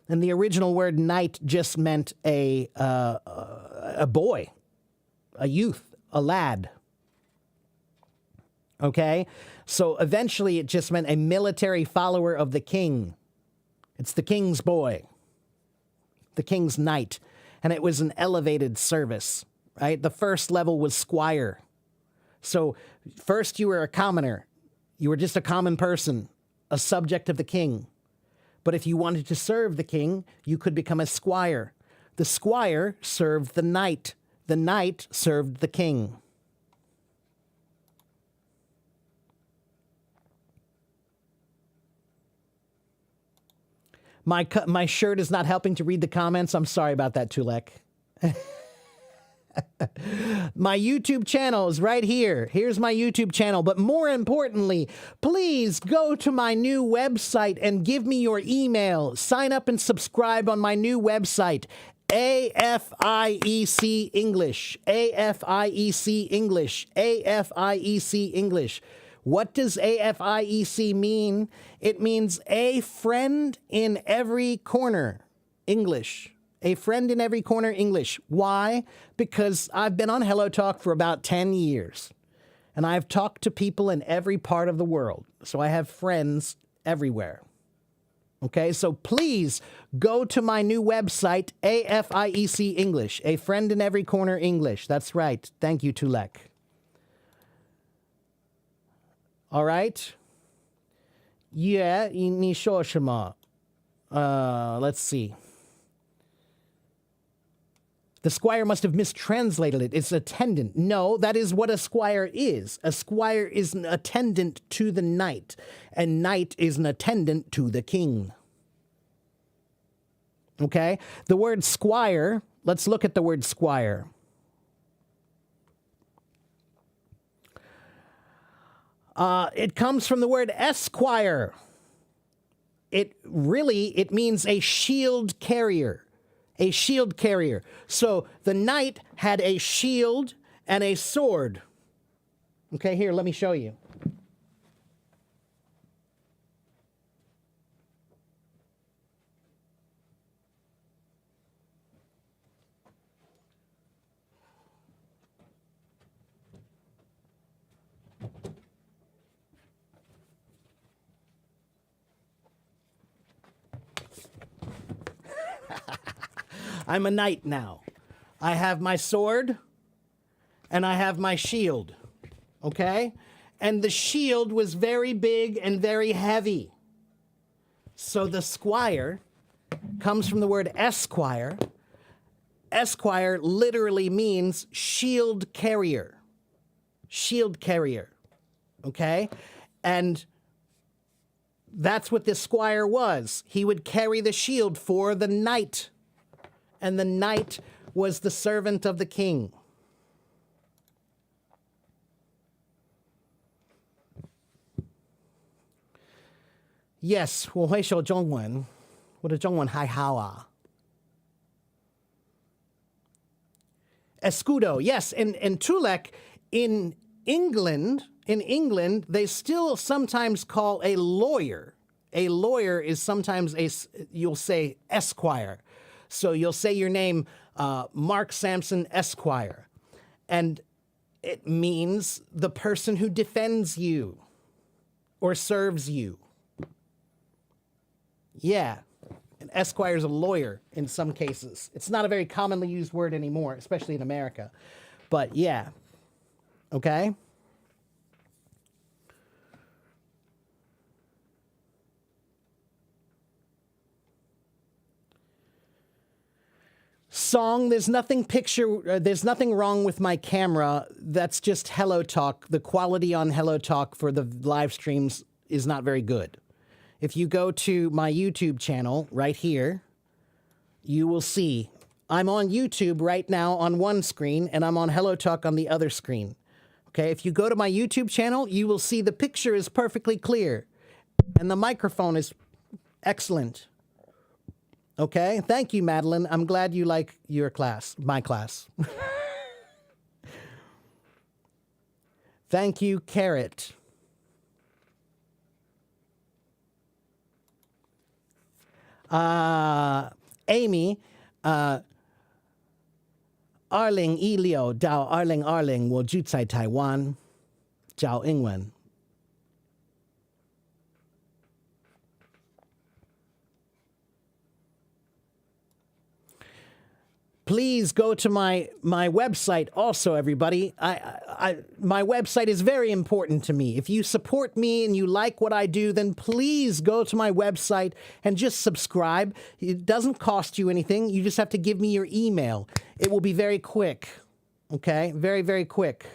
And the original word knight just meant a boy, a youth, a lad. Okay? So eventually it just meant a military follower of the king. It's the king's boy, the king's knight. And it was an elevated service, right? The first level was squire. So first you were a commoner. You were just a common person, a subject of the king. But if you wanted to serve the king, you could become a squire. The squire served the knight. The knight served the king. My shirt is not helping to read the comments. I'm sorry about that, Tulek. My YouTube channel is right here. Here's my YouTube channel. But more importantly, please go to my new website and give me your email. Sign up and subscribe on my new website, AFIEC English. AFIEC English. AFIEC English. What does AFIEC mean? It means a friend in every corner English. A friend in every corner English. Why? Because I've been on Hello Talk for about 10 years. And I've talked to people in every part of the world. So I have friends everywhere. Okay, so please go to my new website, AFIEC English, A Friend in Every Corner English. That's right. Thank you, Tulek. All right. Yeah, 你说什么? Let's see. The squire must have mistranslated it. It's attendant. No, that is what a squire is. A squire is an attendant to the knight, and knight is an attendant to the king. Okay? The word squire, let's look at the word squire. It comes from the word esquire. It means a shield carrier. A shield carrier. So the knight had a shield and a sword. Okay, here, let me show you. I'm a knight now. I have my sword and I have my shield. Okay? And the shield was very big and very heavy. So the squire comes from the word esquire. Esquire literally means shield carrier. Shield carrier. Okay? And that's what this squire was. He would carry the shield for the knight. And the knight was the servant of the king. Yes, 我会说中文。我的中文还好啊。Escudo, yes, and Tulek, in England, they still sometimes call a lawyer. A lawyer is sometimes you'll say esquire. So you'll say your name, Mark Sampson Esquire, and it means the person who defends you or serves you. Yeah, an esquire is a lawyer in some cases. It's not a very commonly used word anymore, especially in America. But yeah, okay? Song, there's nothing wrong with my camera. That's just HelloTalk. The quality on HelloTalk for the live streams is not very good. If you go to my YouTube channel right here, you will see I'm on YouTube right now on one screen and I'm on HelloTalk on the other screen. Okay, if you go to my YouTube channel, you will see the picture is perfectly clear and the microphone is excellent. Okay, thank you, Madeline. I'm glad you like your class, my class. Thank you, Carrot. Amy, Arling Ilio Dao Arling 我住在台湾教英文 Please go to my website also, everybody. My website is very important to me. If you support me and you like what I do, then please go to my website and just subscribe. It doesn't cost you anything. You just have to give me your email. It will be very quick. Okay? Very, very quick.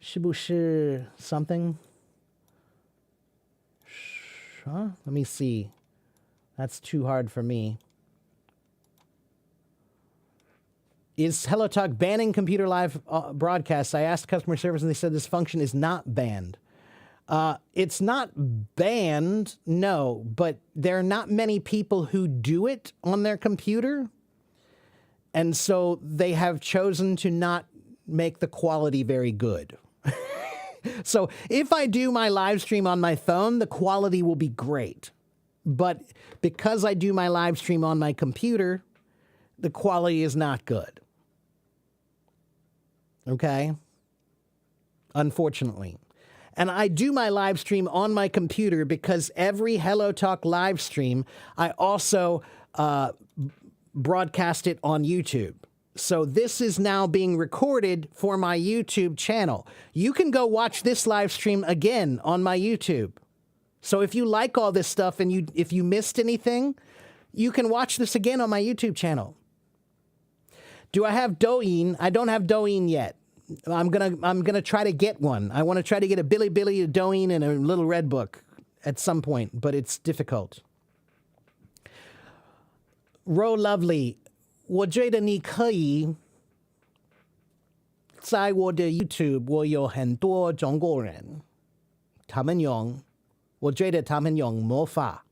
是不是 something? Huh? Let me see. That's too hard for me. Is HelloTalk banning computer live broadcasts? I asked customer service and they said this function is not banned. It's not banned, no, but there are not many people who do it on their computer. And so they have chosen to not make the quality very good. So if I do my live stream on my phone, the quality will be great. But because I do my live stream on my computer, the quality is not good. Okay? Unfortunately. And I do my live stream on my computer because every Hello Talk live stream, I also broadcast it on YouTube. So this is now being recorded for my YouTube channel. You can go watch this live stream again on my YouTube. So if you like all this stuff and if you missed anything, you can watch this again on my YouTube channel. Do I have Douyin? I don't have Douyin yet. I'm gonna try to get one. I want to try to get a Bilibili, a Douyin, and a little red book at some point, but it's difficult. Ro Lovely, 我觉得你可以在我的 YouTube， 我有很多中国人，他们用，我觉得他们用魔法。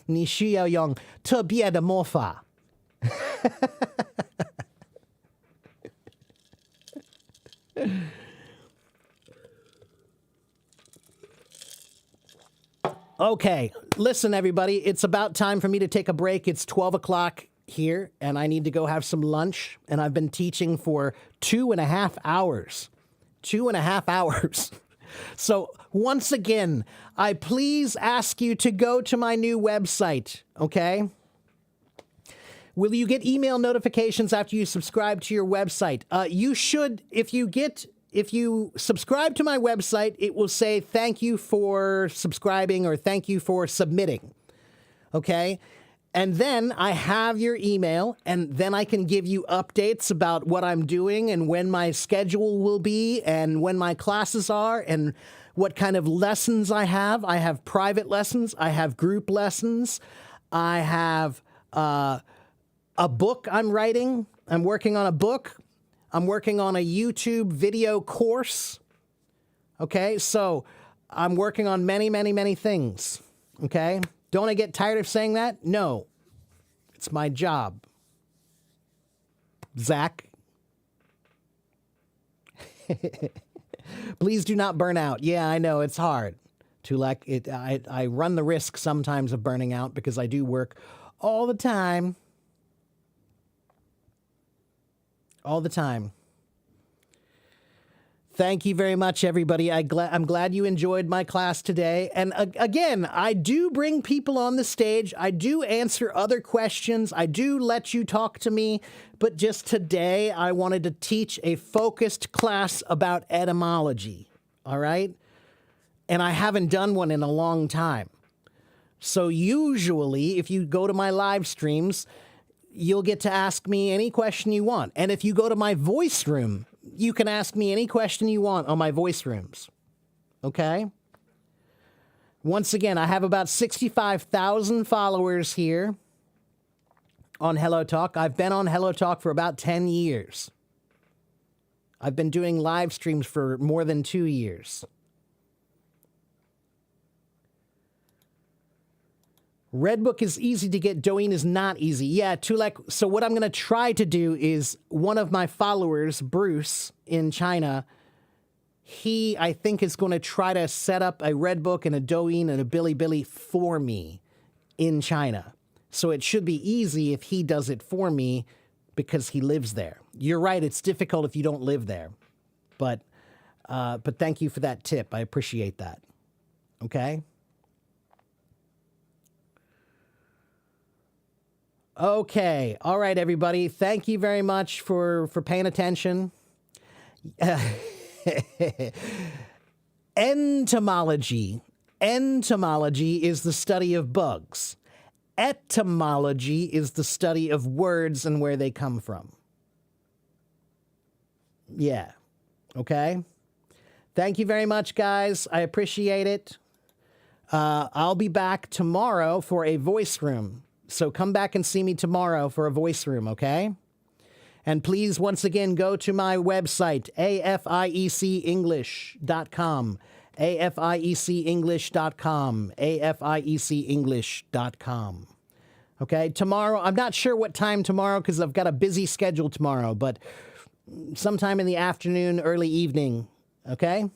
你需要用特别的魔法。Okay, listen, everybody. It's about time for me to take a break. It's 12 o'clock here, and I need to go have some lunch. And I've been teaching for 2.5 hours. 2.5 hours. So once again, I please ask you to go to my new website, okay? Will you get email notifications after you subscribe to your website? You should, if you subscribe to my website, it will say thank you for subscribing or thank you for submitting, okay? And then I have your email, and then I can give you updates about what I'm doing and when my schedule will be and when my classes are and what kind of lessons I have. I have private lessons. I have group lessons. I have a book I'm writing. I'm working on a book. I'm working on a YouTube video course. Okay, so I'm working on many, many, many things. Okay? Don't I get tired of saying that? No. It's my job. Zach? Please do not burn out. Yeah, I know, it's hard. I run the risk sometimes of burning out because I do work all the time. All the time. Thank you very much, everybody. I'm glad you enjoyed my class today. And again, I do bring people on the stage. I do answer other questions. I do let you talk to me. But just today, I wanted to teach a focused class about etymology. All right? And I haven't done one in a long time. So usually, if you go to my live streams, you'll get to ask me any question you want. And if you go to my voice room, you can ask me any question you want on my voice rooms. Okay? Once again, I have about 65,000 followers here on Hello Talk. I've been on Hello Talk for about 10 years. I've been doing live streams for more than 2 years. Redbook is easy to get. Douyin is not easy. Yeah, Tulek. So what I'm going to try to do is one of my followers, Bruce, in China, he, I think, is going to try to set up a Redbook and a Douyin and a Bilibili for me in China. So it should be easy if he does it for me because he lives there. You're right. It's difficult if you don't live there. But thank you for that tip. I appreciate that. Okay? Okay. All right, everybody. Thank you very much for paying attention. Entomology. Entomology is the study of bugs. Etymology is the study of words and where they come from. Yeah. Okay? Thank you very much, guys. I appreciate it. I'll be back tomorrow for a voice room. So come back and see me tomorrow for a voice room, okay? And please, once again, go to my website, afiecenglish.com, afiecenglish.com, afiecenglish.com. Okay, tomorrow, I'm not sure what time tomorrow because I've got a busy schedule tomorrow, but sometime in the afternoon, early evening, okay?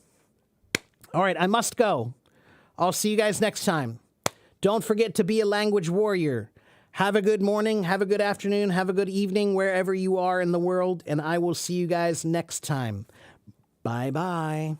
All right, I must go. I'll see you guys next time. Don't forget to be a language warrior. Have a good morning, have a good afternoon, have a good evening, wherever you are in the world, and I will see you guys next time. Bye-bye.